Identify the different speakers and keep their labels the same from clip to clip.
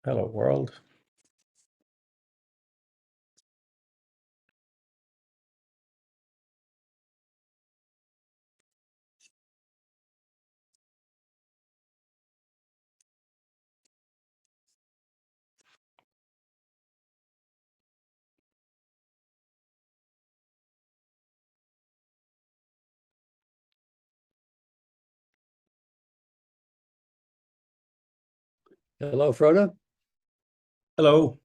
Speaker 1: Hello, world.
Speaker 2: Hello, Frodo.
Speaker 1: Hello.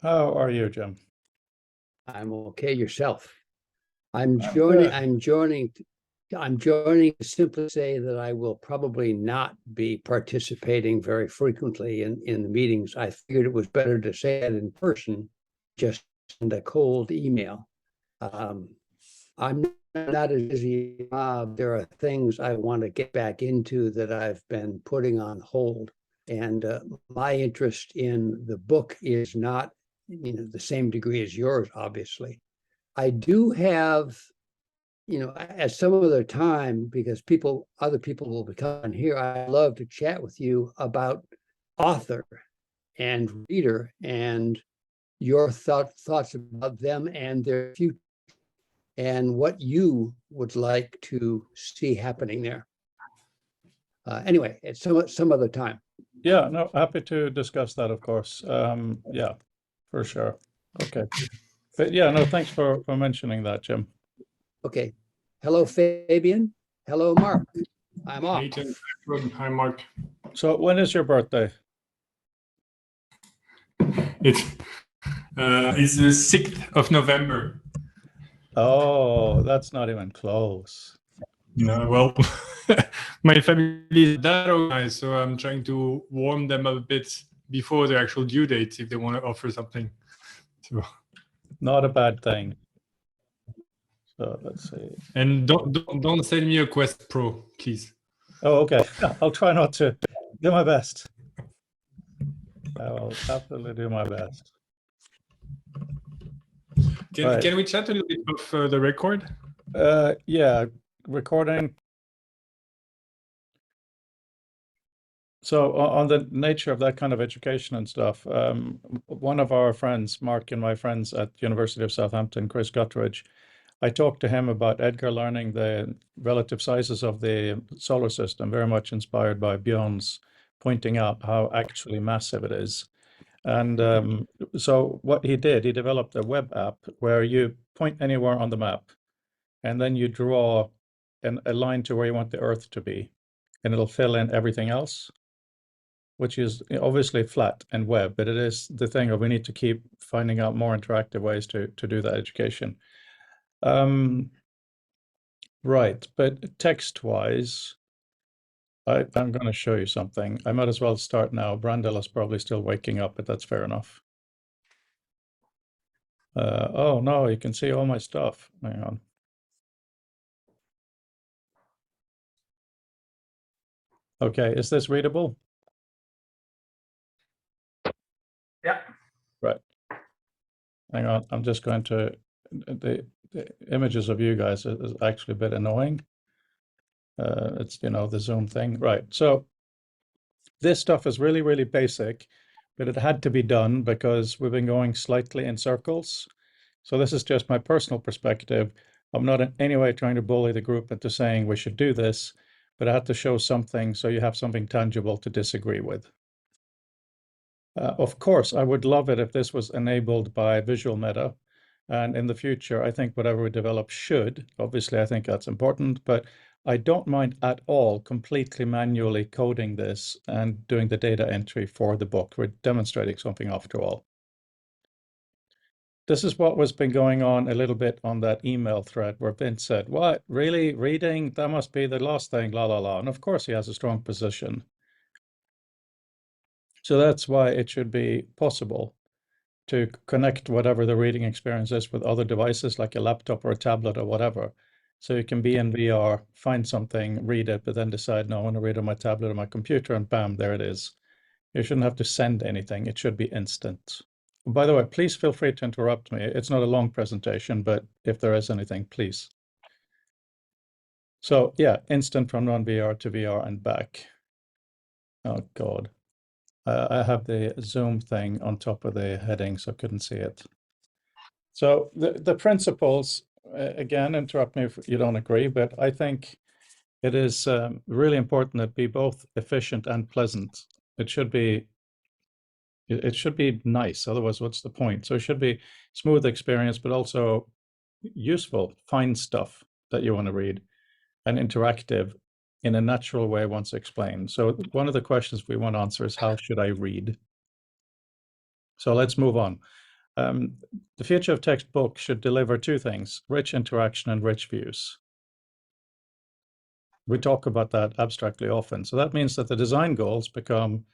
Speaker 1: How are you, Jim?
Speaker 2: I'm okay. Yourself? I'm
Speaker 1: good.
Speaker 2: joining to simply say that I will probably not be participating very frequently in the meetings. I figured it was better to say that in person, just send a cold email. I'm not as busy. There are things I want to get back into that I've been putting on hold. And my interest in the book is not, the same degree as yours, obviously. I do have, at some other time, because other people will be coming here, I love to chat with you about author and reader and your thoughts about them and their future and what you would like to see happening there. Anyway, it's some other time.
Speaker 1: Yeah, no, happy to discuss that, of course. Yeah, for sure. Okay. But yeah, no, thanks for mentioning that, Jim.
Speaker 2: Okay. Hello, Fabian. Hello, Mark. I'm off.
Speaker 3: Hey, Tim. Hi, Mark.
Speaker 1: So when is your birthday?
Speaker 3: It's the 6th of November.
Speaker 1: Oh, that's not even close.
Speaker 3: No, well, my family is that organized, so I'm trying to warm them up a bit before the actual due date if they want to offer something. So,
Speaker 1: Not a bad thing. So let's see.
Speaker 3: and don't send me a Quest Pro, please.
Speaker 1: Oh, okay. I'll try not to. Do my best. I will absolutely do my best.
Speaker 3: Can we chat a little bit of the record?
Speaker 1: Yeah, recording. So on the nature of that kind of education and stuff, one of our friends, Mark and my friends at University of Southampton, Chris Guttridge, I talked to him about Edgar learning the relative sizes of the solar system, very much inspired by Bjorn's pointing out how actually massive it is. And so what he did, he developed a web app where you point anywhere on the map, and then you draw a line to where you want the Earth to be, and it'll fill in everything else, which is obviously flat and web, but it is the thing of we need to keep finding out more interactive ways to do that education. Right, but text-wise, I'm going to show you something. I might as well start now. Brandel is probably still waking up, but that's fair enough. Oh no, you can see all my stuff. Hang on. Okay, is this readable?
Speaker 3: Yeah.
Speaker 1: Right. Hang on, I'm just going to, the images of you guys is actually a bit annoying. It's, the Zoom thing. Right, so this stuff is really, really basic, but it had to be done because we've been going slightly in circles. So this is just my personal perspective. I'm not in any way trying to bully the group into saying we should do this, but I had to show something so you have something tangible to disagree with. Of course, I would love it if this was enabled by Visual Meta. And in the future, I think whatever we develop should. Obviously, I think that's important, but I don't mind at all completely manually coding this and doing the data entry for the book. We're demonstrating something after all. This is what was been going on a little bit on that email thread where Vince said, what, really, reading? That must be the last thing, la, la, la. And of course, he has a strong position. So that's why it should be possible to connect whatever the reading experience is with other devices like a laptop or a tablet or whatever. So you can be in VR, find something, read it, but then decide, no, I want to read on my tablet or my computer, and bam, there it is. You shouldn't have to send anything. It should be instant. By the way, please feel free to interrupt me. It's not a long presentation, but if there is anything, please. So yeah, instant from non-VR to VR and back. Oh God. I have the Zoom thing on top of the heading, so I couldn't see it. So the principles, again, interrupt me if you don't agree, but I think it is really important that be both efficient and pleasant. It should be nice. Otherwise, what's the point? So it should be smooth experience, but also useful, find stuff that you want to read, and interactive in a natural way once explained. So one of the questions we want to answer is, how should I read? So let's move on. The future of text book should deliver two things: rich interaction and rich views. We talk about that abstractly often. So that means that the design goals become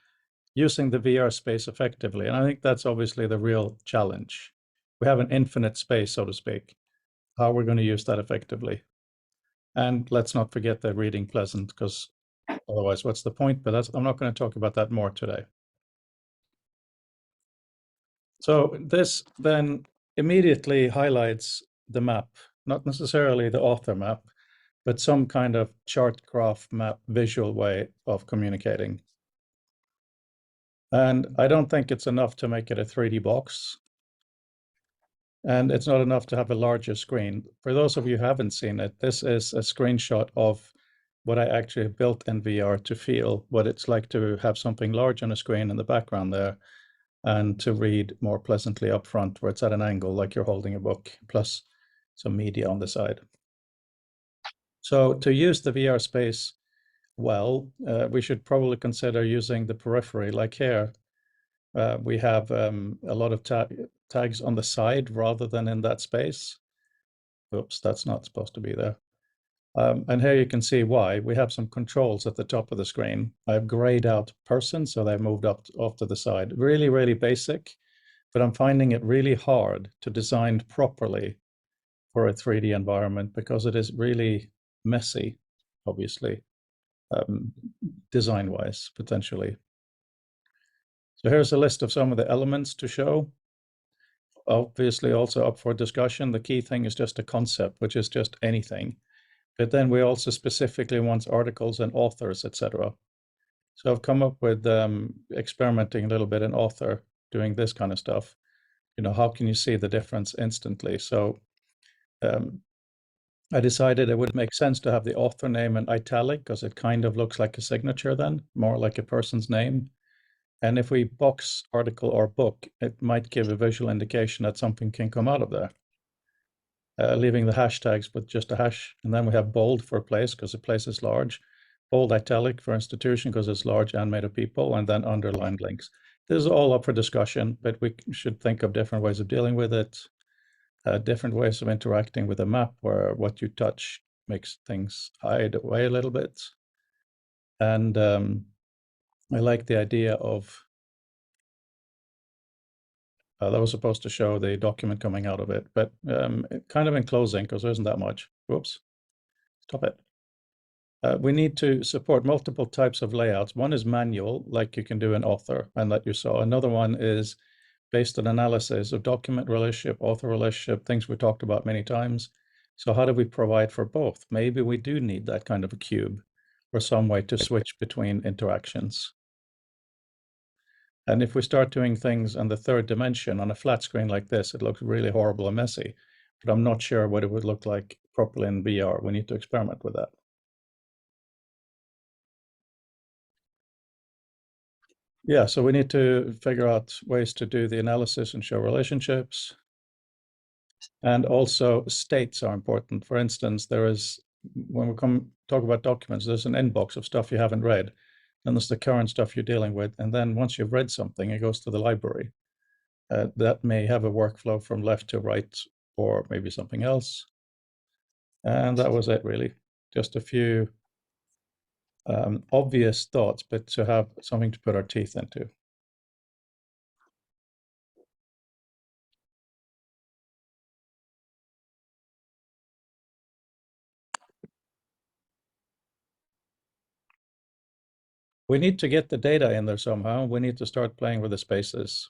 Speaker 1: using the VR space effectively. And I think that's obviously the real challenge. We have an infinite space, so to speak. How we're going to use that effectively. And let's not forget the reading pleasant, because otherwise, what's the point? But I'm not going to talk about that more today. So this then immediately highlights the map, not necessarily the author map, but some kind of chart, graph, map, visual way of communicating. And I don't think it's enough to make it a 3D box. And it's not enough to have a larger screen. For those of you who haven't seen it, this is a screenshot of what I actually built in VR to feel what it's like to have something large on a screen in the background there, and to read more pleasantly up front where it's at an angle like you're holding a book, plus some media on the side. So to use the VR space well, we should probably consider using the periphery. Like here, we have a lot of tags on the side rather than in that space. Oops, that's not supposed to be there. And here you can see why. We have some controls at the top of the screen. I've grayed out person, so they moved up off to the side. Really, really basic, but I'm finding it really hard to design properly for a 3D environment because it is really messy, obviously, design-wise, potentially. So here's a list of some of the elements to show. Obviously also up for discussion. The key thing is just a concept, which is just anything. But then we also specifically want articles and authors, etc. So I've come up with experimenting a little bit in author, doing this kind of stuff. You know, how can you see the difference instantly? So I decided it would make sense to have the author name in italic because it kind of looks like a signature then, more like a person's name. And if we box article or book, it might give a visual indication that something can come out of there. Leaving the hashtags with just a hash. And then we have bold for place because the place is large. Bold italic for institution because it's large and made of people, and then underlined links. This is all up for discussion, but we should think of different ways of dealing with it. Different ways of interacting with a map where what you touch makes things hide away a little bit. And I like the idea of, that was supposed to show the document coming out of it, but kind of in closing, because there isn't that much. Whoops, stop it. We need to support multiple types of layouts. One is manual, like you can do in author, and that you saw. Another one is based on analysis of document relationship, author relationship, things we talked about many times. So how do we provide for both? Maybe we do need that kind of a cube or some way to switch between interactions. And if we start doing things on the third dimension on a flat screen like this, it looks really horrible and messy, but I'm not sure what it would look like properly in VR. We need to experiment with that. Yeah, so we need to figure out ways to do the analysis and show relationships. And also states are important. For instance, there is, when we talk about documents, there's an inbox of stuff you haven't read. Then there's the current stuff you're dealing with. And then once you've read something, it goes to the library. That may have a workflow from left to right, or maybe something else. And that was it, really. Just a few obvious thoughts, but to have something to put our teeth into. We need to get the data in there somehow. We need to start playing with the spaces.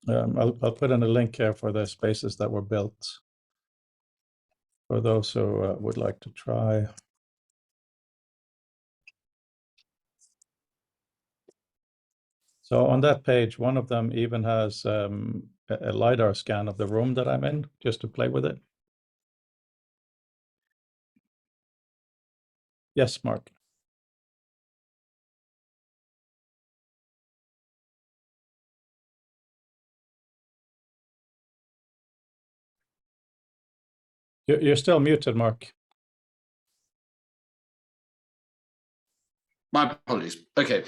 Speaker 1: I'll put in a link here for the spaces that were built. for those who would like to try. So on that page, one of them even has a LiDAR scan of the room that I'm in, just to play with it. Yes, Mark. You're still muted, Mark.
Speaker 4: My apologies. Okay.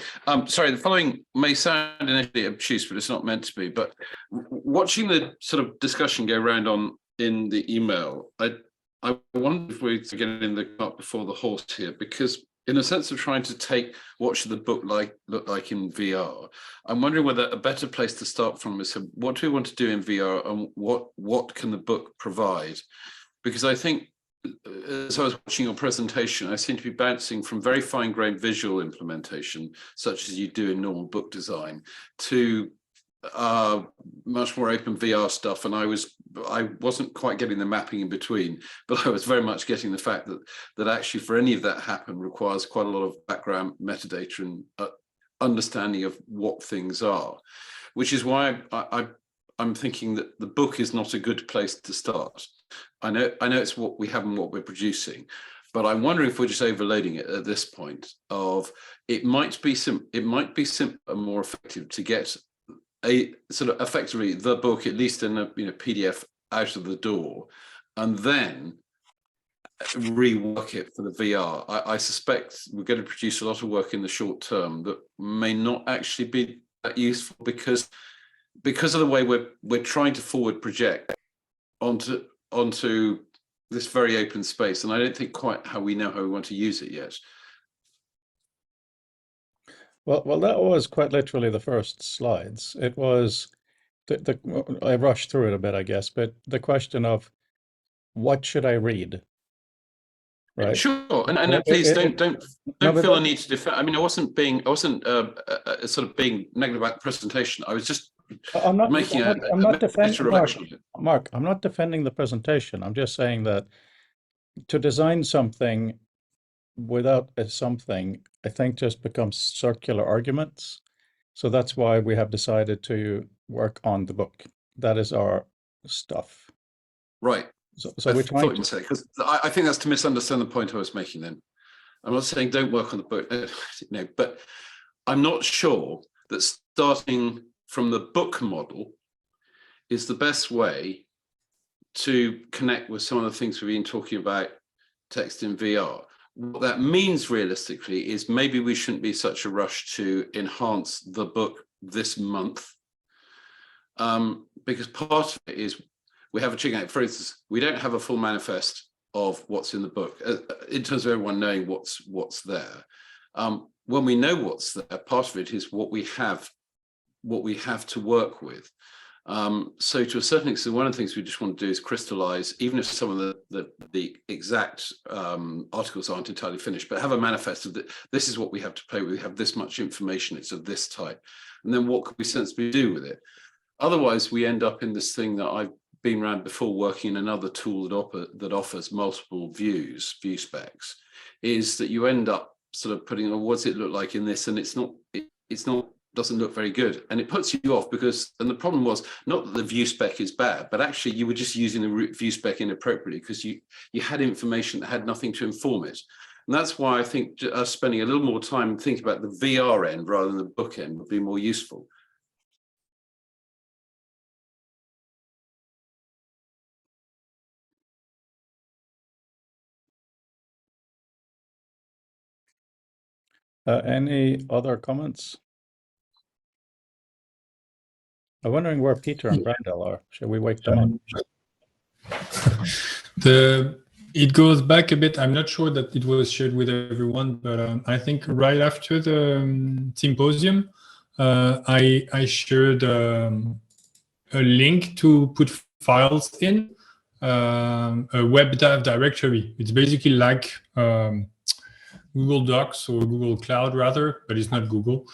Speaker 4: Sorry, the following may sound initially obtuse, but it's not meant to be. But watching the sort of discussion go around in the email, I wonder if we're getting in the cart before the horse here, because in a sense of trying to take what should the book look like in VR, I'm wondering whether a better place to start from is what do we want to do in VR, and what can the book provide? Because I think, as I was watching your presentation, I seem to be bouncing from very fine-grained visual implementation, such as you do in normal book design, to much more open VR stuff. And I wasn't quite getting the mapping in between, but I was very much getting the fact that actually for any of that happen requires quite a lot of background metadata and understanding of what things are, which is why I'm thinking that the book is not a good place to start. I know it's what we have and what we're producing, but I'm wondering if we're just overloading it at this point. Of it might be simpler and more effective to get a sort of effectively the book, at least in a PDF, out of the door, and then rework it for the VR. I suspect we're going to produce a lot of work in the short term that may not actually be that useful because of the way we're trying to forward project onto this very open space, and I don't think quite how we want to use it yet.
Speaker 1: Well, that was quite literally the first slides. It was I rushed through it a bit, I guess, but the question of what should I read, right?
Speaker 4: Sure, and please don't feel a need to defend. I mean, I wasn't sort of being negative about the presentation. I was just making
Speaker 1: I'm not defending
Speaker 4: Mark,
Speaker 1: I'm not defending the presentation. I'm just saying that to design something without a something, I think just becomes circular arguments. So that's why we have decided to work on the book. That is our stuff.
Speaker 4: Right.
Speaker 1: So we're trying to
Speaker 4: say, because I think that's to misunderstand the point I was making then. I'm not saying don't work on the book, no, but I'm not sure that starting from the book model is the best way to connect with some of the things we've been talking about text in VR. What that means realistically is maybe we shouldn't be such a rush to enhance the book this month, because part of it is we have a chicken egg. For instance, we don't have a full manifest of what's in the book in terms of everyone knowing what's there. When we know what's there, part of it is what we have to work with. So to a certain extent, one of the things we just want to do is crystallize, even if some of the exact articles aren't entirely finished, but have a manifest of that. This is what we have to play with. We have this much information. It's of this type. And then what could we sensibly do with it? Otherwise, we end up in this thing that I've been around before, working in another tool that offers multiple view specs, is that you end up sort of putting, what does it look like in this? And it's not doesn't look very good, and it puts you off and the problem was not that the view spec is bad, but actually you were just using the view spec inappropriately because you had information that had nothing to inform it. And that's why I think us spending a little more time thinking about the VR end rather than the book end would be more useful.
Speaker 1: Any other comments? I'm wondering where Peter and Brandel are. Shall we wake them up?
Speaker 3: It goes back a bit. I'm not sure that it was shared with everyone, but I think right after the symposium, I shared a link to put files in a web dev directory. It's basically like Google Docs or Google Cloud rather, but it's not Google.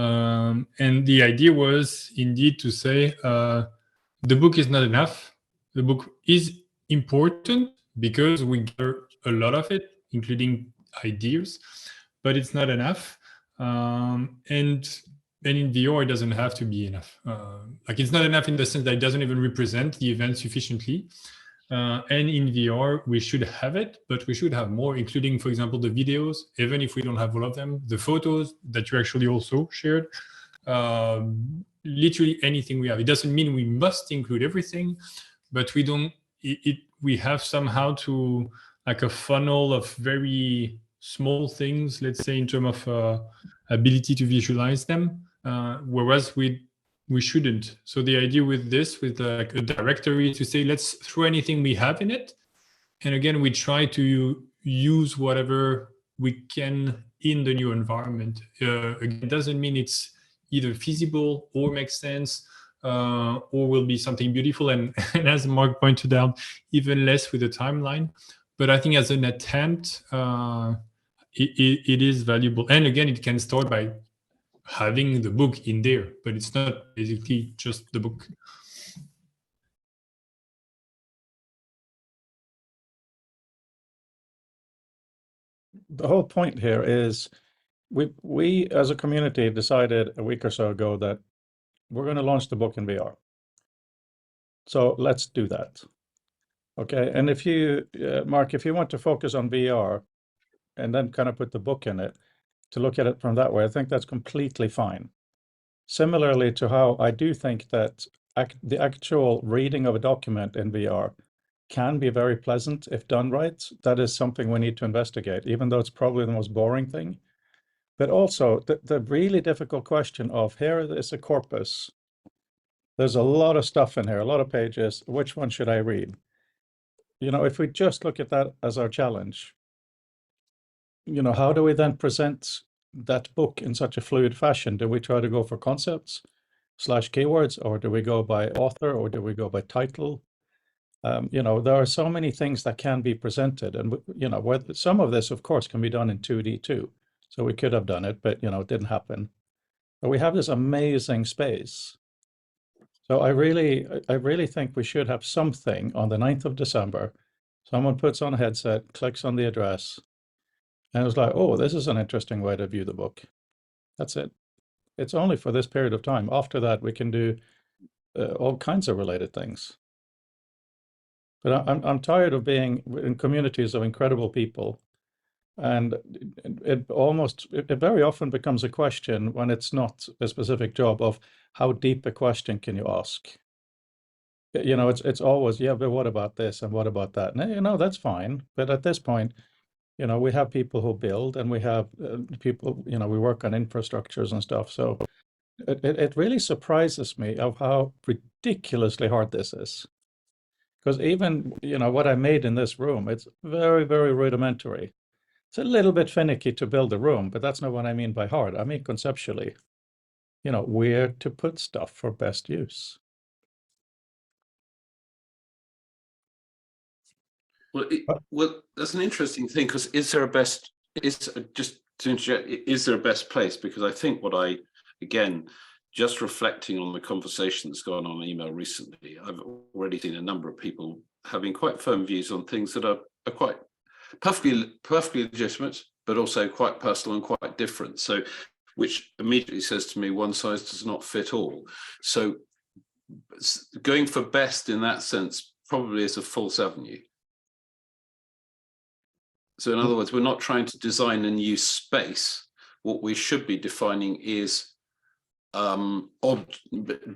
Speaker 3: And the idea was indeed to say the book is not enough. The book is important, because we gather a lot of it, including ideas, but it's not enough. And in VR, it doesn't have to be enough. Like it's not enough in the sense that it doesn't even represent the event sufficiently. And in VR, we should have it, but we should have more, including, for example, the videos, even if we don't have all of them, the photos that you actually also shared, literally anything we have. It doesn't mean we must include everything, but we don't, we have somehow to like a funnel of very small things, let's say in terms of ability to visualize them, whereas we shouldn't. So the idea with this, with like a directory, to say let's throw anything we have in it, and again we try to use whatever we can in the new environment. Again, it doesn't mean it's either feasible or makes sense, or will be something beautiful, and as Mark pointed out, even less with the timeline. But I think as an attempt, it is valuable. And again, it can start by having the book in there, but it's not basically just the book.
Speaker 1: The whole point here is we as a community decided a week or so ago that we're going to launch the book in VR. So let's do that. Okay, and if you, Mark, if you want to focus on VR and then kind of put the book in it, to look at it from that way, I think that's completely fine. Similarly to how I do think that the actual reading of a document in VR can be very pleasant if done right. That is something we need to investigate, even though it's probably the most boring thing. But also the really difficult question of, here is a corpus. There's a lot of stuff in here, a lot of pages. Which one should I read? You know, if we just look at that as our challenge, you know, how do we then present that book in such a fluid fashion? Do we try to go for concepts / keywords, or do we go by author, or do we go by title? You know, there are so many things that can be presented, and you know, some of this, of course, can be done in 2D too. So we could have done it, but you know, it didn't happen. But we have this amazing space. So I really think we should have something on the 9th of December. Someone puts on a headset, clicks on the address, and it's like, oh, this is an interesting way to view the book. That's it. It's only for this period of time. After that, we can do all kinds of related things. But I'm tired of being in communities of incredible people, and it very often becomes a question when it's not a specific job of how deep a question can you ask. You know, it's always, yeah, but what about this and what about that? And you know, that's fine. But at this point, you know, we have people who build, and we have people, you know, we work on infrastructures and stuff. So it really surprises me of how ridiculously hard this is. Because even, you know, what I made in this room, it's very, very rudimentary. It's a little bit finicky to build a room, but that's not what I mean by hard. I mean conceptually, you know, where to put stuff for best use.
Speaker 4: Well, that's an interesting thing, because is there a best place? Because I think again, just reflecting on the conversation that's gone on email recently, I've already seen a number of people having quite firm views on things that are quite perfectly legitimate, but also quite personal and quite different. So, which immediately says to me, one size does not fit all. So going for best in that sense probably is a false avenue. So in other words, we're not trying to design a new space. What we should be defining is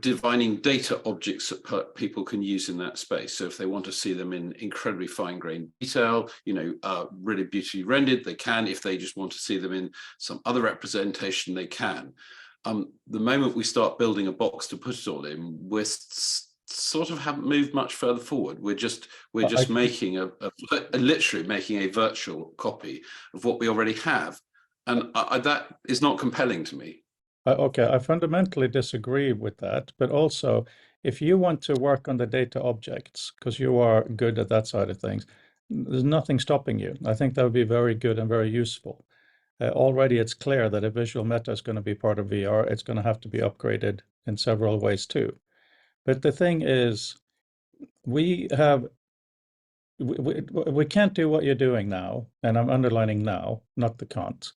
Speaker 4: defining data objects that people can use in that space. So if they want to see them in incredibly fine-grained detail, you know, really beautifully rendered, they can. If they just want to see them in some other representation, they can. The moment we start building a box to put it all in, we're sort of haven't moved much further forward. We're just making literally making a virtual copy of what we already have, and that is not compelling to me.
Speaker 1: Okay, I fundamentally disagree with that, but also if you want to work on the data objects, because you are good at that side of things, there's nothing stopping you. I think that would be very good and very useful. Already it's clear that if visual meta is going to be part of VR, it's going to have to be upgraded in several ways too. But the thing is, we have we can't do what you're doing now, and I'm underlining now, not the can't,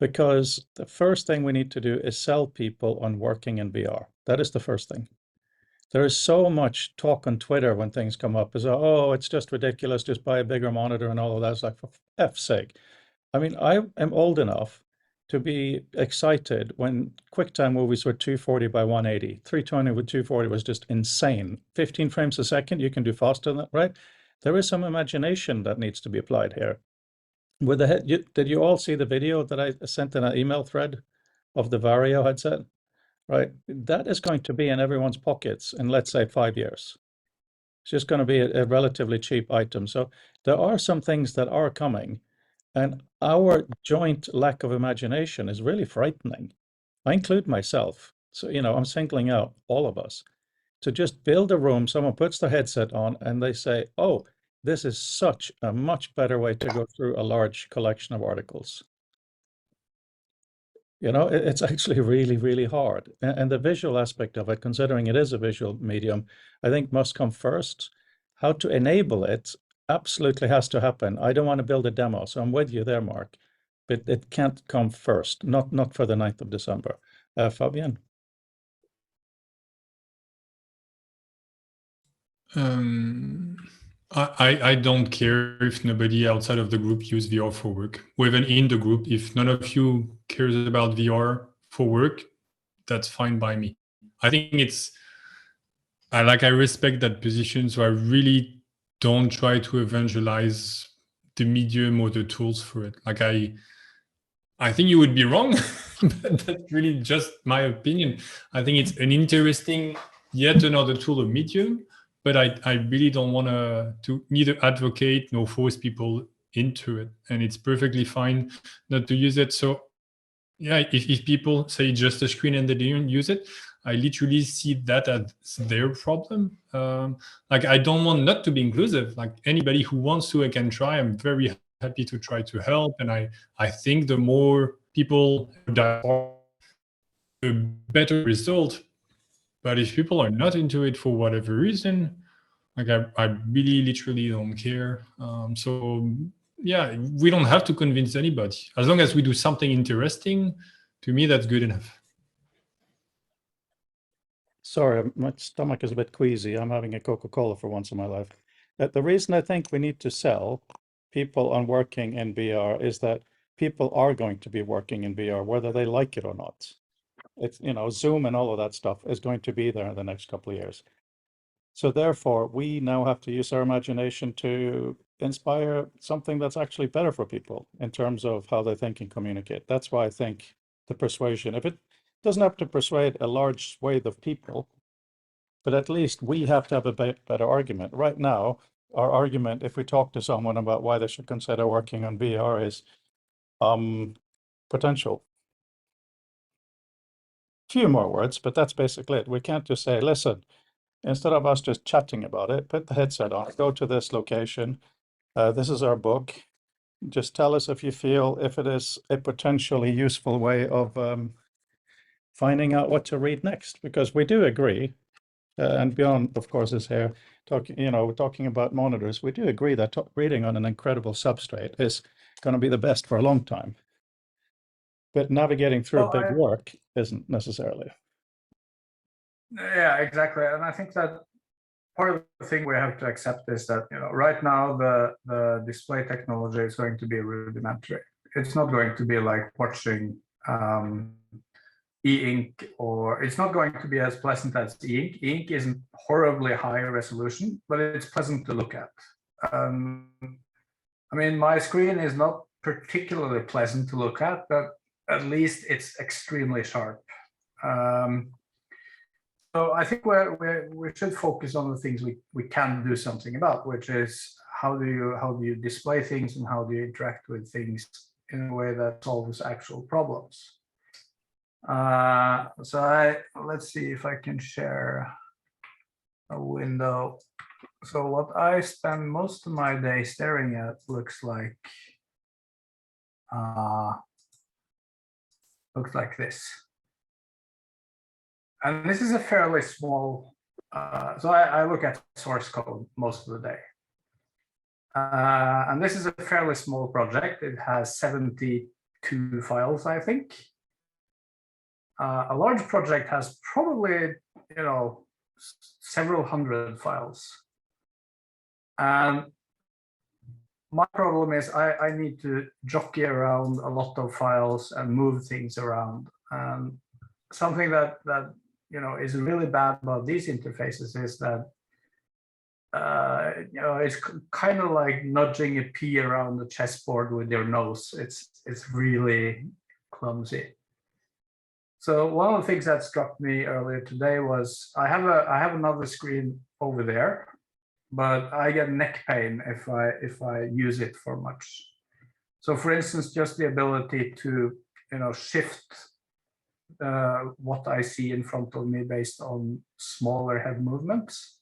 Speaker 1: because the first thing we need to do is sell people on working in VR. That is the first thing. There is so much talk on Twitter when things come up is, oh, it's just ridiculous, just buy a bigger monitor and all of that. It's like, for F's sake. I mean, I am old enough to be excited when QuickTime movies were 240 by 180. 320 with 240 was just insane. 15 frames a second, you can do faster than that, right? There is some imagination that needs to be applied here. Did you all see the video that I sent in an email thread of the Vario headset? Right, that is going to be in everyone's pockets in, let's say, 5 years. It's just going to be a relatively cheap item. So there are some things that are coming, and our joint lack of imagination is really frightening. I include myself. So, I'm singling out all of us to just build a room. Someone puts their headset on and they say, oh, this is such a much better way to go through a large collection of articles. It's actually really, really hard. And the visual aspect of it, considering it is a visual medium, I think must come first. How to enable it absolutely has to happen. I don't want to build a demo, so I'm with you there, Mark. But it can't come first, not for the 9th of December. Fabian?
Speaker 3: I don't care if nobody outside of the group use VR for work, or even in the group. If none of you cares about VR for work, that's fine by me. I think I respect that position, so I really don't try to evangelize the medium or the tools for it. I think you would be wrong, but that's really just my opinion. I think it's an interesting, yet another tool or medium, but I really don't want to neither advocate nor force people into it. And it's perfectly fine not to use it. So yeah, if people say just a screen and they didn't use it, I literally see that as their problem. I don't want not to be inclusive. Like anybody who wants to, I can try. I'm very happy to try to help. And I think the more people that are, the better result. But if people are not into it for whatever reason, I really literally don't care. So yeah, we don't have to convince anybody. As long as we do something interesting, to me, that's good enough.
Speaker 1: Sorry, my stomach is a bit queasy. I'm having a Coca-Cola for once in my life. The reason I think we need to sell people on working in VR is that people are going to be working in VR, whether they like it or not. It's, Zoom and all of that stuff is going to be there in the next couple of years. So therefore, we now have to use our imagination to inspire something that's actually better for people in terms of how they think and communicate. That's why I think the persuasion, if it doesn't have to persuade a large swathe of people, but at least we have to have a better argument. Right now, our argument, if we talk to someone about why they should consider working on VR, is potential. Few more words, but that's basically it. We can't just say, listen, instead of us just chatting about it, put the headset on, go to this location. This is our book. Just tell us if you feel if it is a potentially useful way of finding out what to read next, because we do agree, and Bjorn, of course, is here talking about monitors. We do agree that reading on an incredible substrate is going to be the best for a long time. But navigating through big work isn't necessarily.
Speaker 5: Yeah, exactly. And I think that part of the thing we have to accept is that, right now the display technology is going to be rudimentary. It's not going to be like watching e-ink, or it's not going to be as pleasant as e-ink. E-ink isn't horribly high resolution, but it's pleasant to look at. I mean, my screen is not particularly pleasant to look at, but at least it's extremely sharp. So I think we should focus on the things we can do something about, which is how do you display things and how do you interact with things in a way that solves actual problems. So let's see if I can share a window. So what I spend most of my day staring at looks like this. And this is a fairly small, so I look at source code most of the day. And this is a fairly small project. It has 72 files, I think. A large project has probably, several hundred files. And my problem is I need to jockey around a lot of files and move things around. And something that is really bad about these interfaces is that it's kind of like nudging a pea around the chessboard with your nose. It's really clumsy. So one of the things that struck me earlier today was I have another screen over there, but I get neck pain if I use it for much. So for instance, just the ability to shift what I see in front of me based on smaller head movements,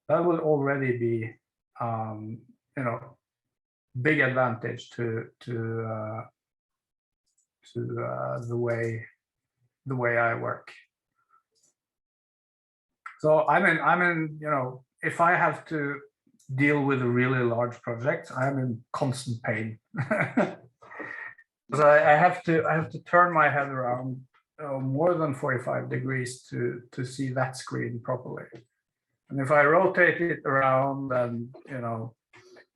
Speaker 5: that would already be big advantage to the way I work. So I'm in if I have to deal with a really large project, I'm in constant pain. So I have to turn my head around more than 45 degrees to see that screen properly. And if I rotate it around, then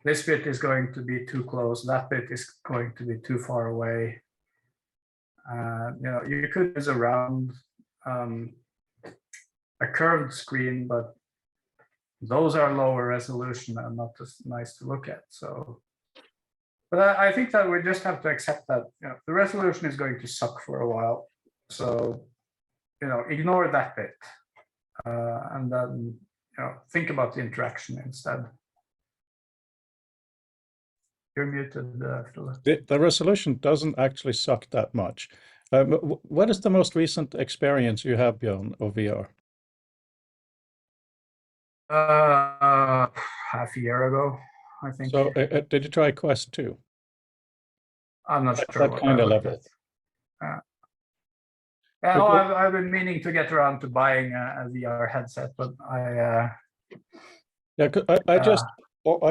Speaker 5: this bit is going to be too close, that bit is going to be too far away. You could use around a curved screen, but those are lower resolution and not as nice to look at. So, but I think that we just have to accept that the resolution is going to suck for a while. So, ignore that bit, and then think about the interaction instead. You're muted, Philip.
Speaker 1: The resolution doesn't actually suck that much. What is the most recent experience you have, Björn, of VR?
Speaker 5: Half a year ago, I think.
Speaker 1: So did you try Quest 2?
Speaker 5: I'm not
Speaker 1: That
Speaker 5: sure.
Speaker 1: kind of level.
Speaker 5: Yeah, no, I've been meaning to get around to buying a VR headset, but
Speaker 1: Yeah, I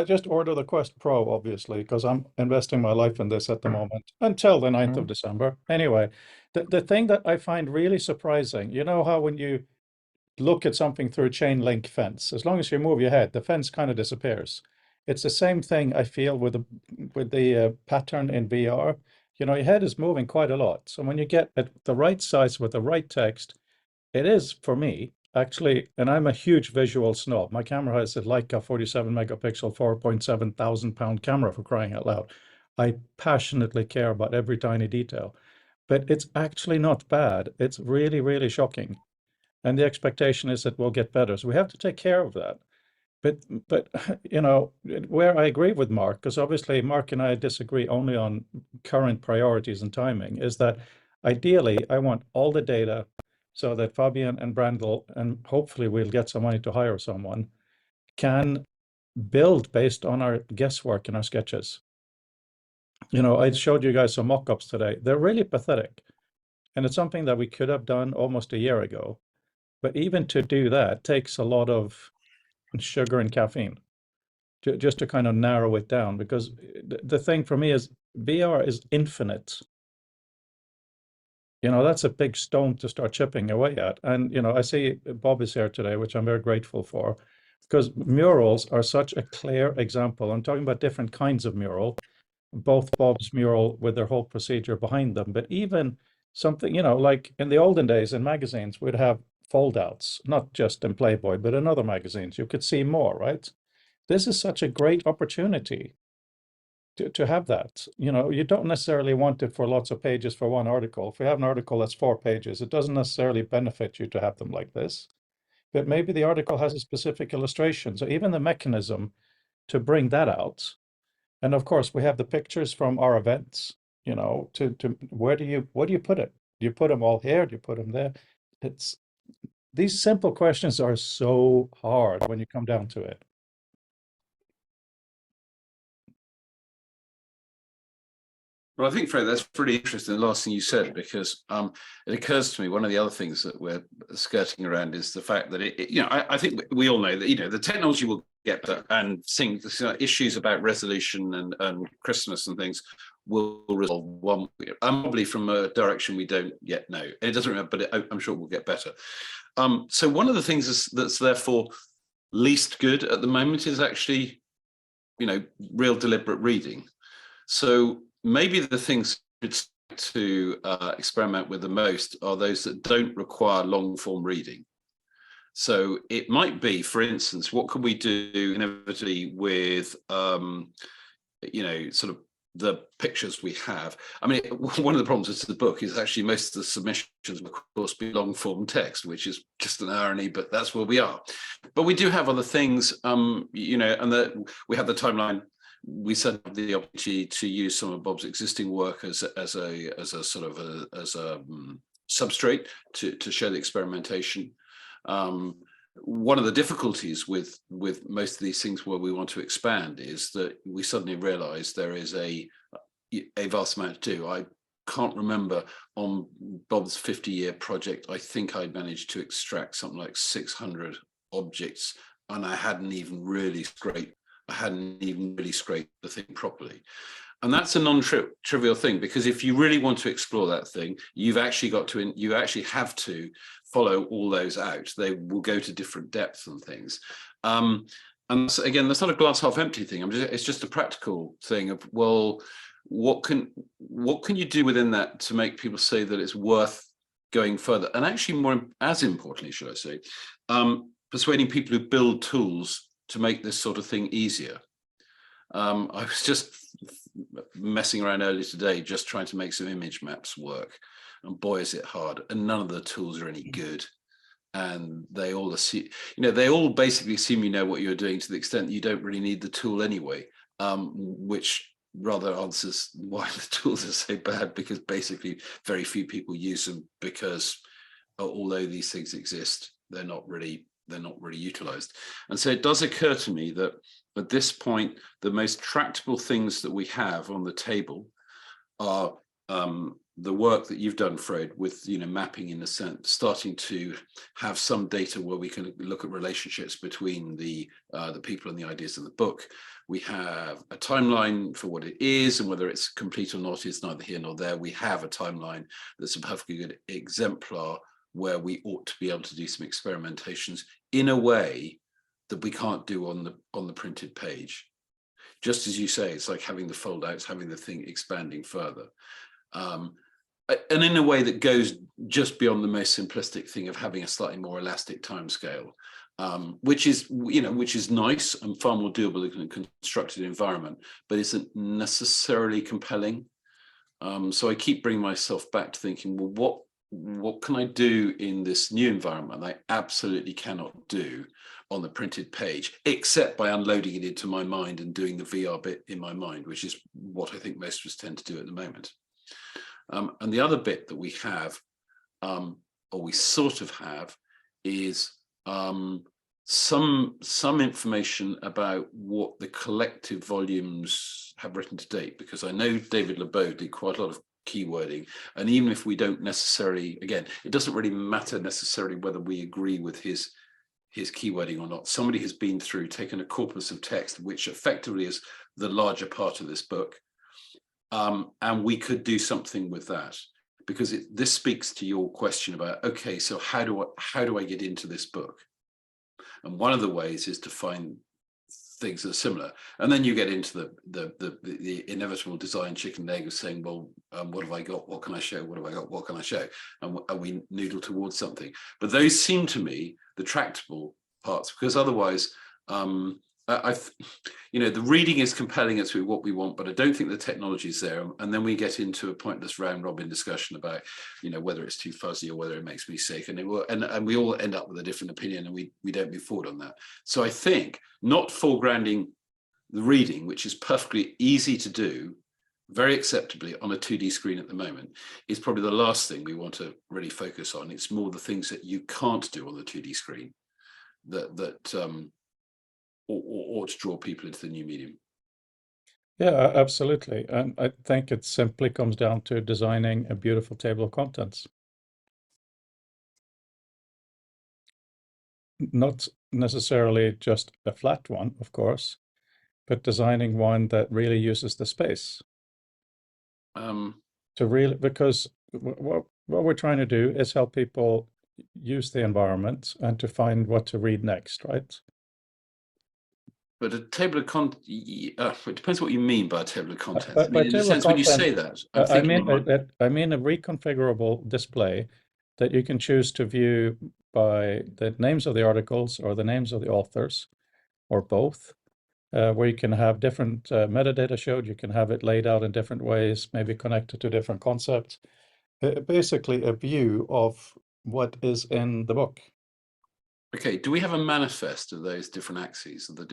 Speaker 1: just ordered the Quest Pro, obviously, because I'm investing my life in this at the moment until the 9th of December. Anyway, the thing that I find really surprising, you know how when you look at something through a chain link fence, as long as you move your head, the fence kind of disappears. It's the same thing I feel with the pattern in VR. Your head is moving quite a lot. So when you get at the right size with the right text, it is, for me, actually, and I'm a huge visual snob. My camera has a Leica 47 megapixel, 4.7 thousand pound camera, for crying out loud. I passionately care about every tiny detail, but it's actually not bad. It's really, really shocking. And the expectation is that we'll get better. So we have to take care of that. But where I agree with Mark, because obviously Mark and I disagree only on current priorities and timing, is that ideally I want all the data so that Fabian and Brandel, and hopefully we'll get some money to hire someone, can build based on our guesswork and our sketches. I showed you guys some mock-ups today. They're really pathetic. And it's something that we could have done almost a year ago. But even to do that takes a lot of sugar and caffeine just to kind of narrow it down, because the thing for me is VR is infinite. That's a big stone to start chipping away at. And, I see Bob is here today, which I'm very grateful for, because murals are such a clear example. I'm talking about different kinds of mural, both Bob's mural with their whole procedure behind them, but even something, like in the olden days in magazines, we'd have fold-outs, not just in Playboy, but in other magazines. You could see more, right? This is such a great opportunity to have that. You don't necessarily want it for lots of pages for one article. If we have an article that's 4 pages, it doesn't necessarily benefit you to have them like this. But maybe the article has a specific illustration. So even the mechanism to bring that out. And of course, we have the pictures from our events, to where do you put it? Do you put them all here? Do you put them there? These simple questions are so hard when you come down to it.
Speaker 4: Well, I think, Fred, that's pretty interesting, the last thing you said, because it occurs to me, one of the other things that we're skirting around is the fact that I think we all know that, the technology will get better, and things, issues about resolution and Christmas and things will resolve one, probably from a direction we don't yet know. It doesn't matter, but I'm sure it will get better. So one of the things that's therefore least good at the moment is actually, real deliberate reading. So maybe the things to experiment with the most are those that don't require long form reading. So it might be, for instance, what can we do inevitably with, sort of the pictures we have? I mean, one of the problems with the book is actually most of the submissions will, of course, be long form text, which is just an irony, but that's where we are. But we do have other things, and we have the timeline. We set up the opportunity to use some of Bob's existing work as a substrate to show the experimentation. One of the difficulties with most of these things where we want to expand is that we suddenly realize there is a vast amount to do. I can't remember, on Bob's 50-year project, I think I managed to extract something like 600 objects, and I hadn't even really scraped the thing properly. And that's a non-trivial thing, because if you really want to explore that thing, you actually have to follow all those out. They will go to different depths and things. And again, that's not a glass half empty thing. It's just a practical thing of, well, what can you do within that to make people say that it's worth going further? And actually, as importantly, should I say, persuading people who build tools to make this sort of thing easier. I was just messing around earlier today, just trying to make some image maps work, and boy, is it hard. And none of the tools are any good, and they all assume, they all basically assume you know what you're doing, to the extent that you don't really need the tool anyway, which rather answers why the tools are so bad, because basically very few people use them, because although these things exist, they're not really utilized. And so it does occur to me that at this point, the most tractable things that we have on the table are the work that you've done, Fred, with mapping, in a sense, starting to have some data where we can look at relationships between the people and the ideas in the book. We have a timeline for what it is, and whether it's complete or not is neither here nor there. We have a timeline that's a perfectly good exemplar where we ought to be able to do some experimentations in a way that we can't do on the printed page. Just as you say, it's like having the fold outs, having the thing expanding further. And in a way that goes just beyond the most simplistic thing of having a slightly more elastic timescale, which is nice and far more doable in a constructed environment, but isn't necessarily compelling. So I keep bringing myself back to thinking, well, what can I do in this new environment I absolutely cannot do on the printed page, except by unloading it into my mind and doing the VR bit in my mind, which is what I think most of us tend to do at the moment. And the other bit that we have, or we sort of have, is some information about what the collective volumes have written to date, because I know David LeBeau did quite a lot of keywording, and even if we don't necessarily, again, it doesn't really matter necessarily whether we agree with his keywording or not. Somebody has been through, taken a corpus of text, which effectively is the larger part of this book, and we could do something with that, because this speaks to your question about, okay, so how do I get into this book? And one of the ways is to find things that are similar, and then you get into the inevitable design chicken and egg of saying, well, what have I got? What can I show? What have I got? What can I show? And we noodle towards something. But those seem to me the tractable parts, because otherwise, the reading is compelling us with what we want, but I don't think the technology is there. And then we get into a pointless round robin discussion about, whether it's too fuzzy or whether it makes me sick, and we all end up with a different opinion, and we don't move forward on that. So I think not foregrounding the reading, which is perfectly easy to do, very acceptably on a 2D screen at the moment, is probably the last thing we want to really focus on. It's more the things that you can't do on the 2D screen that or to draw people into the new medium.
Speaker 1: Yeah, absolutely. And I think it simply comes down to designing a beautiful table of contents. Not necessarily just a flat one, of course, but designing one that really uses the space. To really, because what we're trying to do is help people use the environment and to find what to read next, right?
Speaker 4: But a table of contents, it depends what you mean by a table of contents.
Speaker 1: by
Speaker 4: I mean, in a
Speaker 1: table of
Speaker 4: sense, when you say
Speaker 1: contents,
Speaker 4: that, I'm
Speaker 1: I
Speaker 4: thinking
Speaker 1: mean I mean a reconfigurable display that you can choose to view by the names of the articles or the names of the authors, or both. Where you can have different metadata showed, you can have it laid out in different ways, maybe connected to different concepts. Basically, a view of what is in the book.
Speaker 4: okay, do we have a manifest of those different axes, of the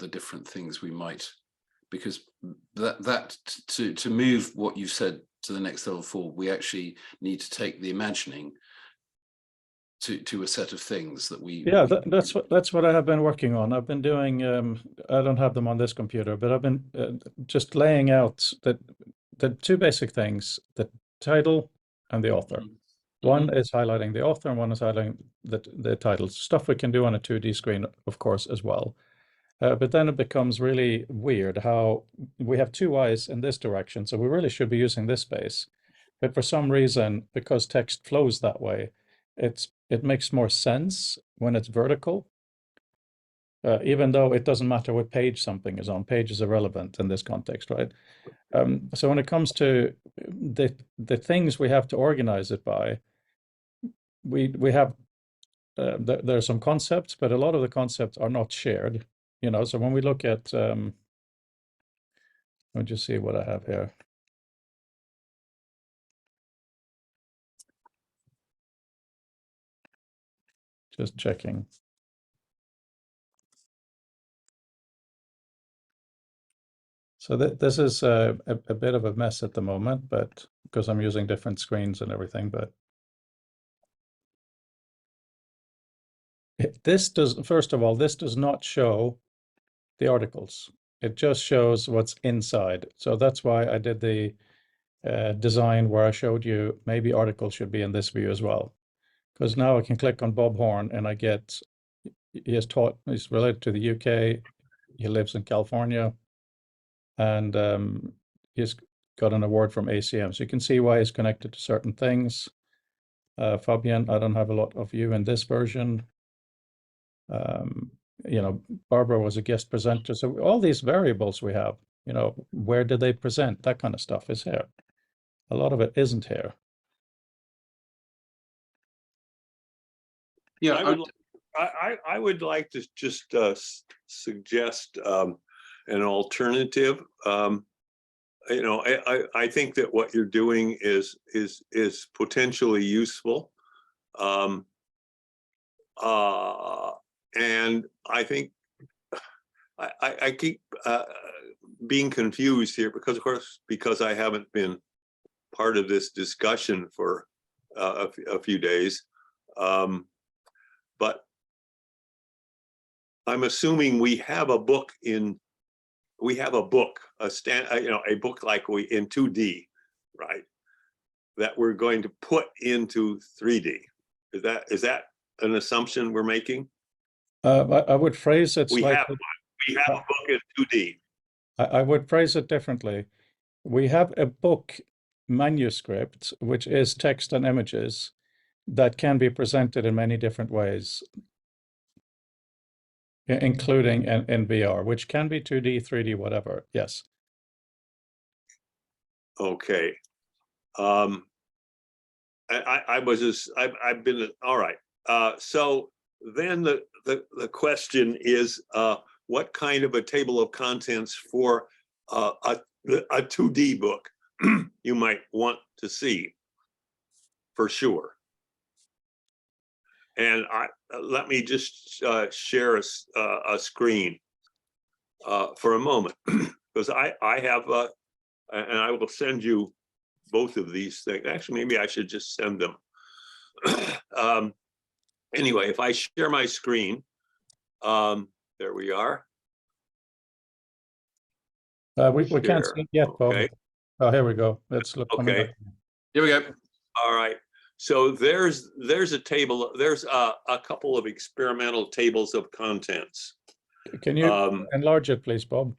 Speaker 4: different things we might, because to move what you said to the next level forward, we actually need to take the imagining to a set of things that we.
Speaker 1: Yeah, that's what I have been working on. I've been doing. I don't have them on this computer, but I've been just laying out the two basic things: the title and the author. One is highlighting the author, and one is highlighting the title. Stuff we can do on a 2D screen, of course, as well. But then it becomes really weird how we have two eyes in this direction, so we really should be using this space. But for some reason, because text flows that way, it makes more sense when it's vertical. Even though it doesn't matter what page something is on, page is irrelevant in this context, right? So when it comes to the things we have to organize it by, we have there are some concepts, but a lot of the concepts are not shared. You know, so when we look at let me just see what I have here. Just checking. So this is a bit of a mess at the moment, but because I'm using different screens and everything, but this does, first of all, this does not show the articles. It just shows what's inside. So that's why I did the design where I showed you maybe articles should be in this view as well. Because now I can click on Bob Horn and I get, he's related to the UK, he lives in California, and he's got an award from ACM. So you can see why he's connected to certain things. Fabian, I don't have a lot of you in this version. You know, Barbara was a guest presenter. So all these variables we have, you know, where did they present? That kind of stuff is here. A lot of it isn't here.
Speaker 4: Yeah,
Speaker 6: I would like to just suggest an alternative. You know, I think that what you're doing is potentially useful, and I think I keep being confused here because, of course, because I haven't been part of this discussion for a few days. But I'm assuming we have a book, a book like we in 2D, right? That we're going to put into 3D. Is that an assumption we're making?
Speaker 1: I would phrase it
Speaker 6: We
Speaker 1: slightly.
Speaker 6: have one. We have a book in 2D.
Speaker 1: I would phrase it differently. We have a book manuscript, which is text and images that can be presented in many different ways, including in VR, which can be 2D, 3D, whatever. Yes.
Speaker 6: Okay. I've been, all right. So then the question is, what kind of a table of contents for a 2D book you might want to see, for sure. And let me just share a screen for a moment, because I have and I will send you both of these things. Actually, maybe I should just send them. Anyway, if I share my screen, there we are.
Speaker 1: We can't
Speaker 6: Share.
Speaker 1: see it yet, Bob.
Speaker 6: Okay.
Speaker 1: Oh, here we go. Let's look. coming
Speaker 6: Okay.
Speaker 1: back.
Speaker 4: Here we go.
Speaker 6: All right. So there's a table, there's a couple of experimental tables of contents.
Speaker 1: Can you enlarge it, please, Bob?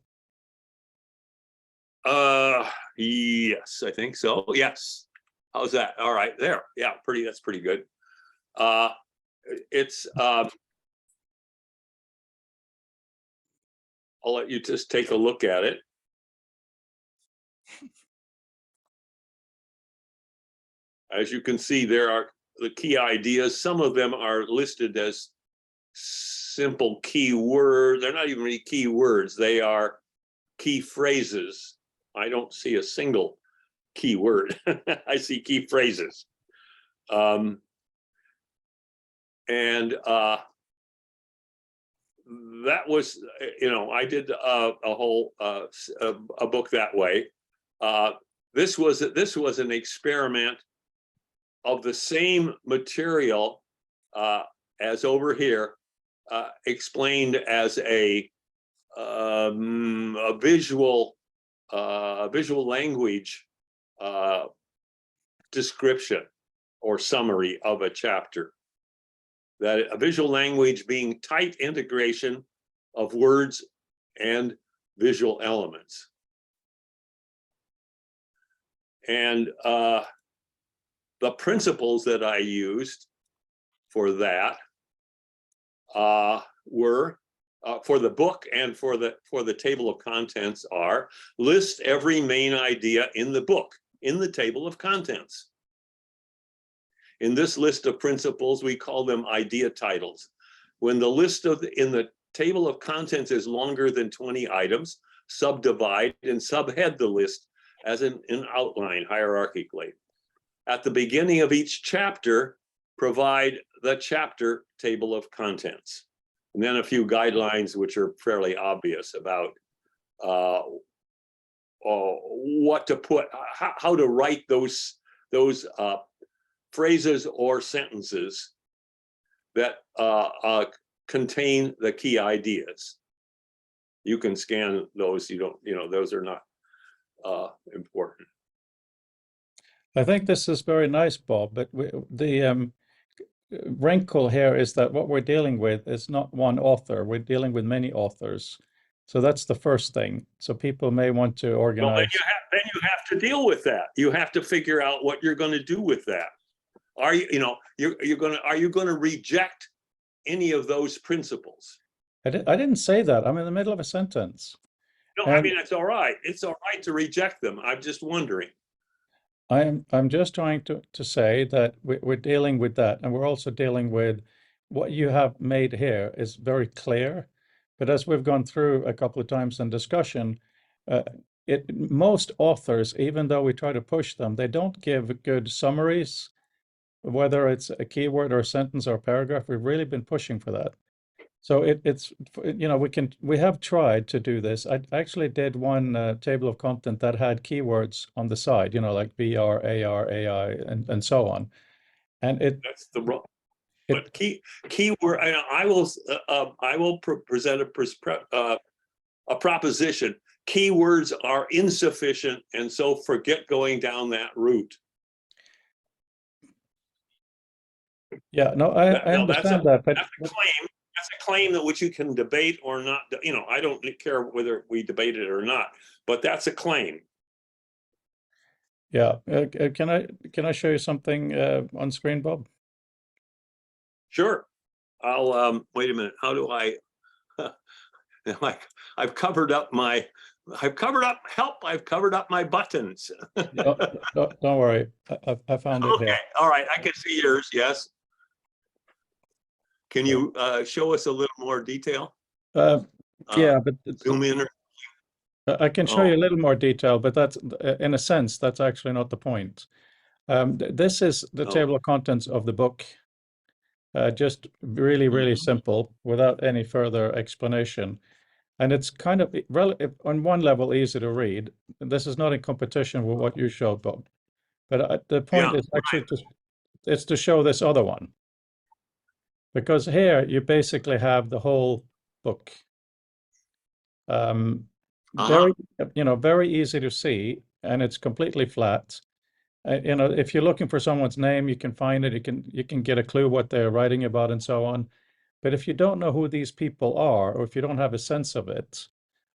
Speaker 6: Yes, I think so. Yes. How's that? All right, there. Yeah, that's pretty good. It's I'll let you just take a look at it. As you can see, there are the key ideas. Some of them are listed as simple keywords. They're not even really keywords. They are key phrases. I don't see a single keyword. I see key phrases. That was, I did a whole a book that way. This was an experiment of the same material as over here, explained as a visual language description or summary of a chapter. That a visual language being tight integration of words and visual elements. And the principles that I used for that were for the book and for the table of contents are list every main idea in the book in the table of contents. In this list of principles, we call them idea titles. When the list in the table of contents is longer than 20 items, subdivide and subhead the list as an outline hierarchically. At the beginning of each chapter, provide the chapter table of contents. And then a few guidelines which are fairly obvious about what to put, how to write those phrases or sentences that contain the key ideas. You can scan those. Those are not important.
Speaker 1: I think this is very nice, Bob, but the wrinkle here is that what we're dealing with is not one author. We're dealing with many authors. So that's the first thing. So people may want to organize.
Speaker 6: Well, then you have to deal with that. You have to figure out what you're going to do with that. Are you going to reject any of those principles?
Speaker 1: I didn't say that. I'm in the middle of a sentence.
Speaker 6: No, I mean, it's all right. It's all right to reject them. I'm just wondering.
Speaker 1: I'm just trying to say that we're dealing with that, and we're also dealing with what you have made here is very clear. But as we've gone through a couple of times in discussion, most authors, even though we try to push them, they don't give good summaries, whether it's a keyword or a sentence or a paragraph. We've really been pushing for that. So we have tried to do this. I actually did one table of content that had keywords on the side, like BR, AR, AI, and so on. And
Speaker 6: that's the wrong. But keyword, I will present a proposition. Keywords are insufficient, and so forget going down that route.
Speaker 1: Yeah, no, I understand that, but
Speaker 6: that's a claim. That's a claim that which you can debate or not. I don't care whether we debate it or not, but that's a claim.
Speaker 1: Yeah, can I show you something on screen, Bob?
Speaker 6: Sure. I'll wait a minute. How do I? I've covered up my buttons.
Speaker 1: Don't worry, I found it here.
Speaker 6: Okay, all right. I can see yours. Yes. Can you show us a little more detail?
Speaker 1: Yeah, but
Speaker 6: zoom in.
Speaker 1: I can show you a little more detail, but that's in a sense that's actually not the point. This is the table of contents of the book. Just really simple, without any further explanation. And it's kind of on one level easy to read. This is not in competition with what you showed, Bob. But the point is actually it's to show this other one. Because here you basically have the whole book. very, very easy to see, and it's completely flat. If you're looking for someone's name, you can find it. You can get a clue what they're writing about and so on. But if you don't know who these people are, or if you don't have a sense of it,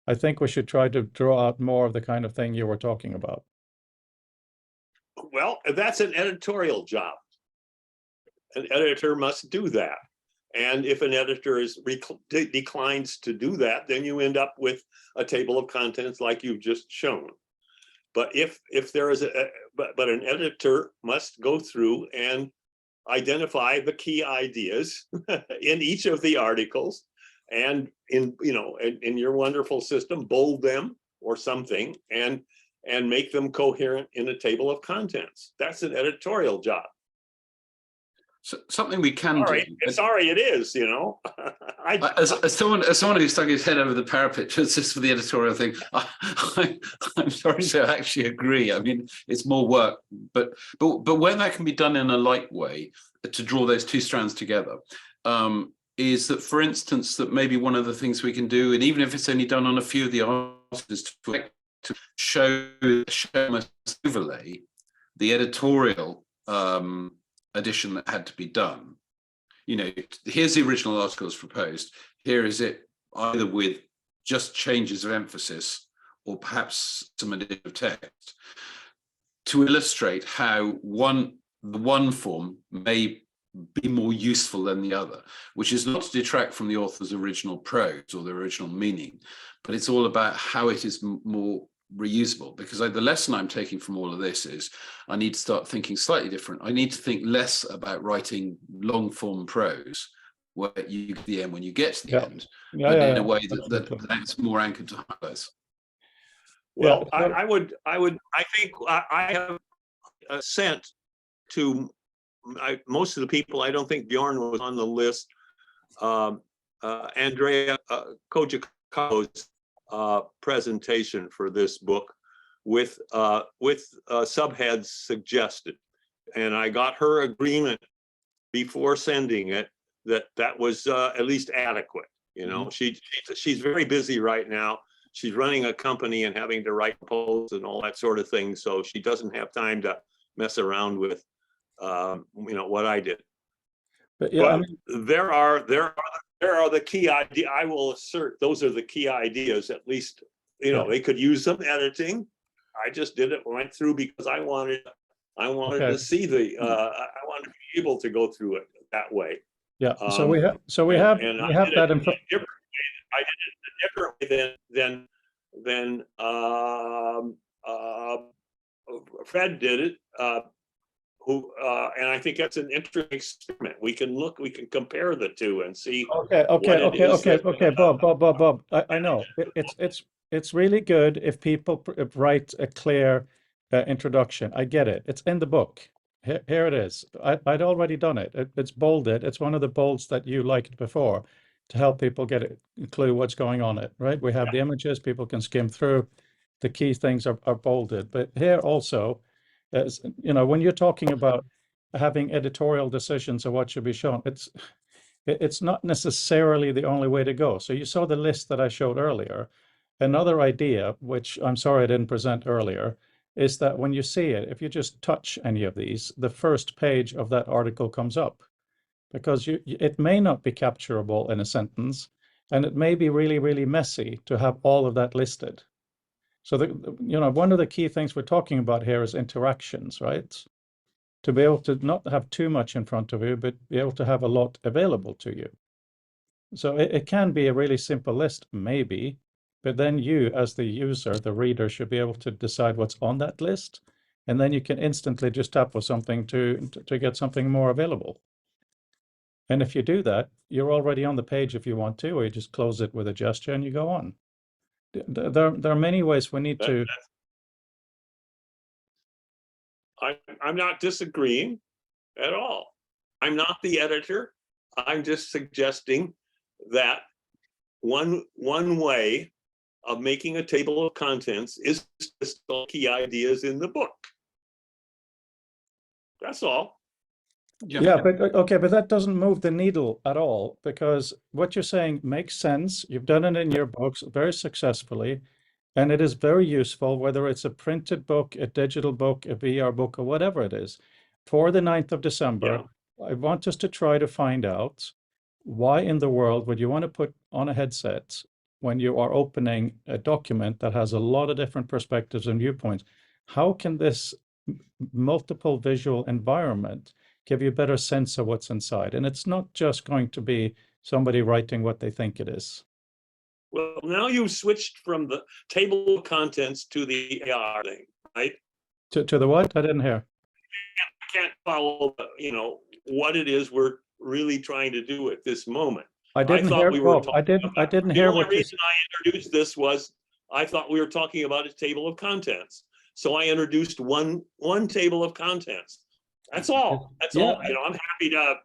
Speaker 1: I think we should try to draw out more of the kind of thing you were talking about.
Speaker 6: Well, that's an editorial job. An editor must do that. And if an editor declines to do that, then you end up with a table of contents like you've just shown. But if there is but an editor must go through and identify the key ideas in each of the articles, and in your wonderful system, bold them or something, and make them coherent in a table of contents. That's an editorial job.
Speaker 4: So, something we can do.
Speaker 6: Sorry, it is.
Speaker 4: As someone who stuck his head over the parapet just for the editorial thing, I'm sorry to actually agree. I mean, it's more work, but when that can be done in a light way to draw those two strands together, is that, for instance, that maybe one of the things we can do, and even if it's only done on a few of the articles, is to show overlay the editorial addition that had to be done. Here's the original article as proposed. Here is it, either with just changes of emphasis or perhaps some addition of text, to illustrate how the one form may be more useful than the other, which is not to detract from the author's original prose or the original meaning, but it's all about how it is more reusable. Because the lesson I'm taking from all of this is I need to start thinking slightly different. I need to think less about writing long form prose where you get to the end when you get to the end, but in a way that's more anchored to highlights.
Speaker 6: Well, I think I have sent to most of the people. I don't think Bjorn was on the list. Andrea Kojikako's presentation for this book with subheads suggested, and I got her agreement before sending it that was at least adequate. She's very busy right now. She's running a company and having to write proposals and all that sort of thing, so she doesn't have time to mess around with what I did. But yeah, there are the key ideas. I will assert those are the key ideas. At least they could use some editing. I just went through because I wanted to see I wanted to be able to go through it that way.
Speaker 1: Yeah. So we have that in front.
Speaker 6: I did it a different way than Fred did it. And I think that's an interesting experiment. We can compare the two and see.
Speaker 1: Okay, Bob. I know it's really good if people write a clear introduction. I get it. It's in the book. Here it is. I'd already done it. It's bolded. It's one of the bolds that you liked before to help people get a clue what's going on it, right? We have the images, people can skim through. The key things are bolded. But here also, when you're talking about having editorial decisions of what should be shown, it's not necessarily the only way to go. So you saw the list that I showed earlier. Another idea, which I'm sorry I didn't present earlier, is that when you see it, if you just touch any of these, the first page of that article comes up, because it may not be capturable in a sentence, and it may be really, really messy to have all of that listed. So one of the key things we're talking about here is interactions, right? To be able to not have too much in front of you, but be able to have a lot available to you. So it can be a really simple list, maybe, but then you, as the user, the reader, should be able to decide what's on that list, and then you can instantly just tap for something to get something more available. And if you do that, you're already on the page if you want to, or you just close it with a gesture and you go on. There are many ways we need to.
Speaker 6: I'm not disagreeing at all. I'm not the editor. I'm just suggesting that one way of making a table of contents is to list key ideas in the book. That's all.
Speaker 1: Yeah, but that doesn't move the needle at all, because what you're saying makes sense. You've done it in your books very successfully. And it is very useful, whether it's a printed book, a digital book, a VR book, or whatever it is. For the 9th of December, I want us to try to find out why in the world would you want to put on a headset when you are opening a document that has a lot of different perspectives and viewpoints? How can this multiple visual environment give you a better sense of what's inside? And it's not just going to be somebody writing what they think it is.
Speaker 6: Well, now you've switched from the table of contents to the AR thing, right?
Speaker 1: To the what? I didn't hear.
Speaker 6: I can't follow, what it is we're really trying to do at this moment.
Speaker 1: I didn't
Speaker 6: thought
Speaker 1: hear,
Speaker 6: we were
Speaker 1: Bob. I
Speaker 6: talking
Speaker 1: didn't
Speaker 6: The
Speaker 1: hear
Speaker 6: only
Speaker 1: what you
Speaker 6: reason I introduced this was I thought we were talking about a table of contents. So I introduced one table of contents. That's all. That's
Speaker 1: Yeah.
Speaker 6: all. I'm happy to,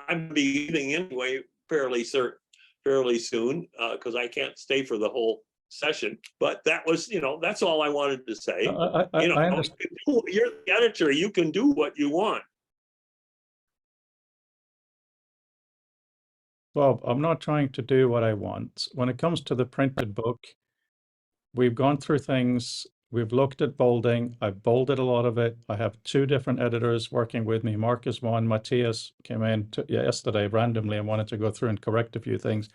Speaker 6: I'm leaving anyway fairly soon because I can't stay for the whole session. But that was, that's all I wanted to say.
Speaker 1: I understand.
Speaker 6: You're the editor. You can do what you want.
Speaker 1: Bob, I'm not trying to do what I want. When it comes to the printed book, we've gone through things. We've looked at bolding. I've bolded a lot of it. I have 2 different editors working with me. Mark is one. Matthias came in yesterday randomly and wanted to go through and correct a few things.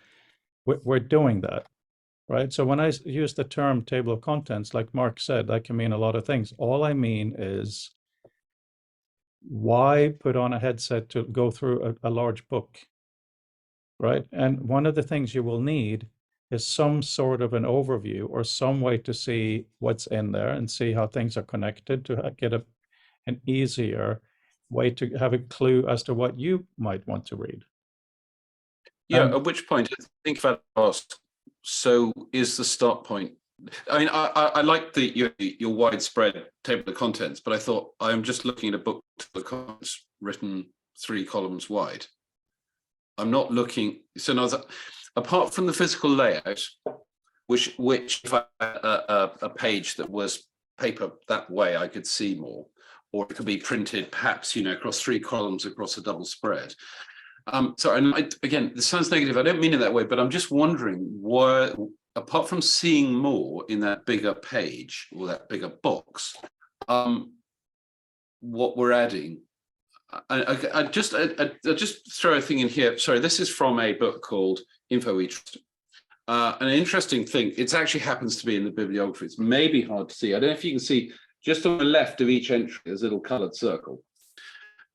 Speaker 1: We're doing that, right? So when I use the term table of contents, like Mark said, that can mean a lot of things. All I mean is, why put on a headset to go through a large book, right? And one of the things you will need is some sort of an overview or some way to see what's in there and see how things are connected, to get an easier way to have a clue as to what you might want to read.
Speaker 4: Yeah, at which point I think if I asked, so is the start point? I mean, I like your widespread table of contents, but I thought I'm just looking at a book to the contents written 3 columns wide. I'm not looking, so now apart from the physical layout, which if I had a page that was paper that way, I could see more, or it could be printed perhaps, across 3 columns across a double spread. So, and again, this sounds negative. I don't mean it that way, but I'm just wondering where, apart from seeing more in that bigger page or that bigger box, what we're adding. I just throw a thing in here. Sorry, this is from a book called Info We Trust. An interesting thing, it actually happens to be in the bibliography. It's maybe hard to see. I don't know if you can see just on the left of each entry, there's a little colored circle.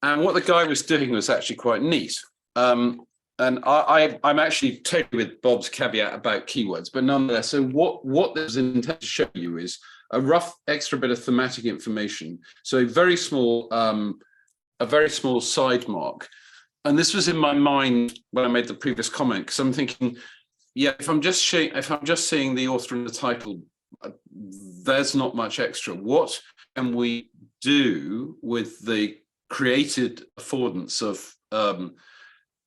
Speaker 4: And what the guy was doing was actually quite neat. And I'm actually totally with Bob's caveat about keywords, but nonetheless, so what this is intended to show you is a rough extra bit of thematic information. So a very small side mark. And this was in my mind when I made the previous comment, because I'm thinking, yeah, if I'm just seeing the author and the title, there's not much extra. What can we do with the created affordance of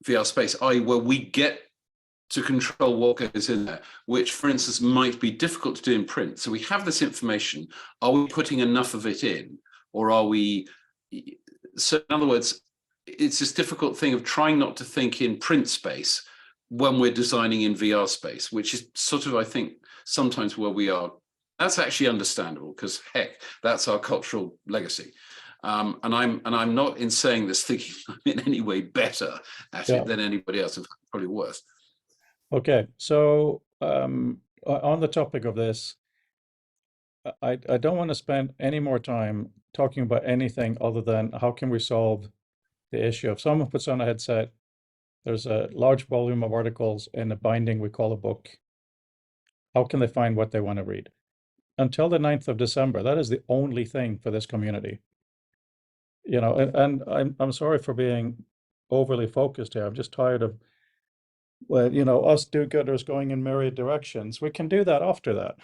Speaker 4: VR space, i.e. where we get to control what goes in there, which, for instance, might be difficult to do in print. So we have this information. Are we putting enough of it in, or are we? So in other words, it's this difficult thing of trying not to think in print space when we're designing in VR space, which is sort of, I think, sometimes where we are. That's actually understandable, because heck, that's our cultural legacy. And I'm not in saying this thinking I'm in any way better at it than anybody else, in fact, probably worse.
Speaker 1: Okay, so on the topic of this, I don't want to spend any more time talking about anything other than how can we solve the issue. If someone puts on a headset, there's a large volume of articles in a binding we call a book. How can they find what they want to read? Until the 9th of December, that is the only thing for this community. And I'm sorry for being overly focused here. I'm just tired of, well, us do-gooders going in myriad directions. We can do that after that.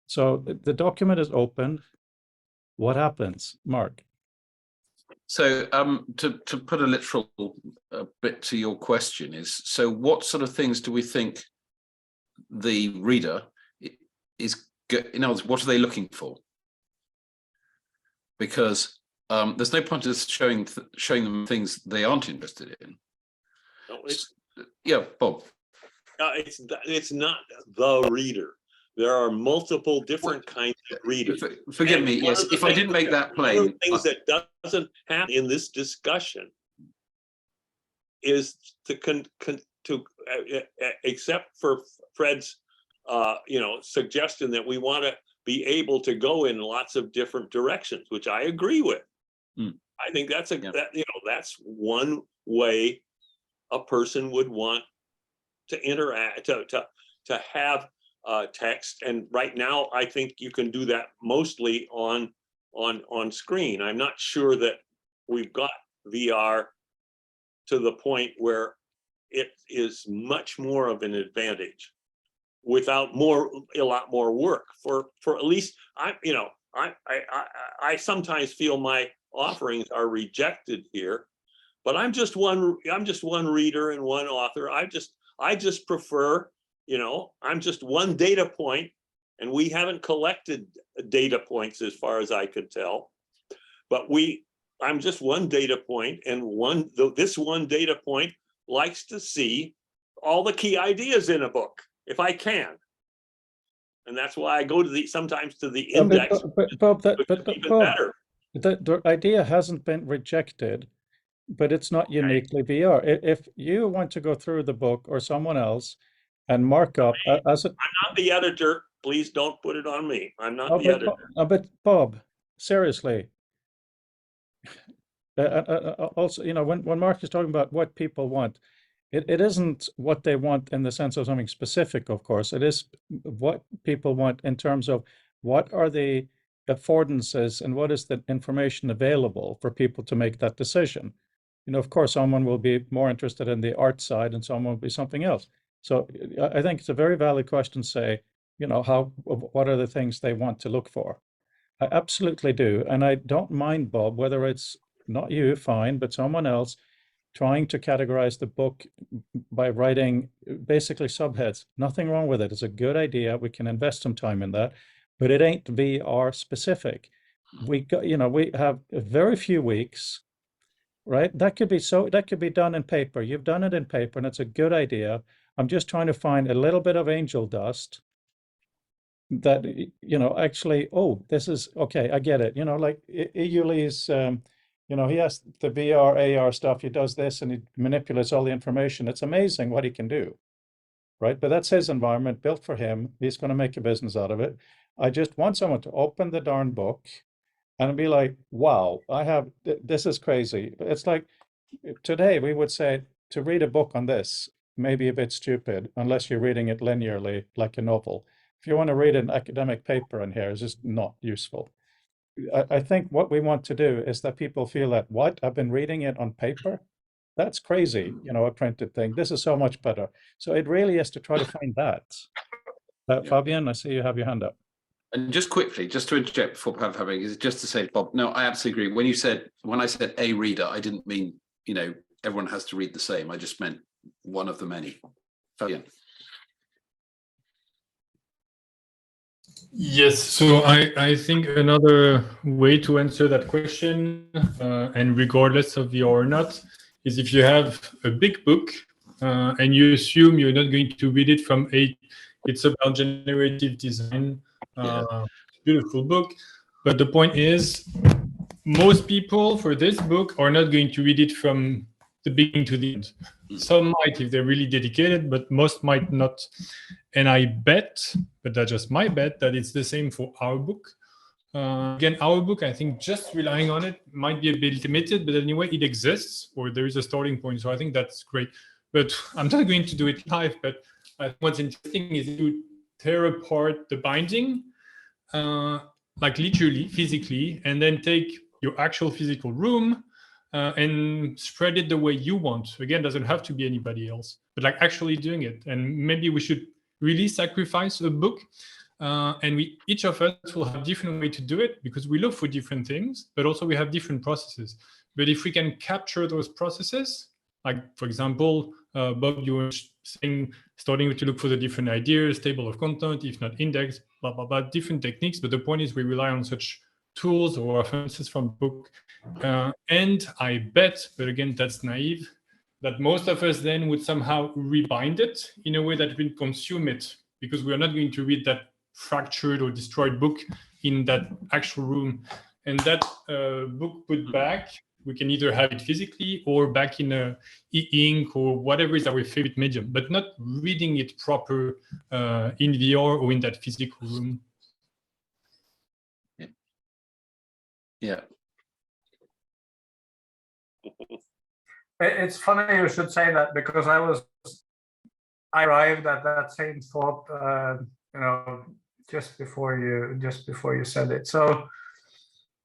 Speaker 1: So the document is open. What happens, Mark?
Speaker 4: So to put a literal bit to your question is, so what sort of things do we think the reader is, in other words, what are they looking for? Because there's no point in showing them things they aren't interested in.
Speaker 6: No,
Speaker 4: Yeah, Bob.
Speaker 6: it's not the reader. there are multiple different kinds of reading.
Speaker 4: Forgive
Speaker 6: And
Speaker 4: me,
Speaker 6: one
Speaker 4: yes,
Speaker 6: of the
Speaker 4: if I didn't make that
Speaker 6: one of
Speaker 4: plain,
Speaker 6: the things that doesn't happen in this discussion is except for Fred's suggestion that we want to be able to go in lots of different directions, which I agree with. I think that's that's one way a person would want to interact, to have text. And right now, I think you can do that mostly on screen. I'm not sure that we've got VR to the point where it is much more of an advantage without a lot more work for at least I sometimes feel my offerings are rejected here, but I'm just one reader and one author. I just prefer, I'm just one data point, and we haven't collected data points as far as I could tell, but I'm just one data point, and this one data point likes to see all the key ideas in a book if I can. And that's why I go to sometimes to the index.
Speaker 1: But Bob,
Speaker 4: better.
Speaker 1: The idea hasn't been rejected, but it's not uniquely VR. If you want to go through the book or someone else and mark up as a...
Speaker 6: I'm not the editor. Please don't put it on me. I'm not the editor.
Speaker 1: But Bob, seriously. Also, when Mark is talking about what people want, it isn't what they want in the sense of something specific, of course. It is what people want in terms of what are the affordances and what is the information available for people to make that decision. Of course, someone will be more interested in the art side and someone will be something else. So I think it's a very valid question to say, what are the things they want to look for? I absolutely do. And I don't mind, Bob, whether it's not you, fine, but someone else trying to categorize the book by writing basically subheads. Nothing wrong with it. It's a good idea. We can invest some time in that, but it ain't VR specific. We have very few weeks, right? That could be done in paper. You've done it in paper and it's a good idea. I'm just trying to find a little bit of angel dust that, actually, oh, this is okay. I get it. Like Uli's, he has the VR, AR stuff. He does this and he manipulates all the information. It's amazing what he can do, right? But that's his environment built for him. He's going to make a business out of it. I just want someone to open the darn book and be like, wow, this is crazy. It's like today we would say to read a book on this may be a bit stupid unless you're reading it linearly like a novel. If you want to read an academic paper in here, it's just not useful. I think what we want to do is that people feel that, what, I've been reading it on paper? That's crazy, a printed thing. This is so much better. So it really is to try to find that. Fabian, I see you have your hand up.
Speaker 4: And just quickly, just to interject before having, is just to say, Bob, no, I absolutely agree. When I said a reader, I didn't mean, everyone has to read the same. I just meant one of the many. Fabian.
Speaker 3: Yes, so I think another way to answer that question, and regardless of VR or not, is if you have a big book and you assume you're not going to read it from it's about generative design, beautiful book. But the point is, most people for this book are not going to read it from the beginning to the end. Some might if they're really dedicated, but most might not. And I bet, but that's just my bet, that it's the same for our book. Again, our book, I think just relying on it might be a bit limited, but anyway, it exists, or there is a starting point. So I think that's great. But I'm not going to do it live, but what's interesting is to tear apart the binding, like literally, physically, and then take your actual physical room and spread it the way you want. Again, doesn't have to be anybody else, but like actually doing it. And maybe we should really sacrifice a book, and each of us will have different way to do it because we look for different things, but also we have different processes. But if we can capture those processes, like for example, Bob, you were saying starting to look for the different ideas, table of content, if not index, blah blah blah, different techniques. But the point is we rely on such tools or references from book, and I bet, but again that's naive, that most of us then would somehow rebind it in a way that we consume it, because we are not going to read that fractured or destroyed book in that actual room. And that book put back, we can either have it physically or back in e-ink or whatever is our favorite medium, but not reading it proper in VR or in that physical room.
Speaker 4: Yeah.
Speaker 5: It's funny you should say that, because I arrived at that same thought, just before you said it. So,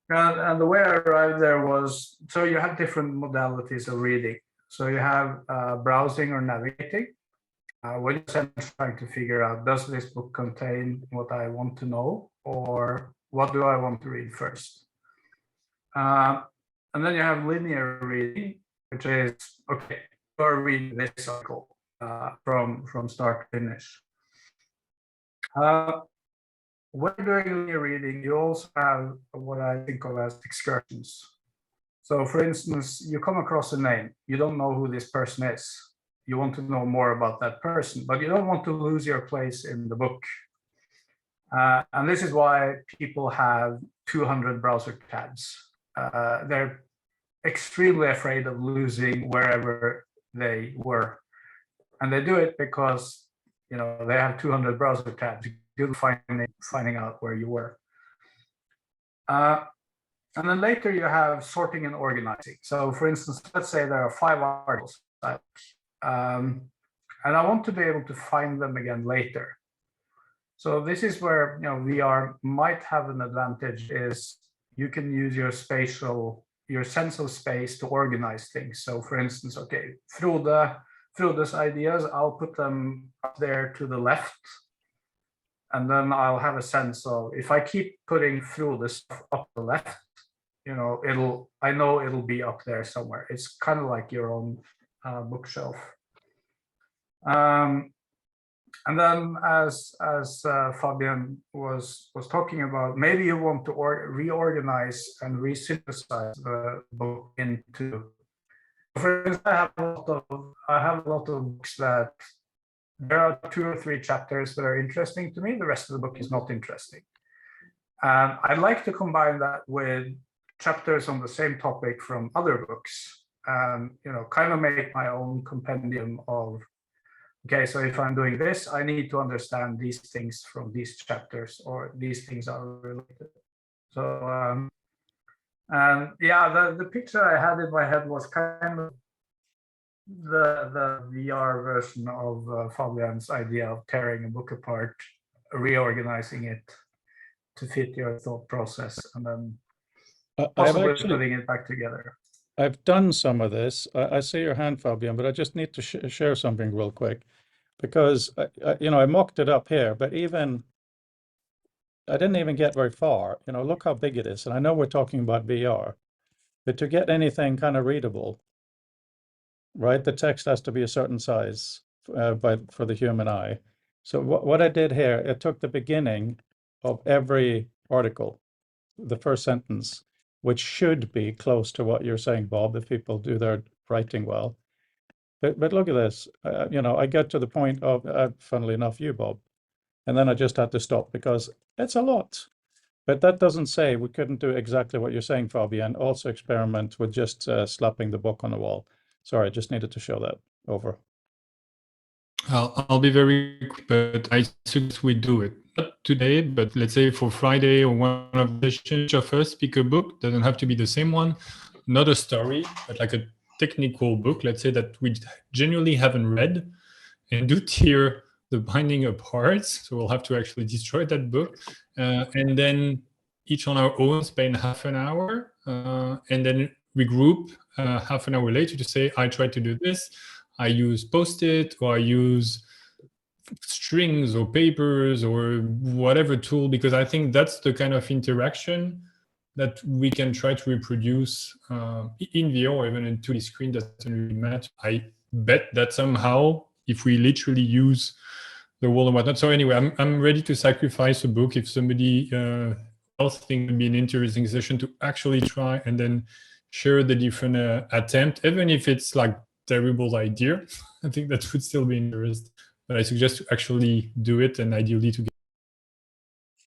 Speaker 5: and the way I arrived there was, so you have different modalities of reading. So you have browsing or navigating. When you're trying to figure out, does this book contain what I want to know, or what do I want to read first? And then you have linear reading, which is, okay, you're reading this article from start to finish. When you're doing linear reading, you also have what I think of as excursions. So for instance, you come across a name, you don't know who this person is. You want to know more about that person, but you don't want to lose your place in the book. And this is why people have 200 browser tabs. They're extremely afraid of losing wherever they were. And they do it because, they have 200 browser tabs. You're finding out where you were. And then later you have sorting and organizing. So for instance, let's say there are 5 articles, and I want to be able to find them again later. So this is where, VR might have an advantage, is you can use your sense of space to organize things. So for instance, okay, Frode's ideas, I'll put them up there to the left. And then I'll have a sense of, if I keep putting Frode's stuff up the left, I know it'll be up there somewhere. It's kind of like your own bookshelf. And then as Fabian was talking about, maybe you want to reorganize and resynthesize the book into. For instance, I have a lot of books that there are 2 or 3 chapters that are interesting to me. The rest of the book is not interesting. And I'd like to combine that with chapters on the same topic from other books, and kind of make my own compendium of, okay, so if I'm doing this, I need to understand these things from these chapters, or these things are related. So, and yeah, the picture I had in my head was kind of the VR version of Fabian's idea of tearing a book apart, reorganizing it to fit your thought process, and then possibly putting it back together.
Speaker 1: I've done some of this. I see your hand, Fabian, but I just need to share something real quick, because I mocked it up here, but I didn't even get very far. Look how big it is, and I know we're talking about VR, but to get anything kind of readable, right, the text has to be a certain size for the human eye. So what I did here, it took the beginning of every article, the first sentence, which should be close to what you're saying, Bob, if people do their writing well. But look at this. I get to the point of, funnily enough, you, Bob, and then I just had to stop because it's a lot. But that doesn't say we couldn't do exactly what you're saying, Fabian. Also experiment with just slapping the book on the wall. Sorry, I just needed to show that. Over.
Speaker 3: I'll be very quick, but I suggest we do it. Not today, but let's say for Friday or one of the sessions, each of us pick a book. Doesn't have to be the same one. Not a story, but like a technical book, let's say, that we genuinely haven't read, and do tear the binding apart. So we'll have to actually destroy that book. And then each on our own spend half an hour, and then regroup half an hour later to say, I tried to do this. I use Post-it, or I use strings or papers or whatever tool, because I think that's the kind of interaction that we can try to reproduce in VR or even in 2D screen. Doesn't really matter. I bet that somehow, if we literally use the wall and whatnot. So anyway, I'm ready to sacrifice a book if somebody else thinks it would be an interesting session to actually try and then share the different attempt, even if it's like terrible idea. I think that would still be interesting. But I suggest to actually do it, and ideally to get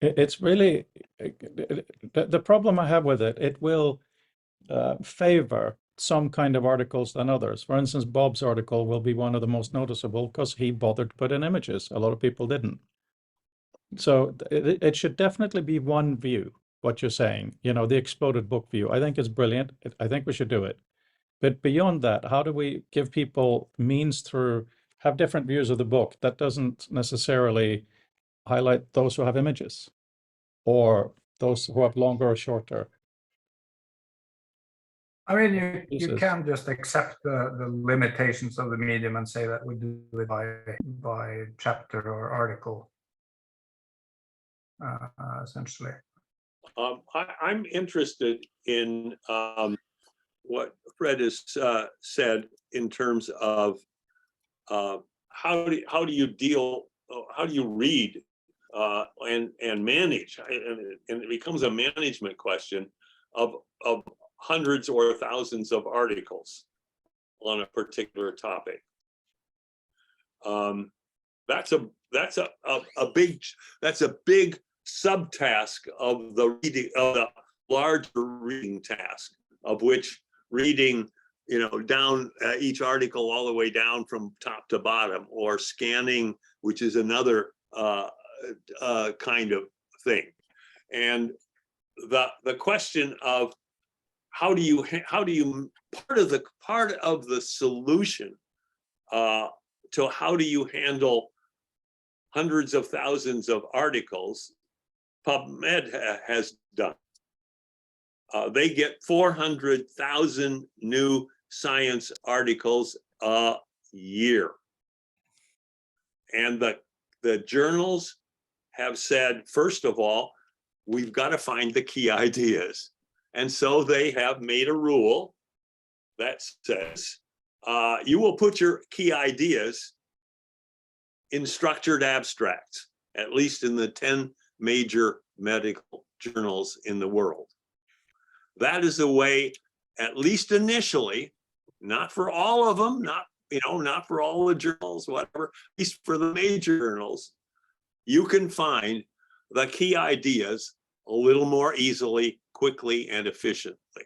Speaker 1: It's really the problem I have with it. It will favor some kind of articles than others. For instance, Bob's article will be one of the most noticeable because he bothered to put in images. A lot of people didn't. So it should definitely be one view, what you're saying, the exploded book view. I think it's brilliant. I think we should do it. But beyond that, how do we give people means through have different views of the book? That doesn't necessarily highlight those who have images or those who have longer or shorter.
Speaker 5: I mean, you
Speaker 1: pieces.
Speaker 5: can just accept the limitations of the medium and say that we do it by chapter or article, essentially.
Speaker 6: I'm interested in what Fred has said in terms of how do you read and manage, and it becomes a management question of hundreds or thousands of articles on a particular topic. That's a big subtask of the reading, of the larger reading task, of which reading, down each article all the way down from top to bottom, or scanning, which is another kind of thing. And the question of how do you part of the solution to how do you handle hundreds of thousands of articles, PubMed has done. They get 400,000 new science articles a year. And the journals have said, first of all, we've got to find the key ideas. And so they have made a rule that says, you will put your key ideas in structured abstracts, at least in the 10 major medical journals in the world. That is the way, at least initially, not for all of them, not for all the journals, whatever, at least for the major journals, you can find the key ideas a little more easily, quickly, and efficiently.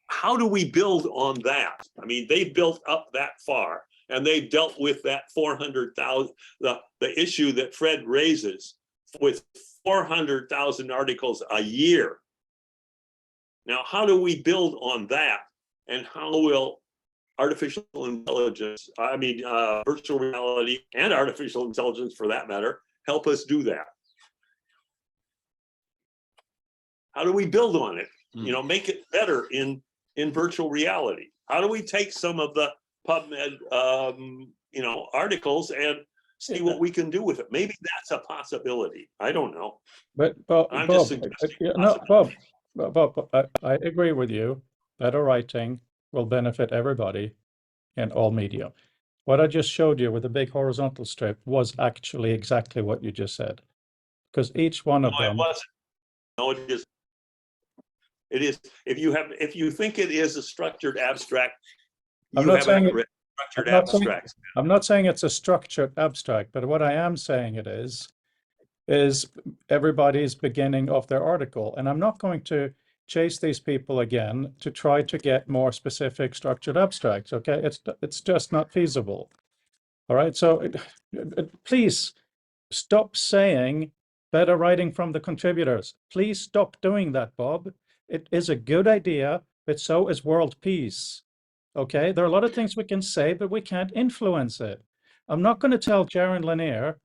Speaker 6: How do we build on that? I mean, they've built up that far, and they've dealt with that 400,000, the issue that Fred raises with 400,000 articles a year. Now, how do we build on that? And how will artificial intelligence, virtual reality and artificial intelligence for that matter, help us do that? How do we build on it? Make it better in virtual reality? How do we take some of the PubMed, articles and see what we can do with it? Maybe that's a possibility. I don't know.
Speaker 1: But Bob,
Speaker 6: I'm just suggesting
Speaker 1: Bob, I agree with you. Better writing will benefit everybody in all media. What I just showed you with the big horizontal strip was actually exactly what you just said, because each one of them.
Speaker 6: It wasn't. No, it is. It is. If you think it is a structured abstract, you haven't read structured abstracts.
Speaker 1: I'm not saying it's a structured abstract, but what I am saying it is everybody's beginning of their article. And I'm not going to chase these people again to try to get more specific structured abstracts, okay? It's just not feasible. All right, so please stop saying better writing from the contributors. Please stop doing that, Bob. It is a good idea, but so is world peace. Okay, there are a lot of things we can say, but we can't influence it. I'm not going to tell Jaron Lanier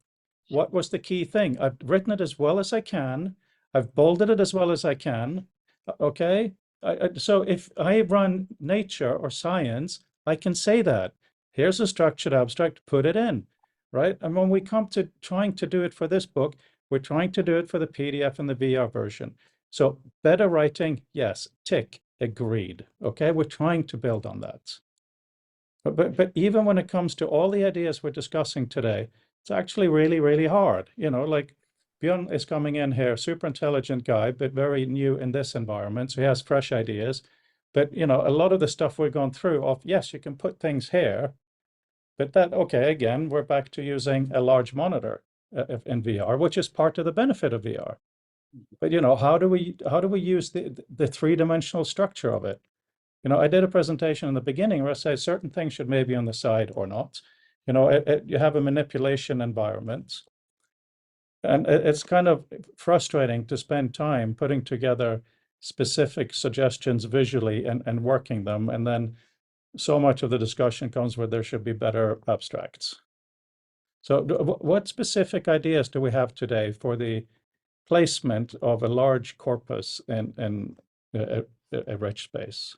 Speaker 1: what was the key thing. I've written it as well as I can. I've bolded it as well as I can. Okay, so if I run Nature or Science, I can say that. Here's a structured abstract, put it in, right? And when we come to trying to do it for this book, we're trying to do it for the PDF and the VR version. So better writing, yes, tick, agreed. Okay, we're trying to build on that. But even when it comes to all the ideas we're discussing today, it's actually really, really hard. Like Björn is coming in here, super intelligent guy, but very new in this environment. So he has fresh ideas. But, a lot of the stuff we're going through of, yes, you can put things here, but that, okay, again, we're back to using a large monitor. in VR, which is part of the benefit of VR. But how do we use the three-dimensional structure of it? I did a presentation in the beginning where I say certain things should maybe on the side or not. You have a manipulation environment, and it's kind of frustrating to spend time putting together specific suggestions visually and working them, and then so much of the discussion comes where there should be better abstracts. So what specific ideas do we have today for the placement of a large corpus in a rich space?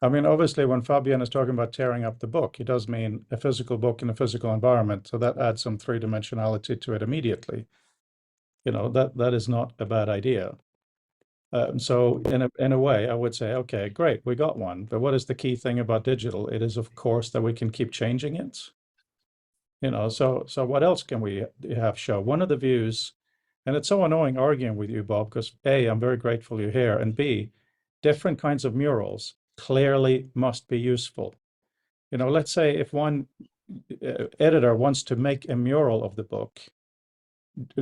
Speaker 1: I mean, obviously, when Fabian is talking about tearing up the book, he does mean a physical book in a physical environment. So that adds some three-dimensionality to it immediately. That is not a bad idea. So in a way, I would say, okay, great, we got one. But what is the key thing about digital? It is, of course, that we can keep changing it. So what else can we have show? One of the views, and it's so annoying arguing with you, Bob, because A, I'm very grateful you're here, and B, different kinds of murals clearly must be useful. Let's say if one editor wants to make a mural of the book,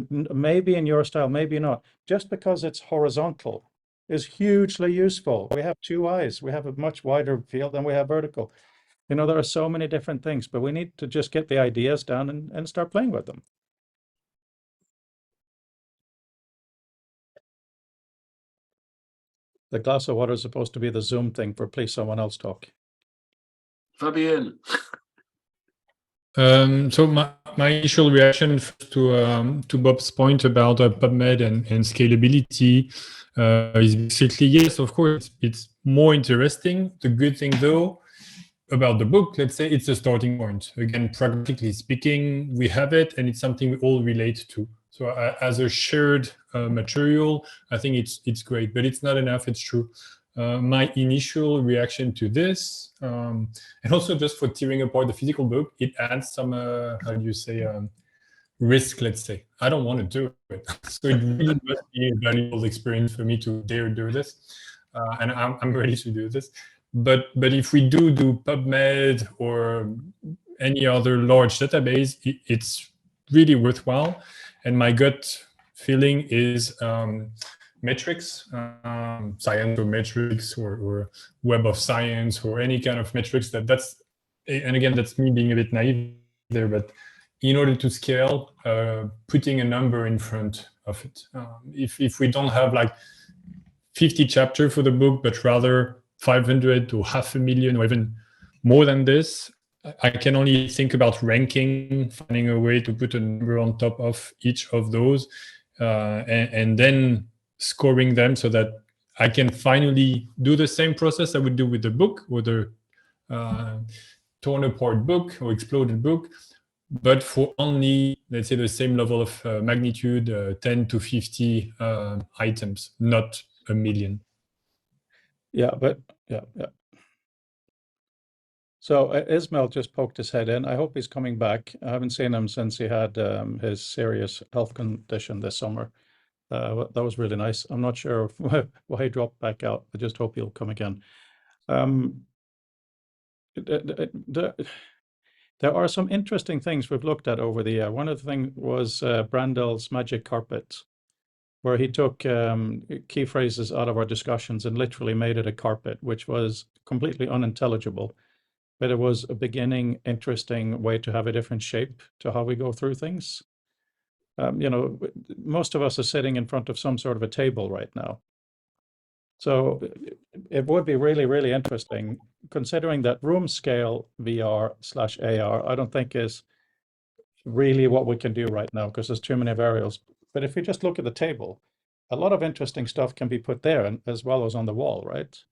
Speaker 1: maybe in your style, maybe not, just because it's horizontal is hugely useful. We have two eyes, we have a much wider field than we have vertical. There are so many different things, but we need to just get the ideas down and start playing with them. The glass of water is supposed to be the Zoom thing for please someone else talk.
Speaker 4: Fabian.
Speaker 3: So my initial reaction to Bob's point about PubMed and scalability is basically, yes, of course, it's more interesting. The good thing, though, about the book, let's say it's a starting point. Again, practically speaking, we have it, and it's something we all relate to. So as a shared material, I think it's great, but it's not enough, it's true. My initial reaction to this, and also just for tearing apart the physical book, it adds some, how do you say, risk, let's say. I don't want to do it. So it really must be a valuable experience for me to dare do this. And I'm ready to do this. But if we do PubMed or any other large database, it's really worthwhile. And my gut feeling is metrics, science or metrics or Web of Science or any kind of metrics that's, and again, that's me being a bit naive there, but in order to scale, putting a number in front of it. If we don't have like 50 chapters for the book, but rather 500 to 500,000 or even more than this, I can only think about ranking, finding a way to put a number on top of each of those, and then scoring them so that I can finally do the same process I would do with the book or the torn apart book or exploded book, but for only, let's say, the same level of magnitude, 10 to 50 items, not a million.
Speaker 1: Yeah. So Ismail just poked his head in. I hope he's coming back. I haven't seen him since he had his serious health condition this summer. That was really nice. I'm not sure why he dropped back out. I just hope he'll come again. There are some interesting things we've looked at over the year. One of the things was Brandel's Magic Carpet, where he took key phrases out of our discussions and literally made it a carpet, which was completely unintelligible. But it was a beginning, interesting way to have a different shape to how we go through things. Most of us are sitting in front of some sort of a table right now. So it would be really, really interesting, considering that room scale VR/AR, I don't think is really what we can do right now because there's too many variables. But if we just look at the table, a lot of interesting stuff can be put there and as well as on the wall, right?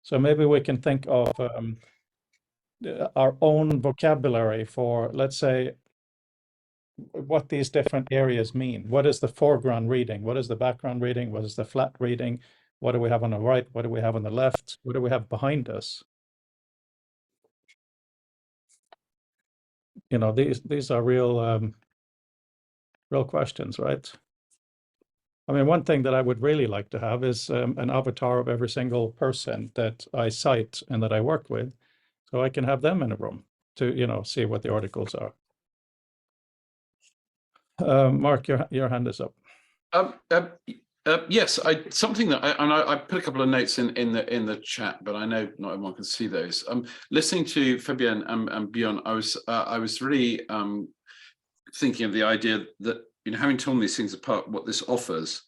Speaker 1: So maybe we can think of our own vocabulary for, let's say, what these different areas mean. What is the foreground reading? What is the background reading? What is the flat reading? What do we have on the right? What do we have on the left? What do we have behind us? These are real questions, right? I mean, one thing that I would really like to have is an avatar of every single person that I cite and that I work with, so I can have them in a room. to see what the articles are. Mark, your hand is up.
Speaker 4: Yes, something that I put a couple of notes in the chat, but I know not everyone can see those. Listening to Fabienne and Björn, I was really thinking of the idea that having torn these things apart, what this offers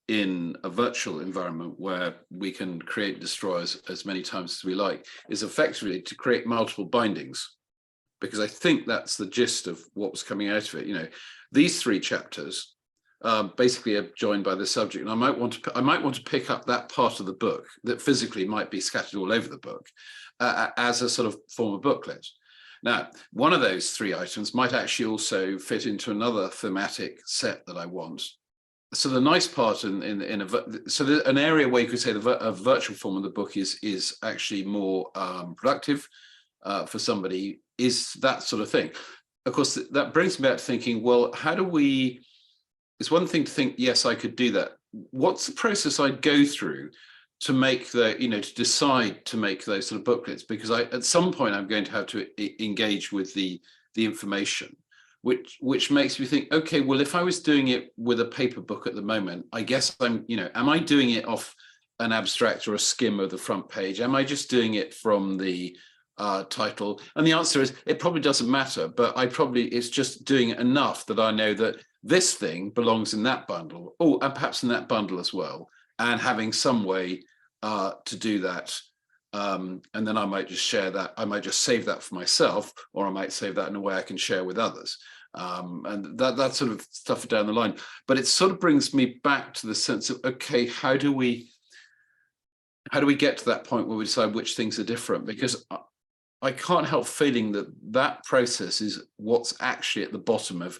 Speaker 4: in a virtual environment where we can create and destroy as many times as we like is effectively to create multiple bindings, because I think that's the gist of what was coming out of it. These 3 chapters basically are joined by the subject, and I might want to pick up that part of the book that physically might be scattered all over the book as a sort of form of booklet. Now, one of those 3 items might actually also fit into another thematic set that I want. So the nice part an area where you could say a virtual form of the book is actually more productive for somebody is that sort of thing. Of course, that brings me back to thinking, well, how do we? It's one thing to think, yes, I could do that. What's the process I'd go through to make to decide to make those sort of booklets? Because at some point I'm going to have to engage with the information, which makes me think, okay, well, if I was doing it with a paper book at the moment, I guess am I doing it off an abstract or a skim of the front page? Am I just doing it from the title? And the answer is, it probably doesn't matter, but it's just doing it enough that I know that this thing belongs in that bundle, and perhaps in that bundle as well, and having some way to do that. And then I might just share that. I might just save that for myself, or I might save that in a way I can share with others. And that sort of stuff down the line. But it sort of brings me back to the sense of, okay, how do we get to that point where we decide which things are different? Because I can't help feeling that process is what's actually at the bottom of,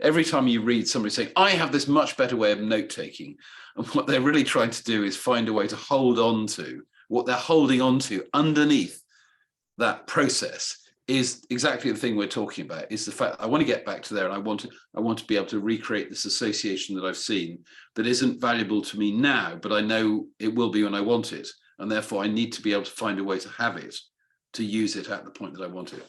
Speaker 4: every time you read somebody saying, I have this much better way of note-taking, and what they're really trying to do is find a way to hold on to what they're holding on to underneath that process is exactly the thing we're talking about, is the fact that I want to get back to there, and I want to be able to recreate this association that I've seen that isn't valuable to me now, but I know it will be when I want it. And therefore I need to be able to find a way to have it, to use it at the point that I want it.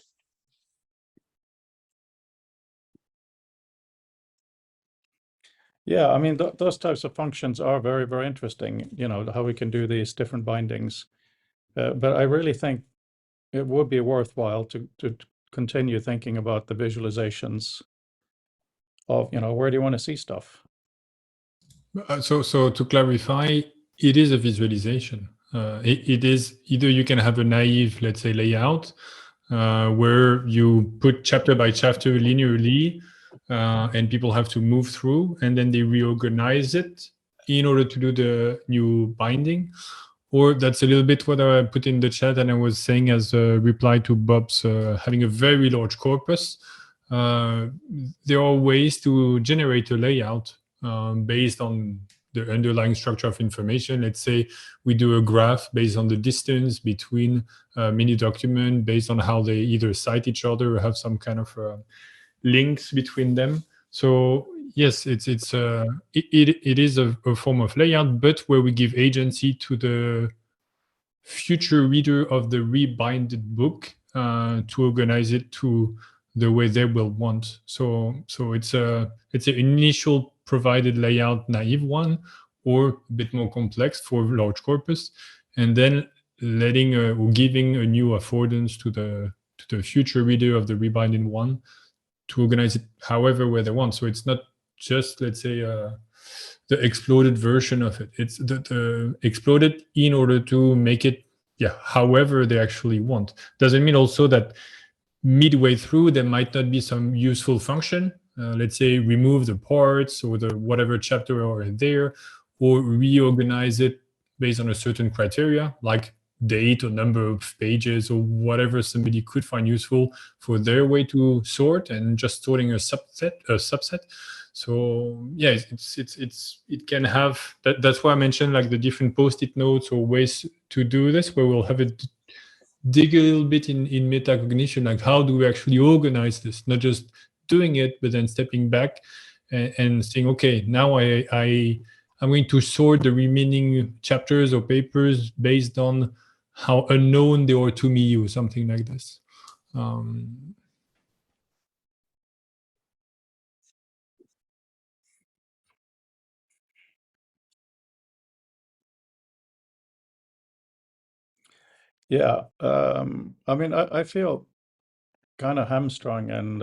Speaker 1: Yeah, I mean, those types of functions are very, very interesting, how we can do these different bindings. But I really think it would be worthwhile to continue thinking about the visualizations of, where do you want to see stuff?
Speaker 3: So to clarify, it is a visualization. It is either you can have a naive, let's say, layout where you put chapter by chapter linearly, and people have to move through, and then they reorganize it in order to do the new binding. Or that's a little bit what I put in the chat, and I was saying as a reply to Bob's having a very large corpus. There are ways to generate a layout based on the underlying structure of information. Let's say we do a graph based on the distance between mini document, based on how they either cite each other or have some kind of links between them. So yes, it is a form of layout, but where we give agency to the future reader of the rebinded book to organize it to the way they will want. So it's an initial provided layout, naive one, or a bit more complex for large corpus, and then letting or giving a new affordance to the future reader of the rebinded one to organize it however way they want. So it's not just, let's say, the exploded version of it. It's the exploded in order to make it, however they actually want. Doesn't mean also that midway through there might not be some useful function. Let's say remove the parts or the whatever chapter are there, or reorganize it based on a certain criteria, like date or number of pages or whatever somebody could find useful for their way to sort, and just sorting a subset. So yeah, it can have that. That's why I mentioned like the different post-it notes or ways to do this, where we'll have it dig a little bit in metacognition, like how do we actually organize this, not just doing it, but then stepping back and saying, okay, now I'm going to sort the remaining chapters or papers based on how unknown they are to me, or something like this.
Speaker 1: Yeah, I mean, I feel kind of hamstrung, and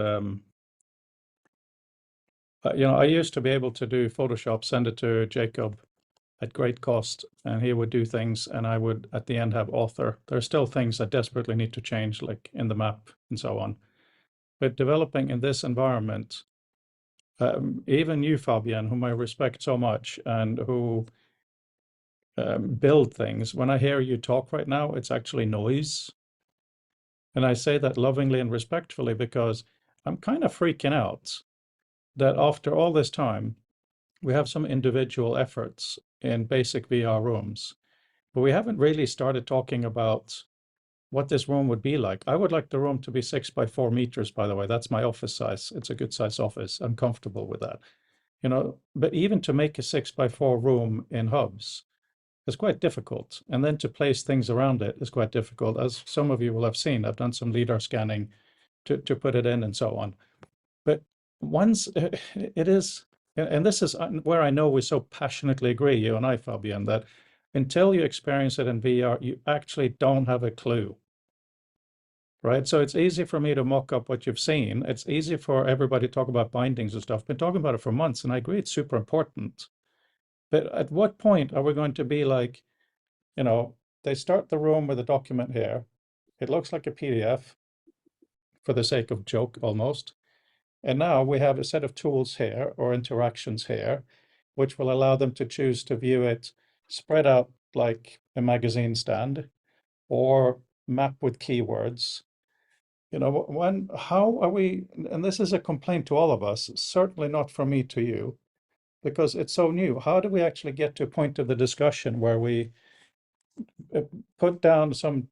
Speaker 1: you know, I used to be able to do Photoshop, send it to Jacob at great cost, and he would do things, and I would at the end have author. There are still things I desperately need to change, like in the map and so on. But developing in this environment, even you, Fabian, whom I respect so much and who build things, when I hear you talk right now, it's actually noise. And I say that lovingly and respectfully because I'm kind of freaking out that after all this time, we have some individual efforts in basic VR rooms, but we haven't really started talking about what this room would be like. I would like the room to be 6 by 4 meters, by the way. That's my office size. It's a good size office. I'm comfortable with that. You know, but even to make a 6 by 4 room in hubs is quite difficult. And then to place things around it is quite difficult. As some of you will have seen, I've done some LiDAR scanning to put it in and so on. But once it is, and this is where I know we so passionately agree, you and I, Fabian, that until you experience it in VR, you actually don't have a clue. Right? So it's easy for me to mock up what you've seen. It's easy for everybody to talk about bindings and stuff. Been talking about it for months, and I agree it's super important. But at what point are we going to be like, you know, they start the room with a document here. It looks like a PDF for the sake of joke almost. And now we have a set of tools here or interactions here, which will allow them to choose to view it spread out like a magazine stand or map with keywords. You know, how are we, and this is a complaint to all of us, certainly not from me to you, because it's so new. How do we actually get to a point of the discussion where we put down some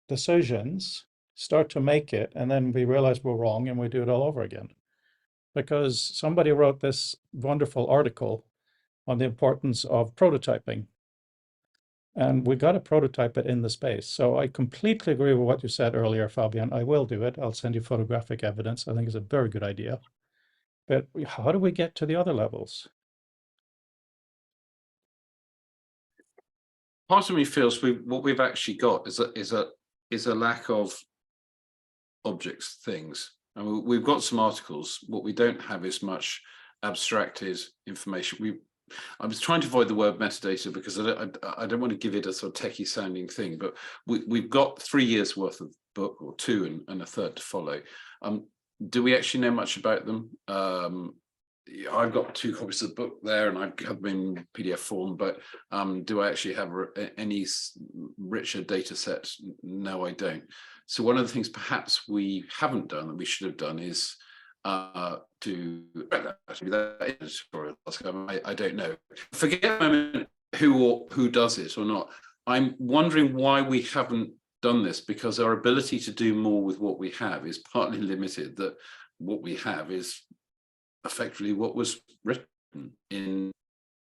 Speaker 1: decisions, start to make it, and then we realize we're wrong and we do it all over again? Because somebody wrote this wonderful article on the importance of prototyping. And we got to prototype it in the space. So I completely agree with what you said earlier, Fabian. I will do it. I'll send you photographic evidence. I think it's a very good idea. But how do we get to the other levels?
Speaker 4: Part of me feels what we've actually got is a lack of objects, things. And we've got some articles. What we don't have is much abstracted information. I was trying to avoid the word metadata because I don't want to give it a sort of techie sounding thing, but we've got 3 years worth of book, or 2 and a third to follow. Do we actually know much about them? I've got 2 copies of the book there and I've got them in PDF form, but do I actually have any richer data sets? No, I don't. So one of the things perhaps we haven't done that we should have done is to actually that editorial. I don't know. Forget a moment who does it or not. I'm wondering why we haven't done this, because our ability to do more with what we have is partly limited. That what we have is effectively what was written in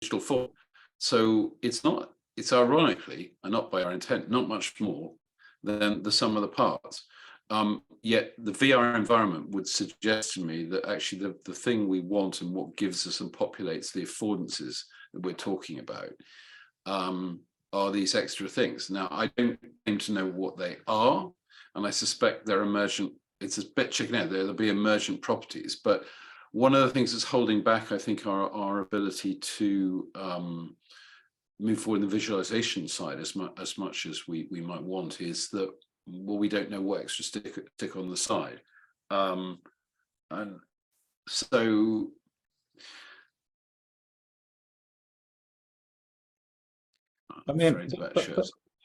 Speaker 4: digital form. So it's ironically, and not by our intent, not much more than the sum of the parts. Yet the VR environment would suggest to me that actually the thing we want and what gives us and populates the affordances that we're talking about are these extra things. Now, I don't claim to know what they are, and I suspect they're emergent. It's a bit chicken egg. There'll be emergent properties, but one of the things that's holding back, I think, our ability to move forward in the visualization side as much as we might want is that, well, we don't know what extra stick on the side. And so
Speaker 1: I mean,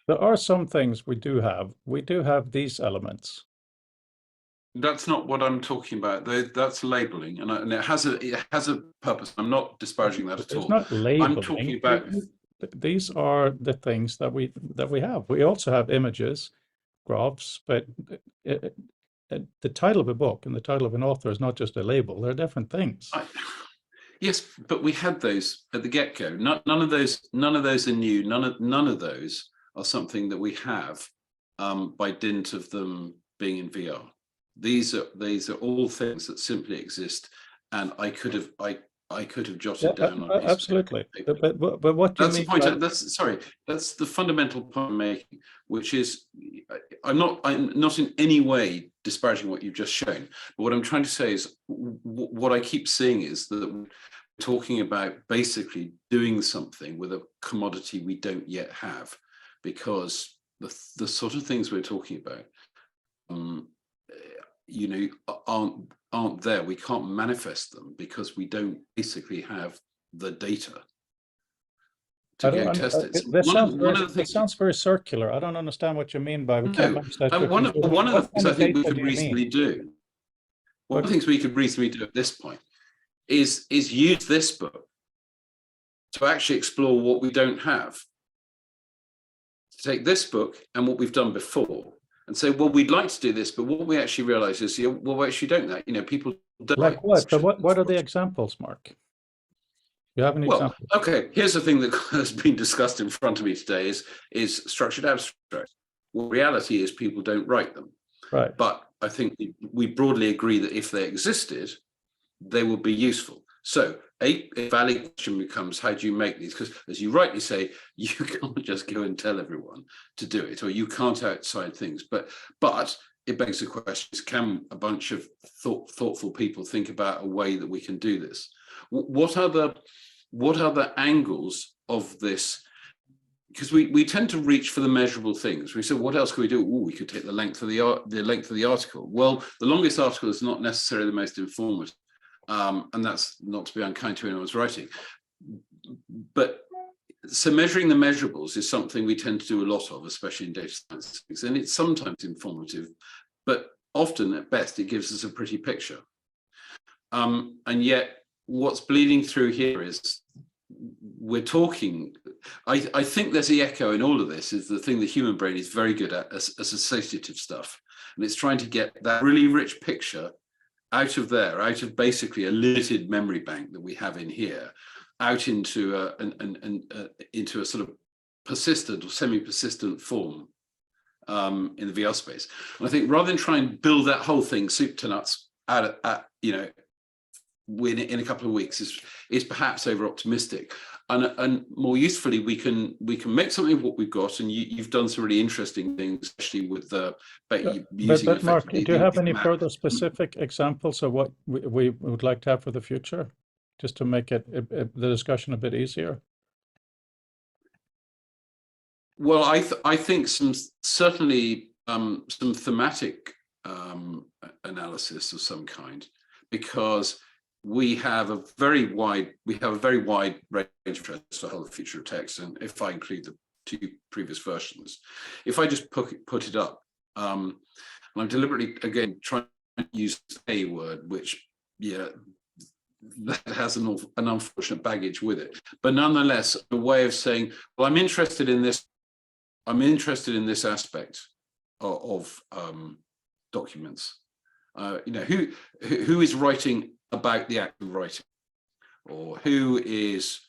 Speaker 1: there are some things we do have. We do have these elements.
Speaker 4: That's not what I'm talking about. That's labeling, and it has a purpose. I'm not disparaging that at all.
Speaker 1: It's not labeling.
Speaker 4: I'm talking about
Speaker 1: these are the things that we have. We also have images, graphs, but the title of a book and the title of an author is not just a label. They're different things.
Speaker 4: Yes, but we had those at the get-go. None of those are new. None of those are something that we have by dint of them being in VR. These are all things that simply exist, and I could have jotted down on a piece of
Speaker 1: absolutely.
Speaker 4: paper.
Speaker 1: But what do you
Speaker 4: That's the
Speaker 1: mean
Speaker 4: point.
Speaker 1: by-
Speaker 4: That's the fundamental point I'm making, which is I'm not in any way disparaging what you've just shown. But what I'm trying to say is what I keep seeing is that we're talking about basically doing something with a commodity we don't yet have, because the sort of things we're talking about, aren't there. We can't manifest them because we don't basically have the data to go test it.
Speaker 1: It sounds very circular. I don't understand what you mean by we can't manage that.
Speaker 4: One of the things I think we could
Speaker 1: do you mean?
Speaker 4: reasonably do, one of the things we could reasonably do at this point is use this book to actually explore what we don't have. To take this book and what we've done before and say, well, we'd like to do this, but what we actually realize is, well, we actually don't that. People don't
Speaker 1: Like what? But what are the examples, Mark? You have an example?
Speaker 4: Okay, here's the thing that has been discussed in front of me today is structured abstracts. Well, reality is people don't write them.
Speaker 1: Right.
Speaker 4: But I think we broadly agree that if they existed, they would be useful. So a valid question becomes, how do you make these? Because as you rightly say, you can't just go and tell everyone to do it, or you can't outside things. But it begs the question, can a bunch of thoughtful people think about a way that we can do this? What are the angles of this? Because we tend to reach for the measurable things. We say, what else can we do? We could take the length of the article. Well, the longest article is not necessarily the most informative. And that's not to be unkind to anyone's writing. But so measuring the measurables is something we tend to do a lot of, especially in data science. And it's sometimes informative, but often at best, it gives us a pretty picture. And yet what's bleeding through here is we're talking, I think there's the echo in all of this is the thing the human brain is very good at as associative stuff. And it's trying to get that really rich picture out of basically a limited memory bank that we have in here, out into a sort of persistent or semi-persistent form in the VR space. And I think rather than try and build that whole thing soup to nuts in a couple of weeks is perhaps over optimistic. And more usefully, we can make something of what we've got. And you've done some really interesting things, especially with the
Speaker 1: but Mark, do you have any further specific examples of what we would like to have for the future, just to make it the discussion a bit easier?
Speaker 4: Well, I think some thematic analysis of some kind, because we have a very wide range of interests to hold the future of text. And if I include the two previous versions, if I just put it up, and I'm deliberately again trying to use a word, which that has an unfortunate baggage with it, but nonetheless a way of saying, well, I'm interested in this aspect of documents. Who is writing about the act of writing, or who is,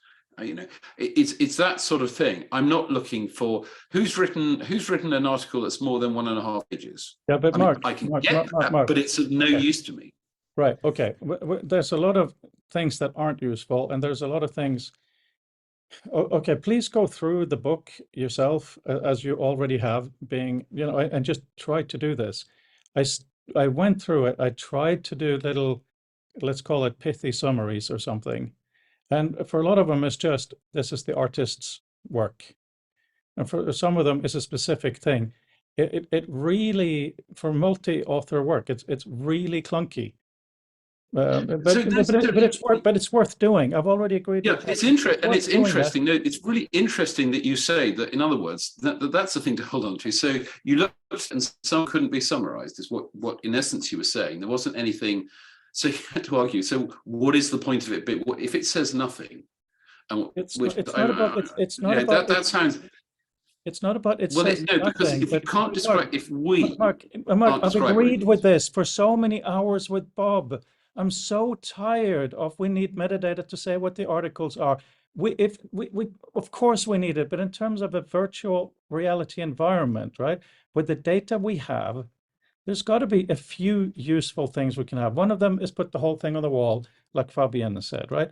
Speaker 4: it's that sort of thing. I'm not looking for who's written an article that's more than 1.5 pages.
Speaker 1: Yeah, but Mark,
Speaker 4: I can get that, but it's of no use to me.
Speaker 1: Right. Okay. There's a lot of things that aren't useful, and there's a lot of things. Okay, please go through the book yourself, as you already have, and just try to do this. I went through it. I tried to do little, let's call it pithy summaries or something. And for a lot of them, it's just, this is the artist's work. And for some of them, it's a specific thing. It really, for multi-author work, it's really clunky. But it's worth doing. I've already agreed.
Speaker 4: Yeah, it's interesting. No, it's really interesting that you say that. In other words, that's the thing to hold on to. So you looked, and some couldn't be summarized. Is what in essence you were saying. There wasn't anything. So you had to argue. So what is the point of it? But what if it says nothing? And
Speaker 1: it's not about. That
Speaker 4: sounds.
Speaker 1: It's not about it.
Speaker 4: Well, no, because if you can't describe,
Speaker 1: Mark, I've agreed with this for so many hours with Bob. I'm so tired of we need metadata to say what the articles are. We of course we need it, but in terms of a virtual reality environment, right? With the data we have, there's got to be a few useful things we can have. One of them is put the whole thing on the wall, like Fabienne said, right?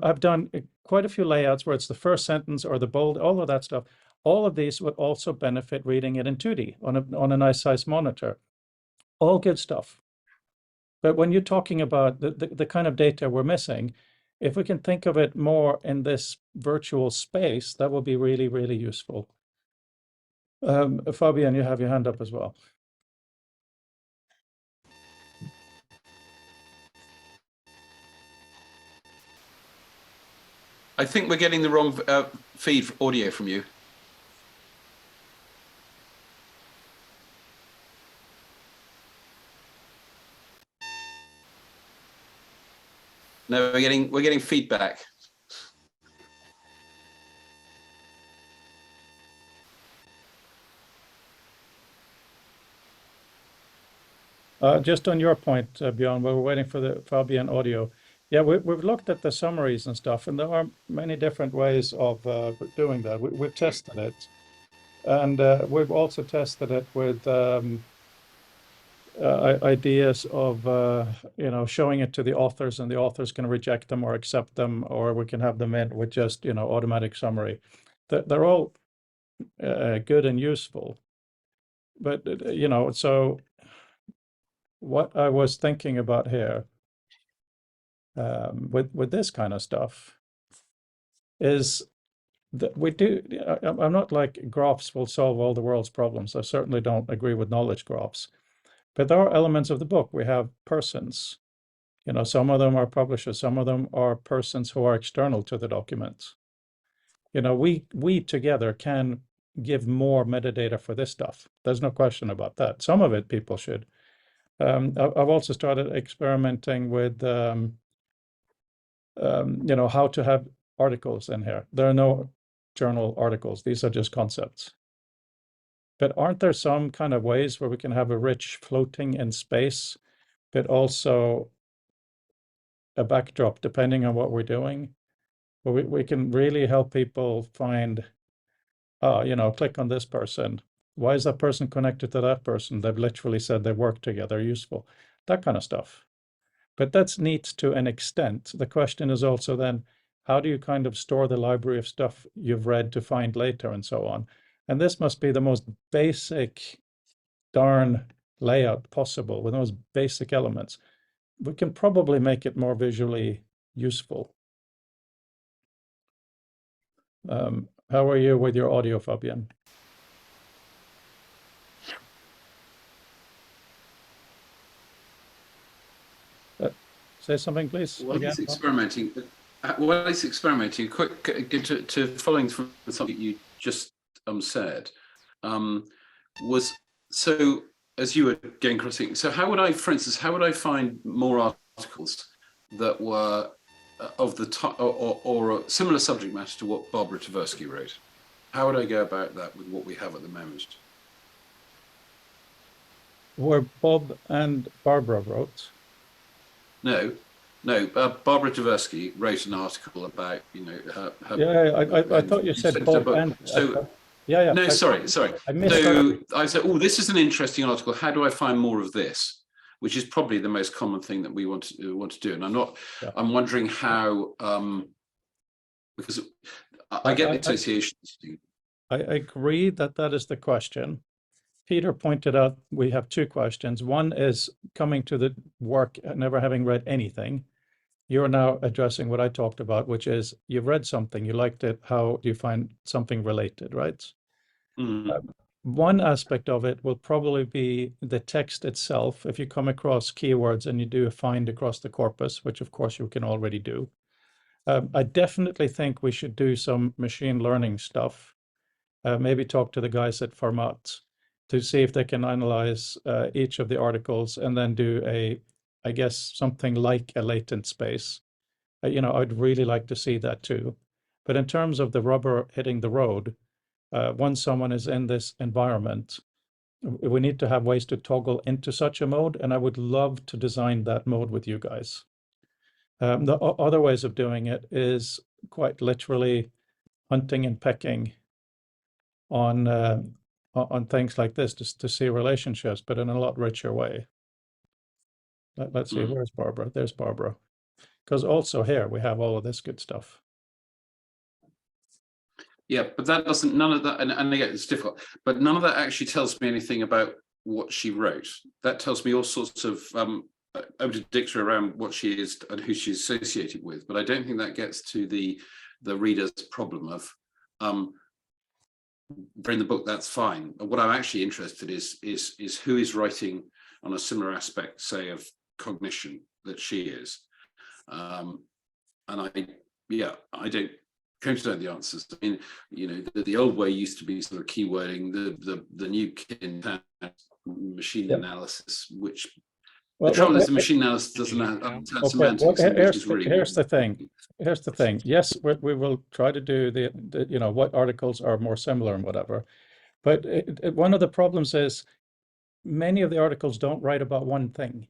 Speaker 1: I've done quite a few layouts where it's the first sentence or the bold, all of that stuff. All of these would also benefit reading it in 2D on a nice size monitor. All good stuff. But when you're talking about the kind of data we're missing, if we can think of it more in this virtual space, that will be really, really useful. Fabienne, you have your hand up as well.
Speaker 4: I think we're getting the wrong feed audio from you. No, we're getting feedback.
Speaker 1: Just on your point, Bjorn, we're waiting for the Fabienne audio. Yeah, we've looked at the summaries and stuff, and there are many different ways of doing that. We've tested it, and we've also tested it with ideas of showing it to the authors, and the authors can reject them or accept them, or we can have them in with just automatic summary. They're all good and useful, but so what I was thinking about here with this kind of stuff is that we do. I'm not like graphs will solve all the world's problems. I certainly don't agree with knowledge graphs. But there are elements of the book. We have persons. Some of them are publishers. Some of them are persons who are external to the document. We together can give more metadata for this stuff. There's no question about that. Some of it people should. I've also started experimenting with, how to have articles in here. There are no journal articles. These are just concepts. But aren't there some kind of ways where we can have a rich floating in space, but also a backdrop, depending on what we're doing, where we can really help people find, click on this person. Why is that person connected to that person? They've literally said they work together, useful, that kind of stuff. But that's neat to an extent. The question is also then, how do you kind of store the library of stuff you've read to find later and so on? And this must be the most basic darn layout possible with those basic elements. We can probably make it more visually useful. How are you with your audio, Fabienne? Say something, please.
Speaker 4: While he's experimenting, quick to following from something you just said, was so as you were going crossing. So how would I, for instance, find more articles that were of the or a similar subject matter to what Barbara Tversky wrote? How would I go about that with what we have at the moment?
Speaker 1: Where Bob and Barbara wrote?
Speaker 4: No. Barbara Tversky wrote an article about her.
Speaker 1: Yeah, I thought you said Bob and.
Speaker 4: So
Speaker 1: yeah.
Speaker 4: No, sorry.
Speaker 1: I missed
Speaker 4: I said, oh, this is an interesting article. How do I find more of this? Which is probably the most common thing that we want to do. And I'm wondering how, because I get the associations.
Speaker 1: I agree that is the question. Peter pointed out we have two questions. One is coming to the work, never having read anything. You're now addressing what I talked about, which is you've read something, you liked it. How do you find something related, right?
Speaker 4: Mm-hmm.
Speaker 1: One aspect of it will probably be the text itself. If you come across keywords and you do a find across the corpus, which of course you can already do. I definitely think we should do some machine learning stuff. Maybe talk to the guys at Format to see if they can analyze each of the articles and then do I guess, something like a latent space. I'd really like to see that too. But in terms of the rubber hitting the road, once someone is in this environment, we need to have ways to toggle into such a mode, and I would love to design that mode with you guys. The other ways of doing it is quite literally hunting and pecking on on things like this to see relationships, but in a lot richer way. Let's see, where's Barbara? There's Barbara. Because also here we have all of this good stuff.
Speaker 4: Yeah, but that doesn't, none of that, and again, it's difficult, but none of that actually tells me anything about what she wrote. That tells me all sorts of obituary around what she is and who she's associated with, but I don't think that gets to the reader's problem of in the book. That's fine. What I'm actually interested is who is writing on a similar aspect, say, of cognition that she is, and I don't claim to know the answers. I mean, you know, the old way used to be sort of keywording. The new kit in town, machine analysis, which the trouble is the machine analysis doesn't have semantics.
Speaker 1: Here's the thing. Here's the thing. Yes, we will try to do the you know, what articles are more similar and whatever. But one of the problems is many of the articles don't write about one thing.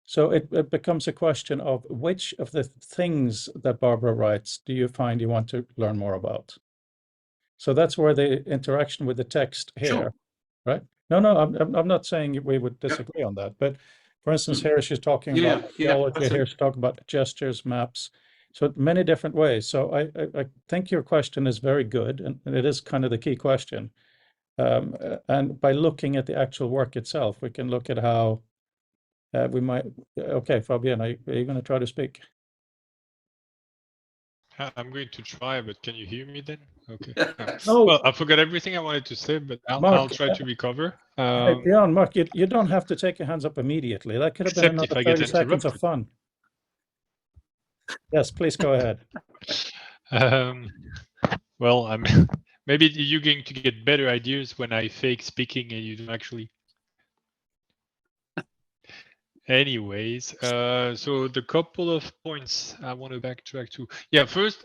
Speaker 1: So it becomes a question of which of the things that Barbara writes do you find you want to learn more about? So that's where the interaction with the text here,
Speaker 4: Sure.
Speaker 1: right? No, I'm not saying we would disagree on that, but for instance, here she's talking about theology, here she's talking about gestures, maps, so many different ways. So I think your question is very good, and it is kind of the key question. And by looking at the actual work itself, we can look at how we might. Okay, Fabienne, are you going to try to speak?
Speaker 7: I'm going to try, but can you hear me then? Okay.
Speaker 1: No.
Speaker 7: Well, I forgot everything I wanted to say, but I'll try to recover.
Speaker 1: Hey, Bjorn, Mark, you don't have to take your hands up immediately. That could have been
Speaker 7: Except if
Speaker 1: another
Speaker 7: I get
Speaker 1: 30 seconds of fun. Yes, please go ahead.
Speaker 7: Well, maybe you're going to get better ideas when I fake speaking and you don't actually. Anyways, so the couple of points I want to backtrack to. Yeah, first,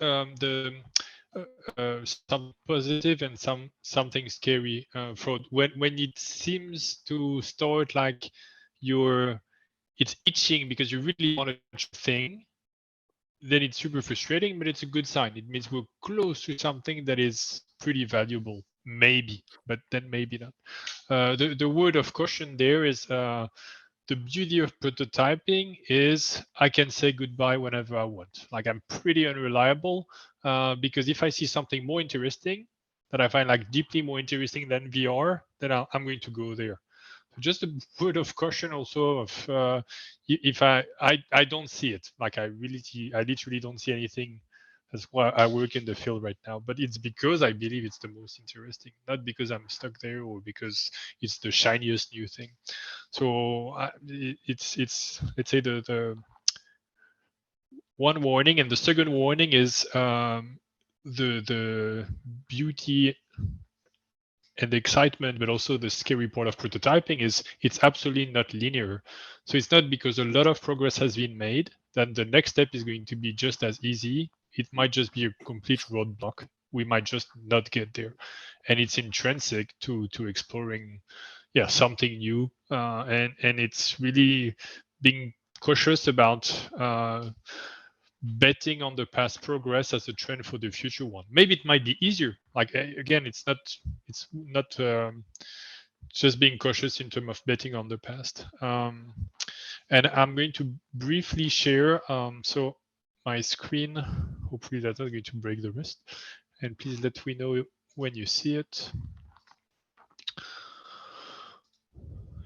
Speaker 7: some positive and something scary fraud. When it seems to start like it's itching because you really want a thing, then it's super frustrating, but it's a good sign. It means we're close to something that is pretty valuable, maybe, but then maybe not. The word of caution there is the beauty of prototyping is I can say goodbye whenever I want. Like I'm pretty unreliable because if I see something more interesting that I find like deeply more interesting than VR, then I'm going to go there. So just a word of caution also of if I don't see it, like I literally don't see anything. That's why I work in the field right now, but it's because I believe it's the most interesting, not because I'm stuck there or because it's the shiniest new thing. So it's let's say the one warning, and the second warning is the beauty and the excitement, but also the scary part of prototyping is it's absolutely not linear. So it's not because a lot of progress has been made that the next step is going to be just as easy. It might just be a complete roadblock. We might just not get there. And it's intrinsic to exploring something new. And it's really being cautious about betting on the past progress as a trend for the future one. Maybe it might be easier. Like again, it's not just being cautious in terms of betting on the past. And I'm going to briefly share. So my screen. Hopefully that's not going to break the rest. And please let me know when you see it.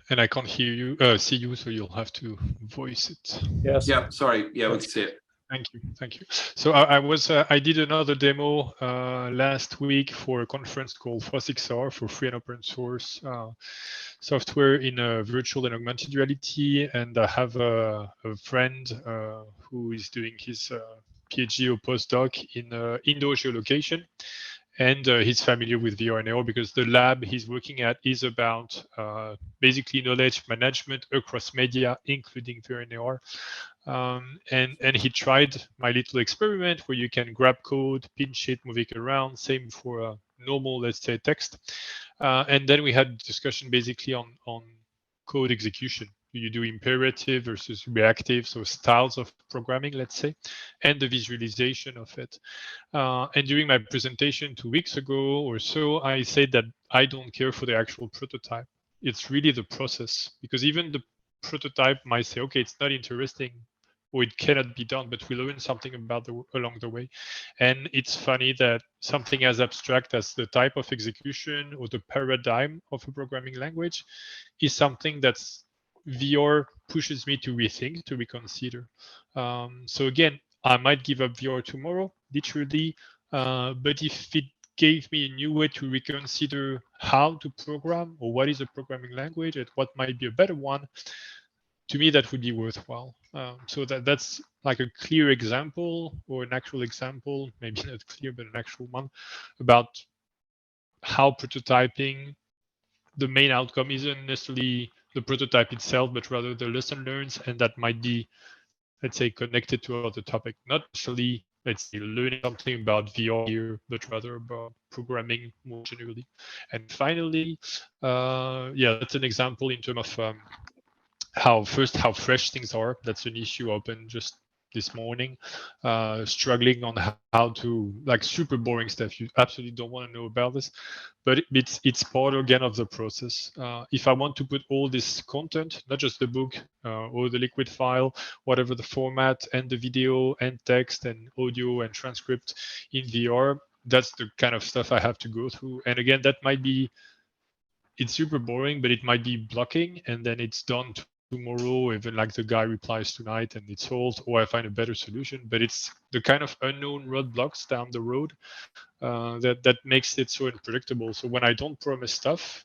Speaker 7: And I can't hear you, see you, so you'll have to voice it.
Speaker 1: Yes.
Speaker 4: Yeah, sorry. Yeah, we can see it.
Speaker 7: Thank you. So I did another demo last week for a conference called FOSSXR for free and open source software in virtual and augmented reality, and I have a friend who is doing his PhD or postdoc in indoor geolocation, and he's familiar with VR and AR because the lab he's working at is about basically knowledge management across media, including VR and AR. And he tried my little experiment where you can grab code, pinch it, move it around, same for normal, let's say, text. And then we had discussion basically on code execution Do you do imperative versus reactive, so styles of programming, let's say, and the visualization of it. And during my presentation 2 weeks ago or so, I said that I don't care for the actual prototype. It's really the process, because even the prototype might say, okay, it's not interesting, or it cannot be done, but we learn something about along the way. And it's funny that something as abstract as the type of execution or the paradigm of a programming language is something that's VR pushes me to rethink, to reconsider. So again, I might give up VR tomorrow, literally, but if it gave me a new way to reconsider how to program, or what is a programming language and what might be a better one, to me that would be worthwhile. So that's like a clear example, or an actual example, maybe not clear, but an actual one, about how prototyping, the main outcome isn't necessarily the prototype itself, but rather the lesson learned, and that might be, let's say, connected to other topic, not actually, let's say, learning something about VR here, but rather about programming more generally. And finally, yeah, that's an example in terms of how fresh things are. That's an issue open just this morning, struggling on how to, like, super boring stuff. You absolutely don't want to know about this, but it's part again of the process. If I want to put all this content, not just the book or the liquid file, whatever the format, and the video and text and audio and transcript in VR, that's the kind of stuff I have to go through. And again, that might be, it's super boring, but it might be blocking, and then it's done tomorrow, even like the guy replies tonight and it's solved, or I find a better solution. But it's the kind of unknown roadblocks down the road that makes it so unpredictable. So when I don't promise stuff,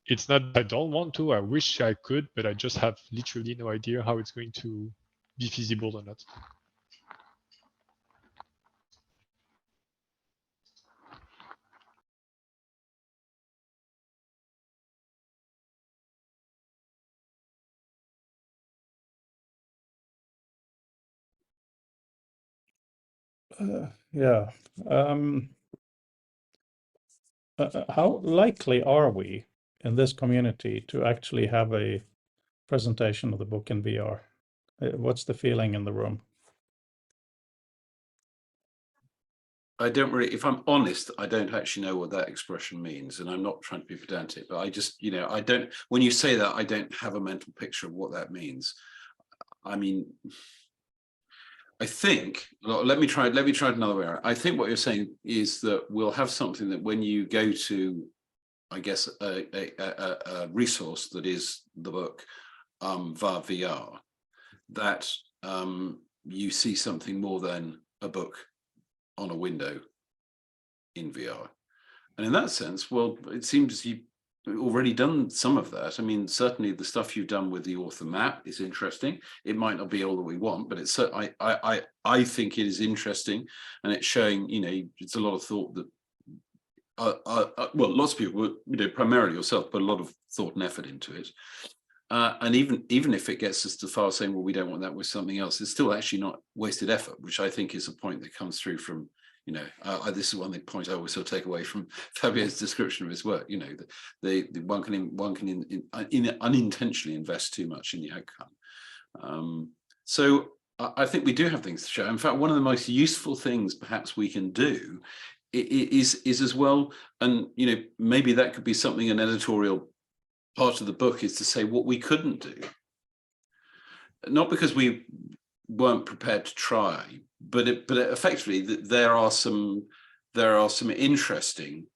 Speaker 7: it's not I don't want to, I wish I could, but I just have literally no idea how it's going to be feasible or not.
Speaker 1: Yeah. How likely are we in this community to actually have a presentation of the book in VR? What's the feeling in the room?
Speaker 4: I don't really, if I'm honest, I don't actually know what that expression means, and I'm not trying to be pedantic, but I just, I don't, when you say that, I don't have a mental picture of what that means. I mean, I think, let me try it another way. I think what you're saying is that we'll have something that when you go to, I guess, a resource that is the book via VR, that you see something more than a book on a window in VR. And in that sense, well, it seems you've already done some of that. I mean, certainly the stuff you've done with the author map is interesting. It might not be all that we want, but it's I think it is interesting, and it's showing, it's a lot of thought that well, lots of people, primarily yourself, put a lot of thought and effort into it. And even if it gets us to far saying, well, we don't want that with something else, it's still actually not wasted effort, which I think is a point that comes through from, this is one of the points I always sort of take away from Fabio's description of his work. The one can unintentionally invest too much in the outcome. So I think we do have things to show. In fact, one of the most useful things perhaps we can do is as well, and maybe that could be something, an editorial part of the book, is to say what we couldn't do, not because we weren't prepared to try, but effectively there are some interesting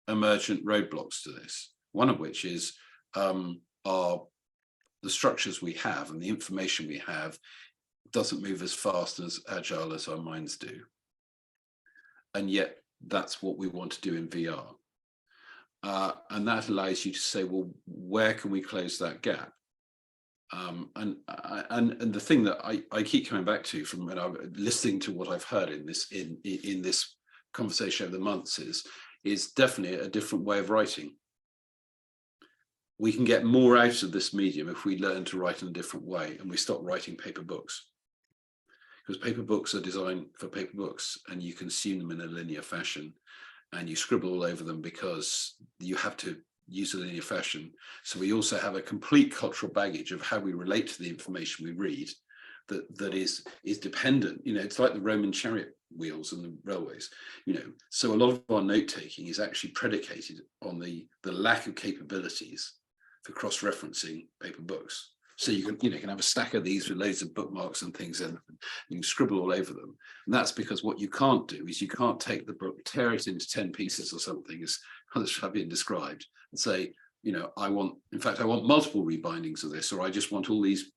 Speaker 4: emergent roadblocks to this. One of which is the structures we have and the information we have doesn't move as fast, as agile as our minds do, and yet that's what we want to do in VR. And that allows you to say, well, where can we close that gap? And the thing that I keep coming back to from when I'm listening to what I've heard in this conversation over the months is definitely a different way of writing. We can get more out of this medium if we learn to write in a different way and we stop writing paper books. Because paper books are designed for paper books, and you consume them in a linear fashion, and you scribble all over them because you have to use a linear fashion. So we also have a complete cultural baggage of how we relate to the information we read that is dependent. You know, it's like the Roman chariot wheels and the railways, you know. So a lot of our note taking is actually predicated on the lack of capabilities for cross-referencing paper books. So you can have a stack of these with loads of bookmarks and things in them, and you can scribble all over them. And that's because what you can't do is you can't take the book, tear it into 10 pieces or something, as Fabian described, and say, you know, I want multiple rebindings of this, or I just want all these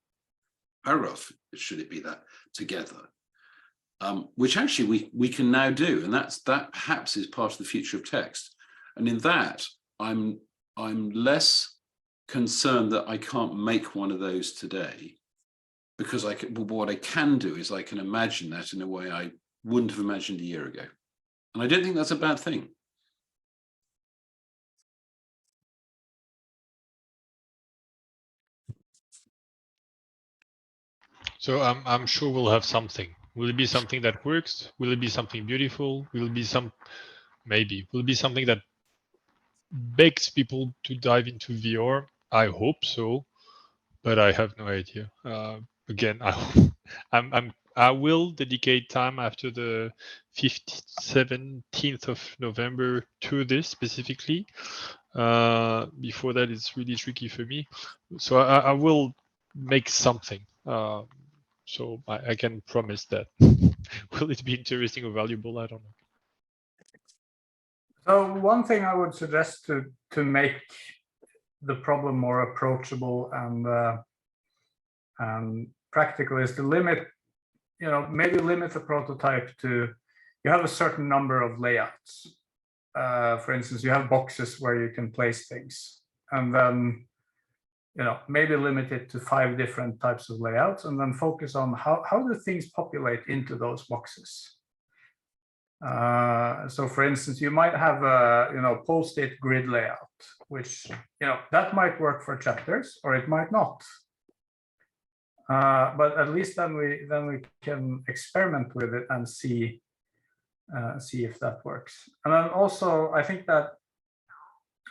Speaker 4: paragraphs, should it be that, together. Which actually we can now do, and that perhaps is part of the future of text. And in that, I'm less concerned that I can't make one of those today, because what I can do is I can imagine that in a way I wouldn't have imagined a year ago. And I don't think that's a bad thing.
Speaker 7: So I'm sure we'll have something. Will it be something that works? Will it be something beautiful? Will it be will it be something that begs people to dive into VR? I hope so, but I have no idea. Again, I will dedicate time after the 17th of November to this specifically. Before that, it's really tricky for me. So I will make something. So I can promise that. Will it be interesting or valuable? I don't know.
Speaker 5: So one thing I would suggest to make the problem more approachable and practical is to limit, maybe limit the prototype to, you have a certain number of layouts. For instance, you have boxes where you can place things, and then maybe limit it to 5 different types of layouts, and then focus on how do things populate into those boxes. So for instance, you might have a post-it grid layout, which that might work for chapters, or it might not. But at least then we can experiment with it and see if that works. And then also, I think that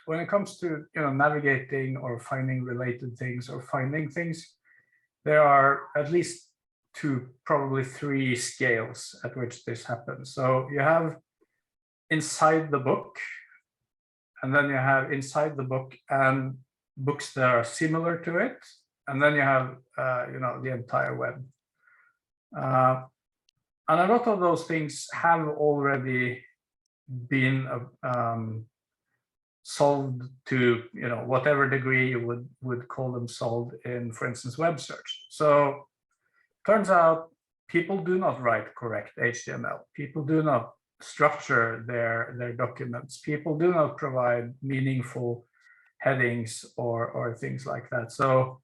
Speaker 5: when it comes to navigating or finding related things or finding things, there are at least 2, probably 3 scales at which this happens. So you have inside the book, and then you have inside the book and books that are similar to it, and then you have the entire web. And a lot of those things have already been solved to whatever degree you would call them solved in, for instance, web search. So turns out people do not write correct HTML. People do not structure their documents. People do not provide meaningful headings or things like that. So,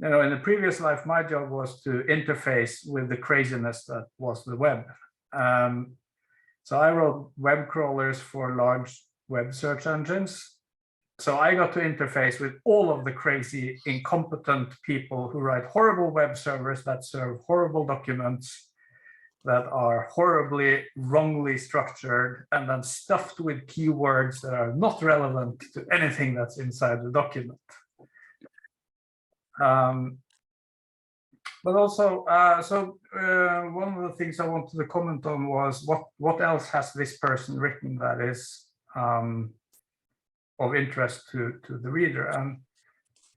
Speaker 5: in the previous life, my job was to interface with the craziness that was the web. So I wrote web crawlers for large web search engines. So I got to interface with all of the crazy, incompetent people who write horrible web servers that serve horrible documents that are horribly wrongly structured and then stuffed with keywords that are not relevant to anything that's inside the document. But also, one of the things I wanted to comment on was what else has this person written that is of interest to the reader, and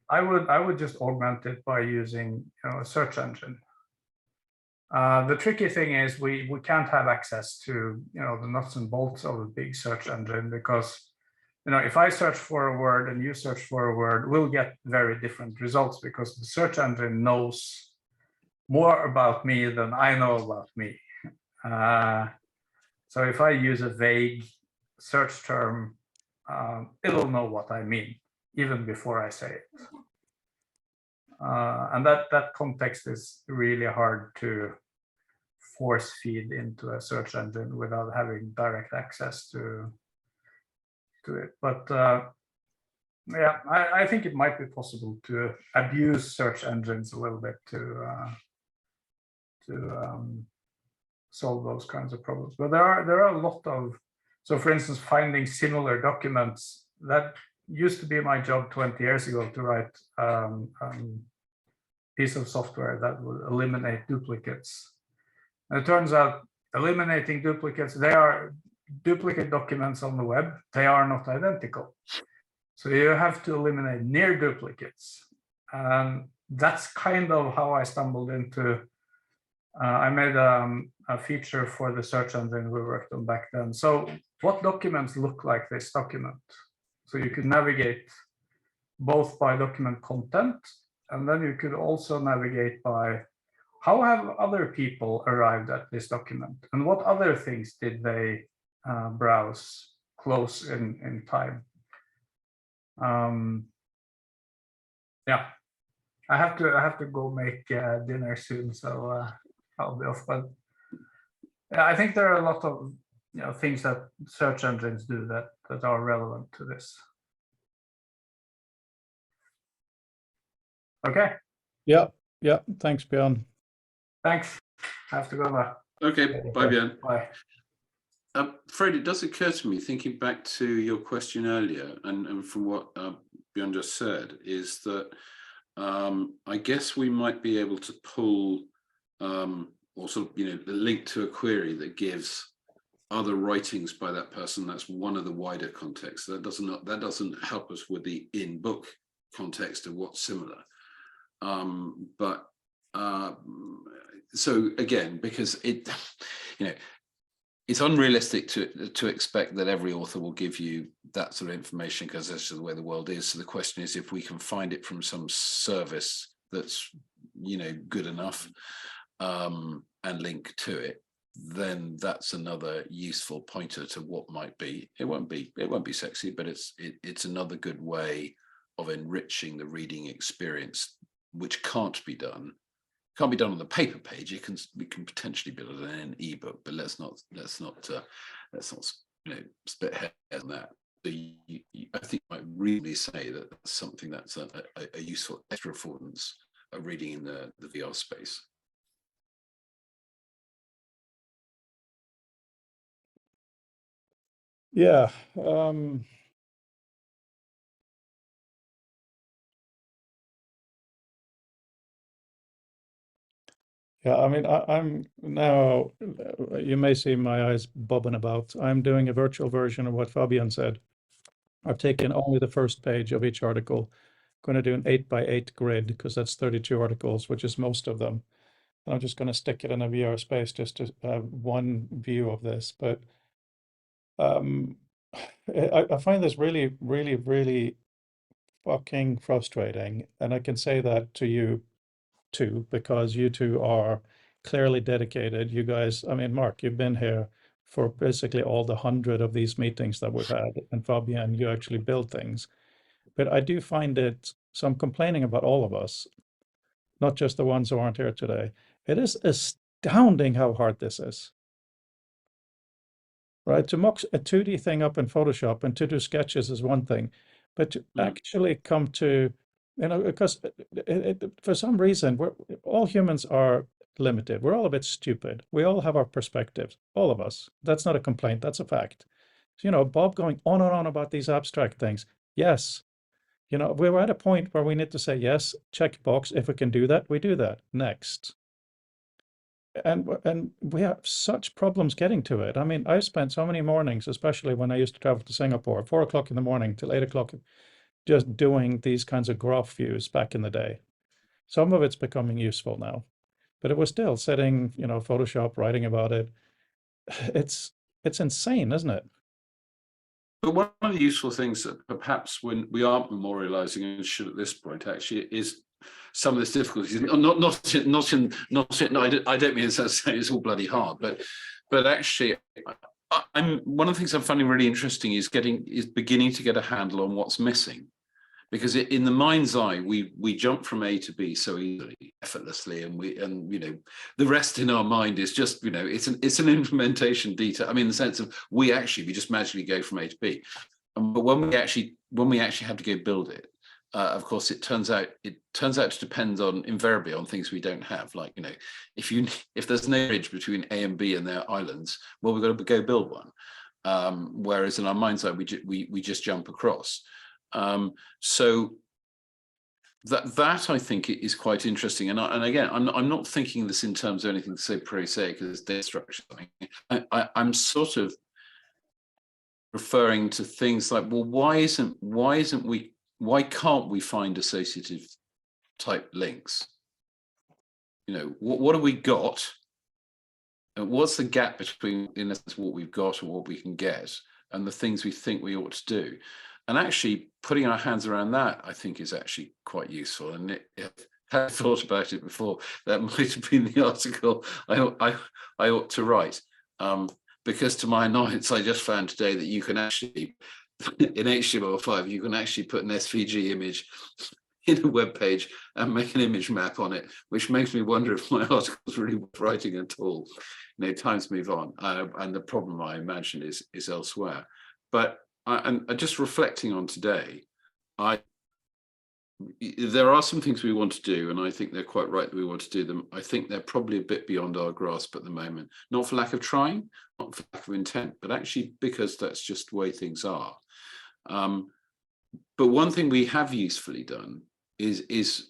Speaker 5: I would just augment it by using a search engine. The tricky thing is we can't have access to the nuts and bolts of a big search engine, because if I search for a word and you search for a word, we'll get very different results, because the search engine knows more about me than I know about me. So if I use a vague search term, it'll know what I mean even before I say it. And that context is really hard to force feed into a search engine without having direct access to it. But yeah, I think it might be possible to abuse search engines a little bit to solve those kinds of problems. But there are a lot of, so for instance, finding similar documents, that used to be my job 20 years ago to write piece of software that would eliminate duplicates. And it turns out eliminating duplicates, they are duplicate documents on the web, they are not identical. So you have to eliminate near duplicates. And that's kind of how I stumbled into, I made a feature for the search engine we worked on back then. So what documents look like this document? So you could navigate both by document content, and then you could also navigate by how have other people arrived at this document, and what other things did they browse close in time. Yeah, I have to go make dinner soon, so I'll be off. But yeah, I think there are a lot of things that search engines do that are relevant to this. Okay.
Speaker 1: Yeah. Thanks, Björn.
Speaker 5: Thanks. I have to go now.
Speaker 4: Okay, bye, Björn.
Speaker 5: Bye.
Speaker 4: Fred, it does occur to me, thinking back to your question earlier, and from what Björn just said, is that I guess we might be able to pull or sort of, the link to a query that gives other writings by that person. That's one of the wider contexts. That doesn't help us with the in-book context of what's similar. So again, because it's unrealistic to expect that every author will give you that sort of information, because that's just the way the world is. So the question is, if we can find it from some service that's good enough and link to it, then that's another useful pointer to what might be. It won't be sexy, but it's another good way of enriching the reading experience, which can't be done on the paper page. We can potentially build it in an ebook, but let's not split hairs on that. So I think you might really say that that's something that's a useful extra affordance of reading in the VR space.
Speaker 1: Yeah. Yeah, I mean, I'm now, you may see my eyes bobbing about. I'm doing a virtual version of what Fabian said. I've taken only the first page of each article. Going to do an 8x8 grid, because that's 32 articles, which is most of them. And I'm just going to stick it in a VR space just to have one view of this. But I find this really, really, really fucking frustrating. And I can say that to you too, because you two are clearly dedicated. You guys, I mean, Mark, you've been here for basically all the 100 of these meetings that we've had, and Fabian, you actually build things. But I do find it, so I'm complaining about all of us, not just the ones who aren't here today. It is astounding how hard this is. Right? To mock a 2D thing up in Photoshop and to do sketches is one thing, but to actually come to, because for some reason, all humans are limited. We're all a bit stupid. We all have our perspectives, all of us. That's not a complaint, that's a fact. So, Bob going on and on about these abstract things. Yes, we were at a point where we need to say, yes, check box. If we can do that, we do that. Next. And we have such problems getting to it. I mean, I spent so many mornings, especially when I used to travel to Singapore, 4 o'clock in the morning till 8 o'clock, just doing these kinds of graph views back in the day. Some of it's becoming useful now, but it was still sitting, Photoshop, writing about it. It's insane, isn't it?
Speaker 4: But one of the useful things that perhaps when we aren't memorializing and should at this point actually is some of this difficulties. I don't mean to say it's all bloody hard, but actually, one of the things I'm finding really interesting is beginning to get a handle on what's missing, because in the mind's eye we jump from A to B so easily, effortlessly, and the rest in our mind is just it's an implementation detail. I mean, in the sense of we just magically go from A to B, but when we actually have to go build it. Of course, it turns out to depend invariably on things we don't have. Like, if there's no bridge between A and B and their islands, well, we've got to go build one. Whereas in our mind's eye, we just jump across. So that I think is quite interesting. And again, I'm not thinking this in terms of anything to say per se, because data structure. I'm sort of referring to things like, well, why can't we find associative type links? You know, what have we got? And what's the gap between, in essence, what we've got or what we can get and the things we think we ought to do? And actually putting our hands around that, I think, is actually quite useful. And if I had thought about it before, that might have been the article I ought to write. Because to my annoyance, I just found today that you can actually, in HTML5, you can actually put an SVG image in a web page and make an image map on it, which makes me wonder if my article is really worth writing at all. You know, times move on, and the problem, I imagine, is elsewhere. But and just reflecting on today, there are some things we want to do, and I think they're quite right that we want to do them. I think they're probably a bit beyond our grasp at the moment, not for lack of trying, not for lack of intent, but actually because that's just the way things are. But one thing we have usefully done is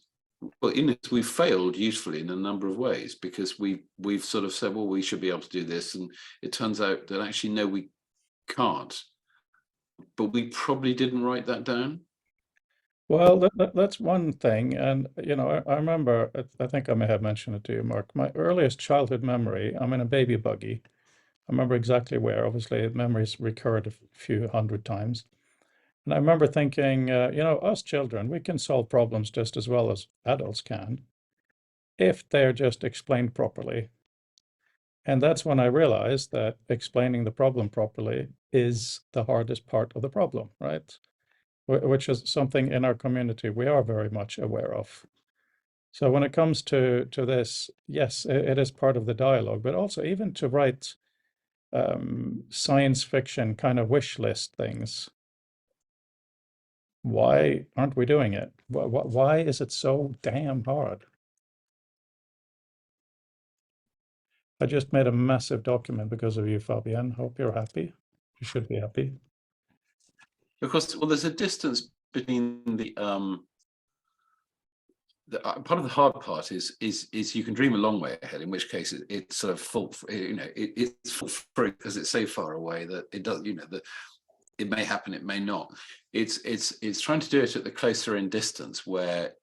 Speaker 4: well, we've failed usefully in a number of ways, because we've sort of said, well, we should be able to do this, and it turns out that actually no, we can't. But we probably didn't write that down.
Speaker 1: Well, that's one thing. And, you know, I remember, I think I may have mentioned it to you, Mark, my earliest childhood memory, I'm in a baby buggy. I remember exactly where. Obviously, memories recurred a few hundred times. And I remember thinking, you know, us children, we can solve problems just as well as adults can, if they're just explained properly. And that's when I realized that explaining the problem properly is the hardest part of the problem, right? Which is something in our community we are very much aware of. So when it comes to this, yes, it is part of the dialogue, but also even to write science fiction kind of wish list things. Why aren't we doing it? Why is it so damn hard? I just made a massive document because of you, Fabian. Hope you're happy. You should be happy.
Speaker 4: Because, well, there's a distance between the part of the hard part is you can dream a long way ahead, in which case it's sort of full, you know, it's full through because it's so far away that it does, you know, that it may happen, it may not. It's trying to do it at the closer in distance where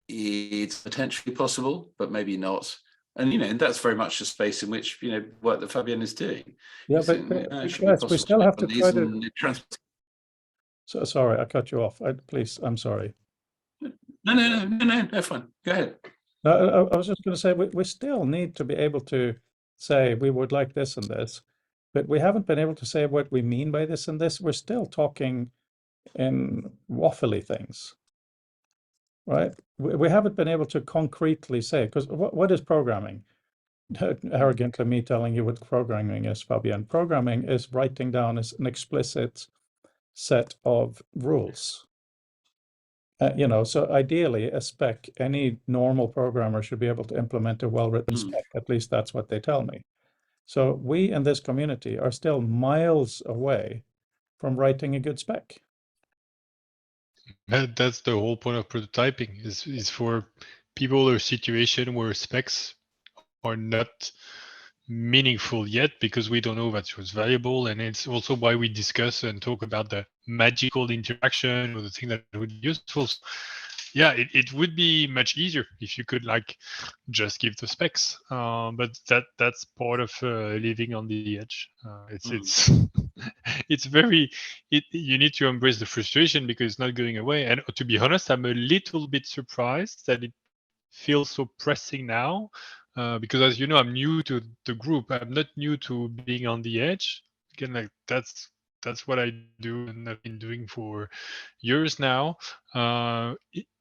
Speaker 4: it's potentially possible, but maybe not. And, you know, that's very much the space in which, you know, work that Fabian is doing.
Speaker 1: Yeah, but guys, we still have to try to. So sorry, I cut you off. Please, I'm sorry.
Speaker 4: No, fine. Go ahead.
Speaker 1: No, I was just going to say we still need to be able to say we would like this and this, but we haven't been able to say what we mean by this and this. We're still talking in waffly things, right? We haven't been able to concretely say, because what is programming? Arrogantly me telling you what programming is, Fabian. Programming is writing down an explicit set of rules. You know, so ideally a spec, any normal programmer should be able to implement a well-written spec. At least that's what they tell me. So we in this community are still miles away from writing a good spec.
Speaker 7: That's the whole point of prototyping, is for people or situation where specs are not meaningful yet, because we don't know that was valuable. And it's also why we discuss and talk about the magical interaction or the thing that would be useful. So, yeah, it would be much easier if you could like just give the specs, but that's part of living on the edge. It's very, you need to embrace the frustration because it's not going away. And to be honest, I'm a little bit surprised that it feels so pressing now, because as you know, I'm new to the group. I'm not new to being on the edge. Again, like that's what I do and I've been doing for years now.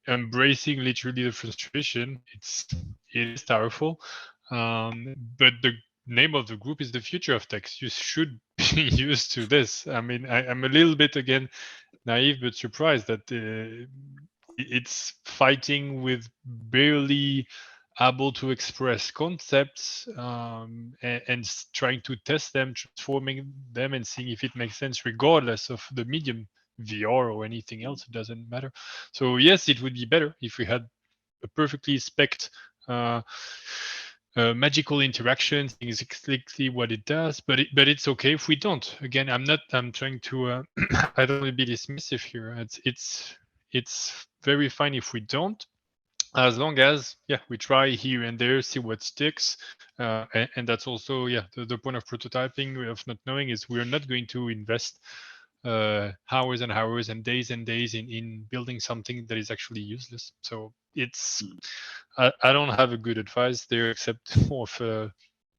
Speaker 7: Embracing literally the frustration, it is powerful. But the name of the group is the future of text. You should be used to this. I mean, I'm a little bit, again, naive but surprised that it's fighting with barely able to express concepts, and trying to test them, transforming them, and seeing if it makes sense regardless of the medium VR or anything else. It doesn't matter. So yes, it would be better if we had a perfectly spec'd magical interaction, exactly what it does, but it's okay if we don't. Again, I'm trying to I don't want to be dismissive here. It's very fine if we don't, as long as we try here and there, see what sticks, and that's also the point of prototyping, of not knowing, is we're not going to invest hours and hours and days in building something that is actually useless. So it's I don't have a good advice there, except more of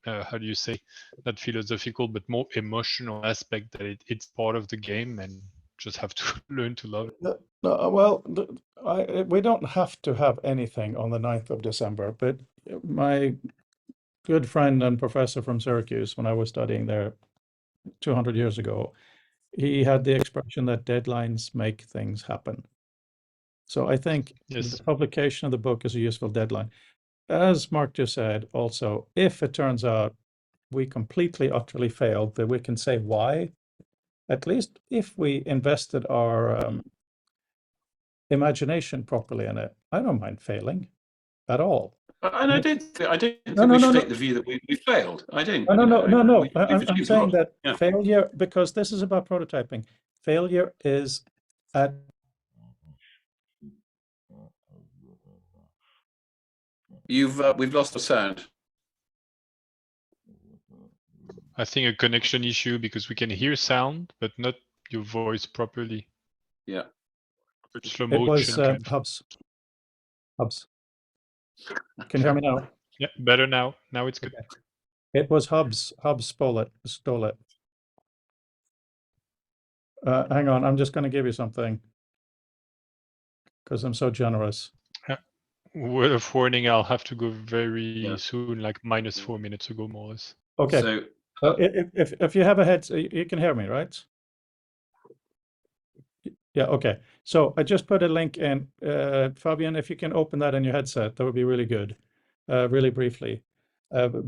Speaker 7: how do you say, not philosophical but more emotional aspect, that it's part of the game and just have to learn to love it.
Speaker 1: No, well, we don't have to have anything on the 9th of December, but my good friend and professor from Syracuse, when I was studying there 200 years ago, he had the expression that deadlines make things happen. So I think
Speaker 7: Yes.
Speaker 1: the publication of the book is a useful deadline. As Mark just said, also, if it turns out we completely, utterly failed, that we can say why. At least if we invested our imagination properly in it, I don't mind failing at all.
Speaker 4: And I don't think
Speaker 1: No,
Speaker 4: we
Speaker 1: no,
Speaker 4: should
Speaker 1: no,
Speaker 4: take the view that we failed. I don't.
Speaker 1: No.
Speaker 4: We've
Speaker 1: I'm
Speaker 4: achieved a
Speaker 1: saying
Speaker 4: lot.
Speaker 1: that
Speaker 4: Yeah.
Speaker 1: failure, because this is about prototyping, failure is at
Speaker 4: We've lost the sound.
Speaker 7: I think a connection issue, because we can hear sound but not your voice properly.
Speaker 4: Yeah.
Speaker 7: Slow
Speaker 1: it was
Speaker 7: motion. kind of.
Speaker 1: Hubs. Can you hear me now?
Speaker 7: Yeah, better now. Now it's good.
Speaker 1: It was Hubs stole it. Hang on, I'm just going to give you something because I'm so generous.
Speaker 7: Word of warning, I'll have to go very soon, like -4 minutes ago, more or less.
Speaker 1: Okay.
Speaker 4: So
Speaker 1: If you have a head, you can hear me, right? Yeah, okay. So I just put a link in. Fabian, if you can open that in your headset, that would be really good, really briefly,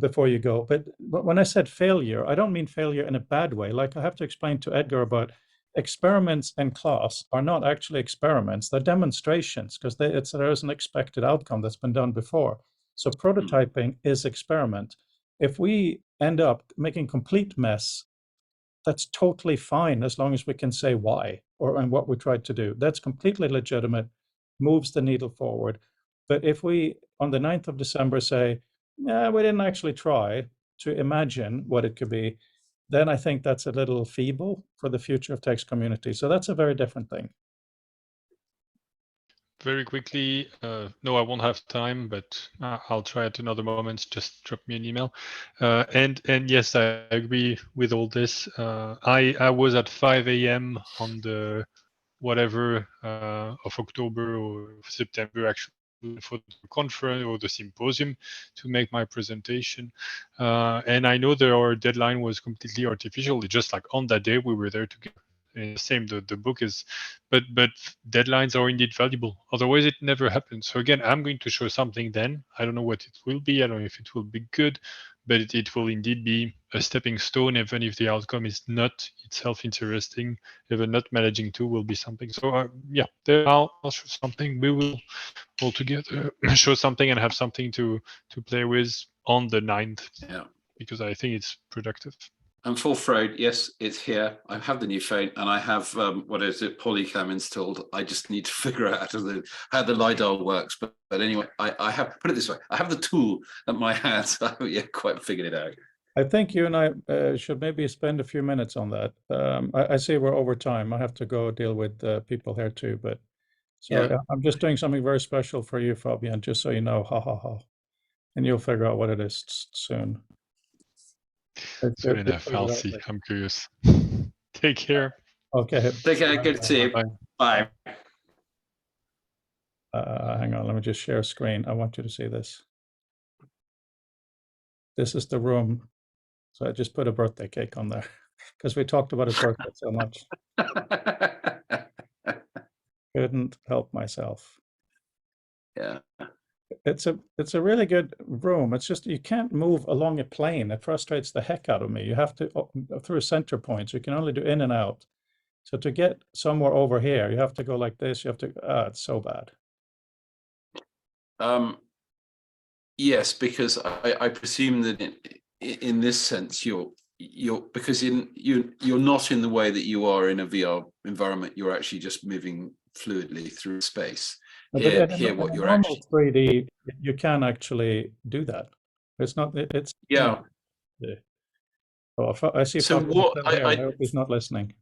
Speaker 1: before you go. But when I said failure, I don't mean failure in a bad way. Like, I have to explain to Edgar about experiments in class are not actually experiments. They're demonstrations, because there is an expected outcome that's been done before. So prototyping is experiment. If we end up making complete mess, that's totally fine, as long as we can say why and what we tried to do. That's completely legitimate, moves the needle forward. But if we, on the 9th of December, say, yeah, we didn't actually try to imagine what it could be, then I think that's a little feeble for the future of text community. So that's a very different thing.
Speaker 7: Very quickly, no, I won't have time, but I'll try at another moment. Just drop me an email. And yes, I agree with all this. I was at 5 a.m. on the whatever of October or September, actually, for the conference or the symposium to make my presentation. And I know that our deadline was completely artificial. It's just like on that day we were there together. And same, the book is, but deadlines are indeed valuable. Otherwise, it never happens. So again, I'm going to show something then. I don't know what it will be. I don't know if it will be good, but it will indeed be a stepping stone, even if the outcome is not itself interesting. Even not managing to will be something. So yeah, there I'll show something. We will all together show something and have something to play with on the 9th.
Speaker 4: Yeah,
Speaker 7: because I think it's productive.
Speaker 4: I'm full throat. Yes, it's here. I have the new phone, and I have what is it, Polycam installed. I just need to figure out how the LiDAR works. But anyway, I have, put it this way, I have the tool at my hands. I haven't yet quite figured it out.
Speaker 1: I think you and I should maybe spend a few minutes on that. I see we're over time. I have to go deal with people here too. But so
Speaker 4: Yeah.
Speaker 1: I'm just doing something very special for you, Fabian, just so you know. Ha ha ha. And you'll figure out what it is soon.
Speaker 7: Soon enough, I'll see. I'm curious. Take care.
Speaker 1: Okay.
Speaker 4: Take care. Good to see you. Bye.
Speaker 1: Hang on, let me just share screen. I want you to see this. This is the room. So I just put a birthday cake on there because we talked about his birthday so much. Couldn't help myself.
Speaker 4: Yeah.
Speaker 1: It's a really good room. It's just you can't move along a plane. It frustrates the heck out of me. You have to through center points. You can only do in and out. So to get somewhere over here, you have to go like this. You have to. It's so bad.
Speaker 4: Yes, because I presume that in this sense you're because you're not in the way that you are in a VR environment. You're actually just moving fluidly through space.
Speaker 1: No, but
Speaker 4: Here,
Speaker 1: in
Speaker 4: what
Speaker 1: a
Speaker 4: you're
Speaker 1: normal
Speaker 4: actually
Speaker 1: 3D, you can actually do that. It's not. It's
Speaker 4: yeah.
Speaker 1: Oh, I see.
Speaker 4: So
Speaker 1: Fabian
Speaker 4: what
Speaker 1: still here. I
Speaker 4: I
Speaker 1: hope he's not listening.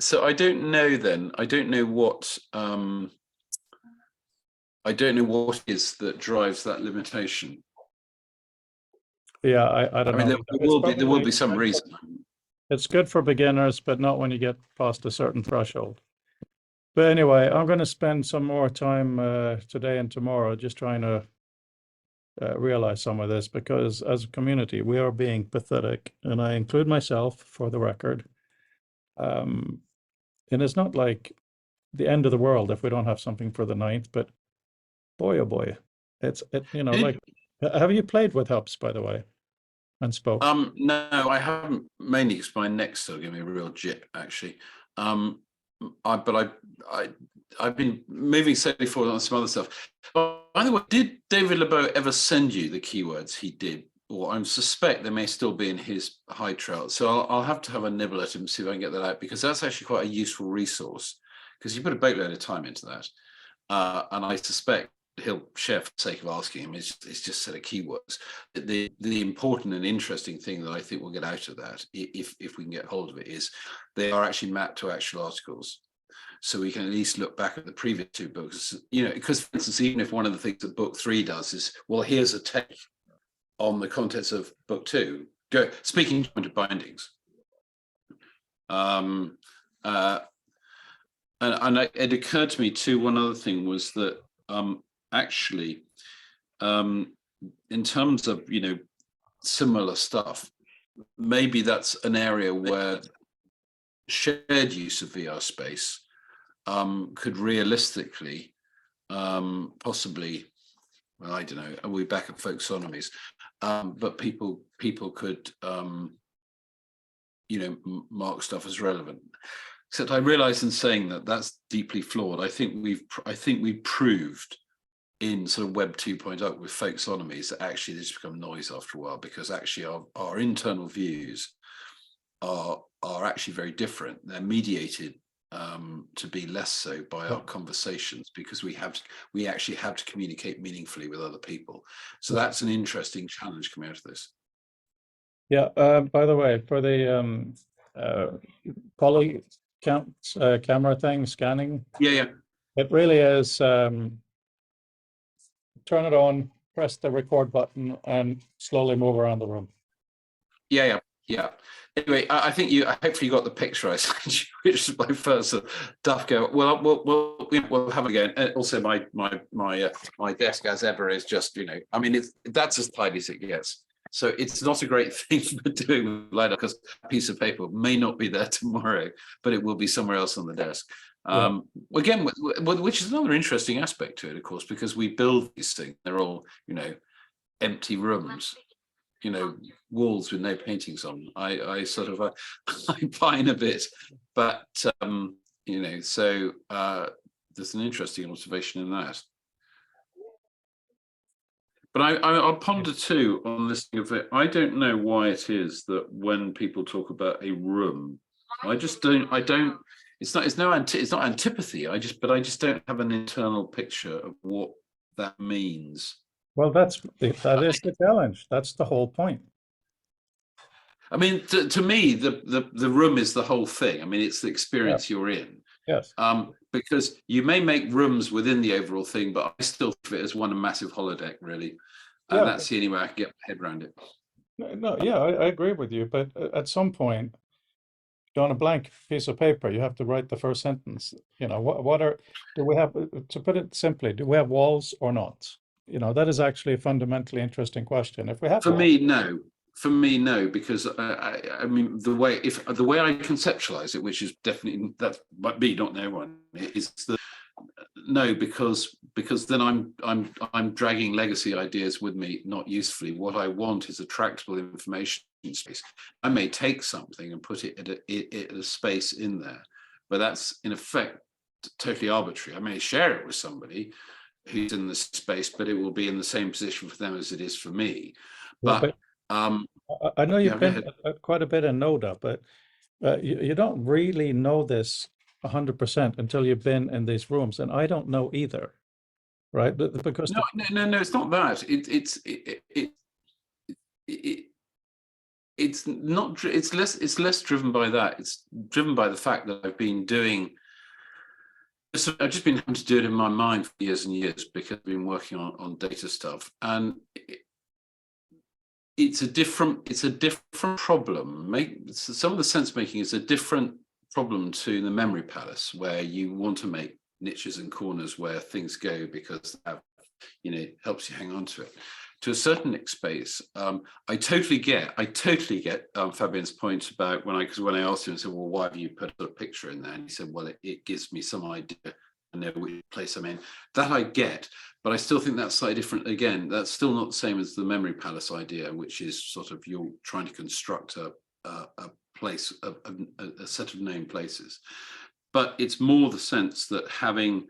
Speaker 4: so I don't know. Then I don't know what I don't know what is that drives that limitation.
Speaker 1: Yeah, I don't
Speaker 4: I mean,
Speaker 1: know.
Speaker 4: there will be some reason.
Speaker 1: It's good for beginners, but not when you get past a certain threshold. But anyway, I'm going to spend some more time today and tomorrow just trying to realize some of this, because as a community, we are being pathetic, and I include myself for the record. And it's not like the end of the world if we don't have something for the 9th, but boy, oh boy, like, have you played with Hubs, by the way, and spoke?
Speaker 4: No, I haven't, mainly because my neck's still giving me a real jip, actually. I've been moving steadily forward on some other stuff. By the way, did David LeBeau ever send you the keywords he did? Or I suspect they may still be in his high trail. So I'll have to have a nibble at him, see if I can get that out, because that's actually quite a useful resource, because you put a boatload of time into that. And I suspect he'll share for the sake of asking him. It's just a set of keywords. The important and interesting thing that I think we'll get out of that, if we can get hold of it, is they are actually mapped to actual articles. So we can at least look back at the previous 2 books, because for instance, even if one of the things that book 3 does is, well, here's a take on the contents of book 2, speaking to bindings. And it occurred to me too, one other thing was that actually, in terms of, similar stuff, maybe that's an area where shared use of VR space could realistically, possibly, well, I don't know, are we back at folksonomies? But people could, mark stuff as relevant. Except I realize in saying that that's deeply flawed. I think we've proved in sort of Web 2.0 with folksonomies that actually they just become noise after a while, because actually our internal views are actually very different. They're mediated to be less so by our conversations, because we actually have to communicate meaningfully with other people. So that's an interesting challenge coming out of this.
Speaker 1: Yeah. By the way, for the poly camera thing, scanning.
Speaker 4: Yeah.
Speaker 1: It really is. Turn it on, press the record button, and slowly move around the room.
Speaker 4: Yeah. Anyway, I think hopefully you got the picture I sent you, which is my first duff go. Well, we'll have a go. And also, my desk, as ever, is just I mean, that's as tidy as it gets. So it's not a great thing for doing with LiDAR, because a piece of paper may not be there tomorrow, but it will be somewhere else on the desk. Again, which is another interesting aspect to it, of course, because we build these things. They're all empty rooms. Walls with no paintings on. I sort of I pine a bit, but so there's an interesting observation in that. But I'll ponder too on this thing of it. I don't know why it is that when people talk about a room, I don't. It's not antipathy. I just don't have an internal picture of what that means.
Speaker 1: Well, that is the challenge. That's the whole point.
Speaker 4: I mean, to me, the room is the whole thing. I mean, it's the experience you're in.
Speaker 1: Yes.
Speaker 4: Because you may make rooms within the overall thing, but I still think of it as one massive holodeck, really. And that's the only way I can get my head around it.
Speaker 1: No, yeah, I agree with you. But at some point, on a blank piece of paper, you have to write the first sentence. Do we have, to put it simply, do we have walls or not? That is actually a fundamentally interesting question. If we have
Speaker 4: For me, no, because I mean the way I conceptualize it, which is definitely, that might be not no one, is the no, because because then I'm dragging legacy ideas with me, not usefully. What I want is a tractable information space. I may take something and put it at a space in there, but that's in effect totally arbitrary. I may share it with somebody who's in the space, but it will be in the same position for them as it is for me. But
Speaker 1: I know you've been quite a bit in Noda, but you don't really know this 100% until you've been in these rooms, and I don't know either, right? Because
Speaker 4: no, it's not that. It's not. It's less driven by that. It's driven by the fact that I've been doing. I've just been having to do it in my mind for years and years because I've been working on data stuff, and it's a different problem. Some of the sense making is a different problem to the memory palace, where you want to make niches and corners where things go because that, helps you hang on to it. To a certain space, I totally get Fabian's point about because when I asked him, I said, well, why have you put a picture in there? And he said, well, it gives me some idea. I know which place I'm in. That I get, but I still think that's slightly different. Again, that's still not the same as the memory palace idea, which is sort of you're trying to construct a place, a set of named places. But it's more the sense that having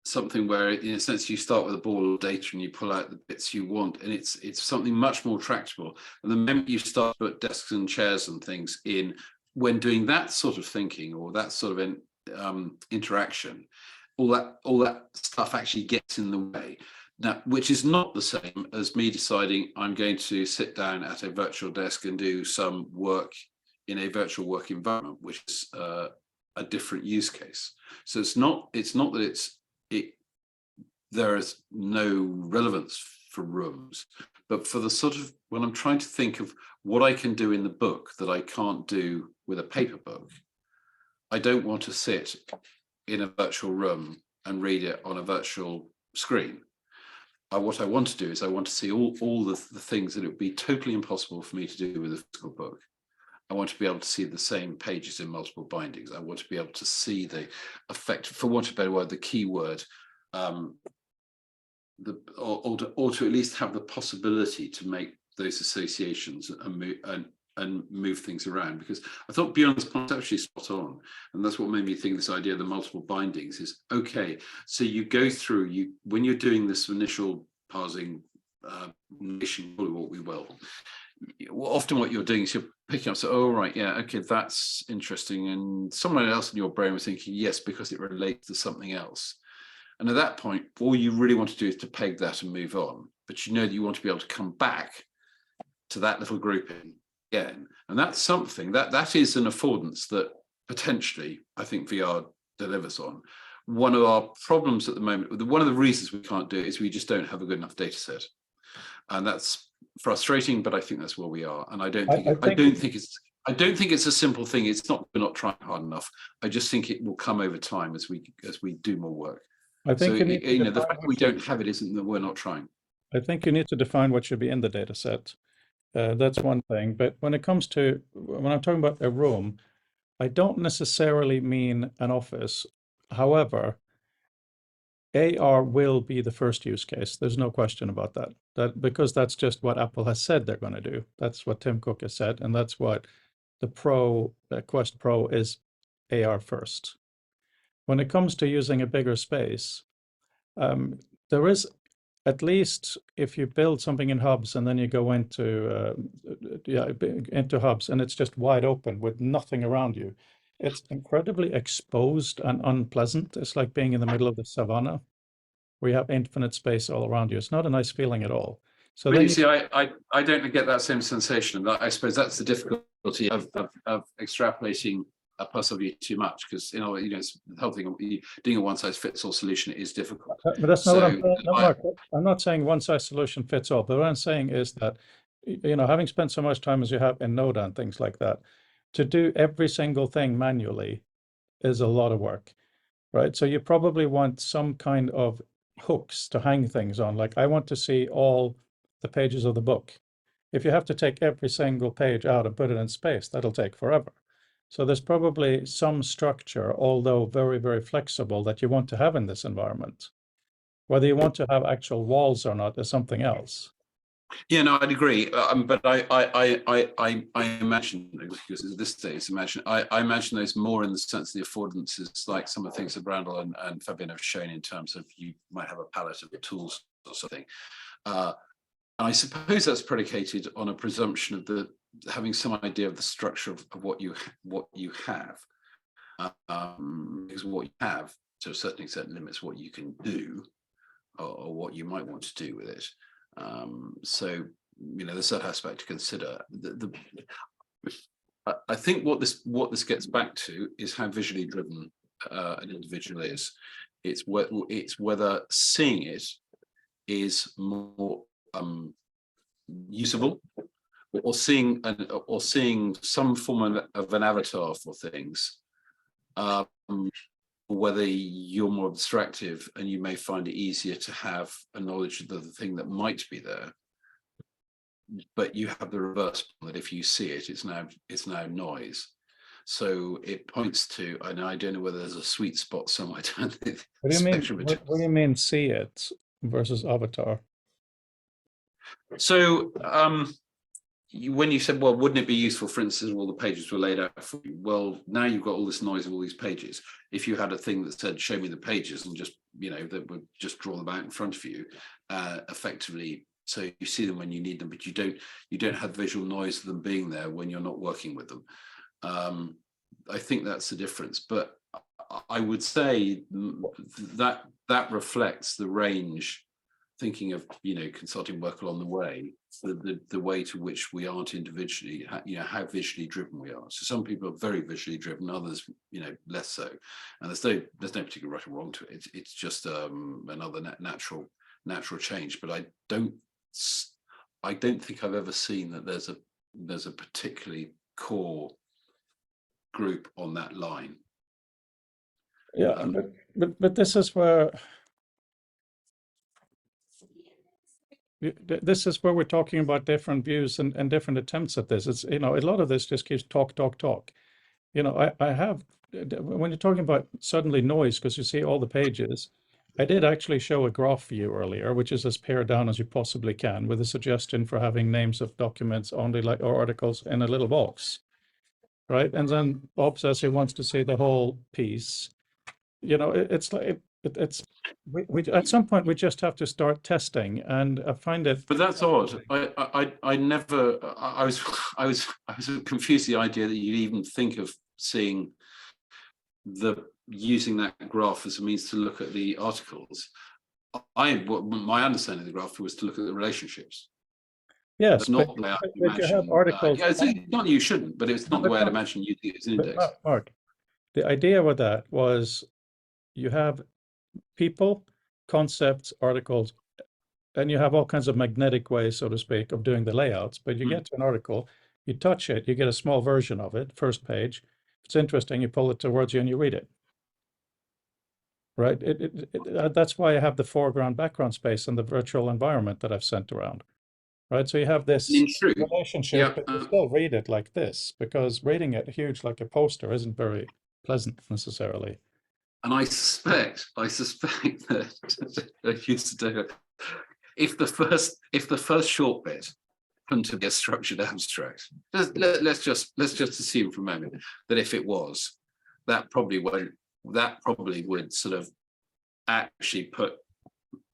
Speaker 4: something where, in a sense, you start with a ball of data and you pull out the bits you want, and it's something much more tractable. And the moment you start to put desks and chairs and things in, when doing that sort of thinking or that sort of interaction, all that stuff actually gets in the way. Now, which is not the same as me deciding I'm going to sit down at a virtual desk and do some work in a virtual work environment, which is a different use case. So it's not that there is no relevance for rooms, but for the sort of, when I'm trying to think of what I can do in the book that I can't do with a paper book, I don't want to sit in a virtual room and read it on a virtual screen. What I want to do is I want to see all the things that it would be totally impossible for me to do with a physical book. I want to be able to see the same pages in multiple bindings. I want to be able to see the effect, for want of a better word, the keyword, or to at least have the possibility to make those associations and move things around. Because I thought Bjorn's point was actually spot on, and that's what made me think this idea of the multiple bindings is okay. So you go through when you're doing this initial parsing, nation, what we will. Often what you're doing is you're picking up, so, oh, right, yeah, okay, that's interesting. And someone else in your brain was thinking, yes, because it relates to something else. And at that point, all you really want to do is to peg that and move on. But you know that you want to be able to come back to that little grouping again. And that's something, that is an affordance that potentially I think VR delivers on. One of our problems at the moment, one of the reasons we can't do it is we just don't have a good enough data set. And that's frustrating, but I think that's where we are. And I don't think it's a simple thing. It's not, we're not trying hard enough. I just think it will come over time as we do more work.
Speaker 1: I think
Speaker 4: so, the fact we don't have it isn't that we're not trying.
Speaker 1: I think you need to define what should be in the data set. That's one thing. But when I'm talking about a room, I don't necessarily mean an office. However, AR will be the first use case. There's no question about that. Because that's just what Apple has said they're going to do. That's what Tim Cook has said, and that's what the Quest Pro is, AR first. When it comes to using a bigger space, there is, at least if you build something in hubs and then you go into hubs and it's just wide open with nothing around you, it's incredibly exposed and unpleasant. It's like being in the middle of the savannah where you have infinite space all around you. It's not a nice feeling at all. So
Speaker 4: then you see, I don't get that same sensation. I suppose that's the difficulty of extrapolating a puzzle view too much, because it's the whole thing. Doing a one-size-fits-all solution is difficult.
Speaker 1: But that's not what I'm saying. No, Mark, I'm not saying one-size-solution fits all. But what I'm saying is that, having spent so much time as you have in Noda and things like that, to do every single thing manually is a lot of work, right? So you probably want some kind of hooks to hang things on. Like, I want to see all the pages of the book. If you have to take every single page out and put it in space, that'll take forever. So there's probably some structure, although very, very flexible, that you want to have in this environment. Whether you want to have actual walls or not is something else.
Speaker 4: Yeah, no, I'd agree. But I imagine, because at this stage, I imagine those more in the sense of the affordances, like some of the things that Randall and Fabian have shown in terms of you might have a palette of tools or something. I suppose that's predicated on a presumption of having some idea of the structure of what you have, because what you have to a certain extent limits what you can do, or what you might want to do with it. So there's that aspect to consider. I think what this gets back to is how visually driven an individual is. It's whether seeing it is more usable, or seeing some form of an avatar for things. Whether you're more abstractive and you may find it easier to have a knowledge of the thing that might be there, but you have the reverse, that if you see it, it's now noise. So it points to, and I don't know whether there's a sweet spot somewhere down the spectrum.
Speaker 1: What do you mean see it versus avatar?
Speaker 4: So when you said, well, wouldn't it be useful, for instance, all the pages were laid out for you? Well, now you've got all this noise of all these pages. If you had a thing that said, show me the pages, and just, that would just draw them out in front of you, effectively, so you see them when you need them, but you don't have visual noise of them being there when you're not working with them. I think that's the difference. But I would say that reflects the range, thinking of consulting work along the way, the way to which we aren't individually, how visually driven we are. So some people are very visually driven, others less so, and there's no particular right or wrong to it. It's just another natural change. But I don't think I've ever seen that there's a particularly core group on that line.
Speaker 1: Yeah, but this is where we're talking about different views and different attempts at this. It's a lot of this just keeps talk. I have, when you're talking about suddenly noise because you see all the pages, I did actually show a graph view earlier, which is as pared down as you possibly can, with a suggestion for having names of documents only, or articles in a little box, right? And then Bob says he wants to see the whole piece. It's like we at some point we just have to start testing, and I find it.
Speaker 4: But that's odd. I never. I was confused the idea that you'd even think of seeing using that graph as a means to look at the articles. My understanding of the graph was to look at the relationships.
Speaker 1: Yes,
Speaker 4: that's not the way I imagine.
Speaker 1: You have articles.
Speaker 4: It's not you shouldn't, but it's not the way I'd imagine you do it as an index.
Speaker 1: Mark, the idea with that was you have people, concepts, articles, and you have all kinds of magnetic ways, so to speak, of doing the layouts. But you get to an article, you touch it, you get a small version of it, first page. If it's interesting, you pull it towards you and you read it. Right? That's why I have the foreground background space in the virtual environment that I've sent around. Right? So you have this relationship, but you still read it like this, because reading it huge like a poster isn't very pleasant necessarily.
Speaker 4: And I suspect that if the first short bit happened to be a structured abstract, let's just assume for a moment that if it was, that probably would sort of actually put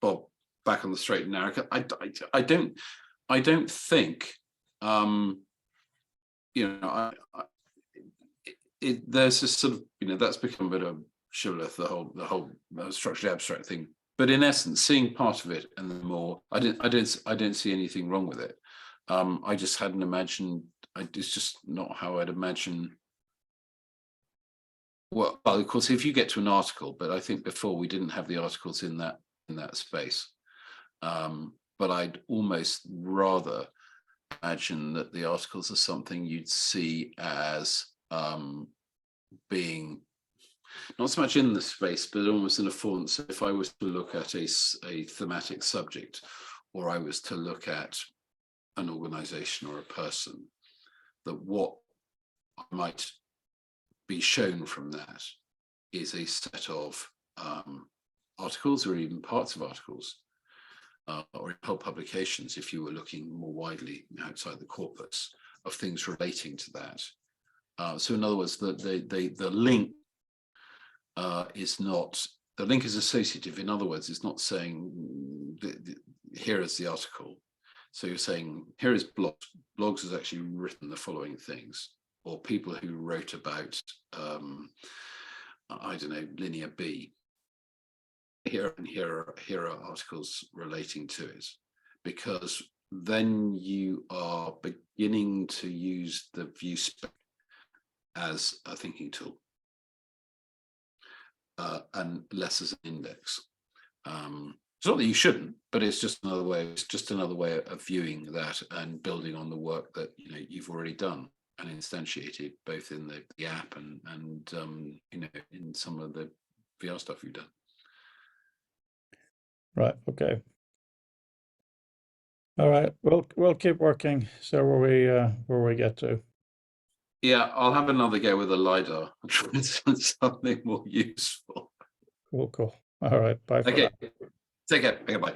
Speaker 4: Bob back on the straight and narrow. I don't think there's this sort of that's become a bit of shibboleth, the whole structured abstract thing. But in essence, seeing part of it and then more, I don't see anything wrong with it. I just hadn't imagined. It's just not how I'd imagine. Well, of course, if you get to an article, but I think before we didn't have the articles in that space. But I'd almost rather imagine that the articles are something you'd see as being not so much in the space, but almost in a form. So if I was to look at a thematic subject, or I was to look at an organization or a person, that what I might be shown from that is a set of articles or even parts of articles or whole publications, if you were looking more widely outside the corpus of things relating to that. So in other words, the link is not, the link is associative. In other words, it's not saying here is the article. So you're saying here is blogs. Blogs has actually written the following things, or people who wrote about, I don't know, Linear B. Here are articles relating to it, because then you are beginning to use the view spec as a thinking tool and less as an index. It's not that you shouldn't, but it's just another way. It's just another way of viewing that and building on the work that you've already done and instantiated, both in the app and in some of the VR stuff you've done.
Speaker 1: Right. Okay. All right. We'll keep working. So where we get to.
Speaker 4: Yeah, I'll have another go with a LiDAR and try something more useful.
Speaker 1: Cool. All right. Bye. For
Speaker 4: Okay.
Speaker 1: now.
Speaker 4: Take care. Okay, bye.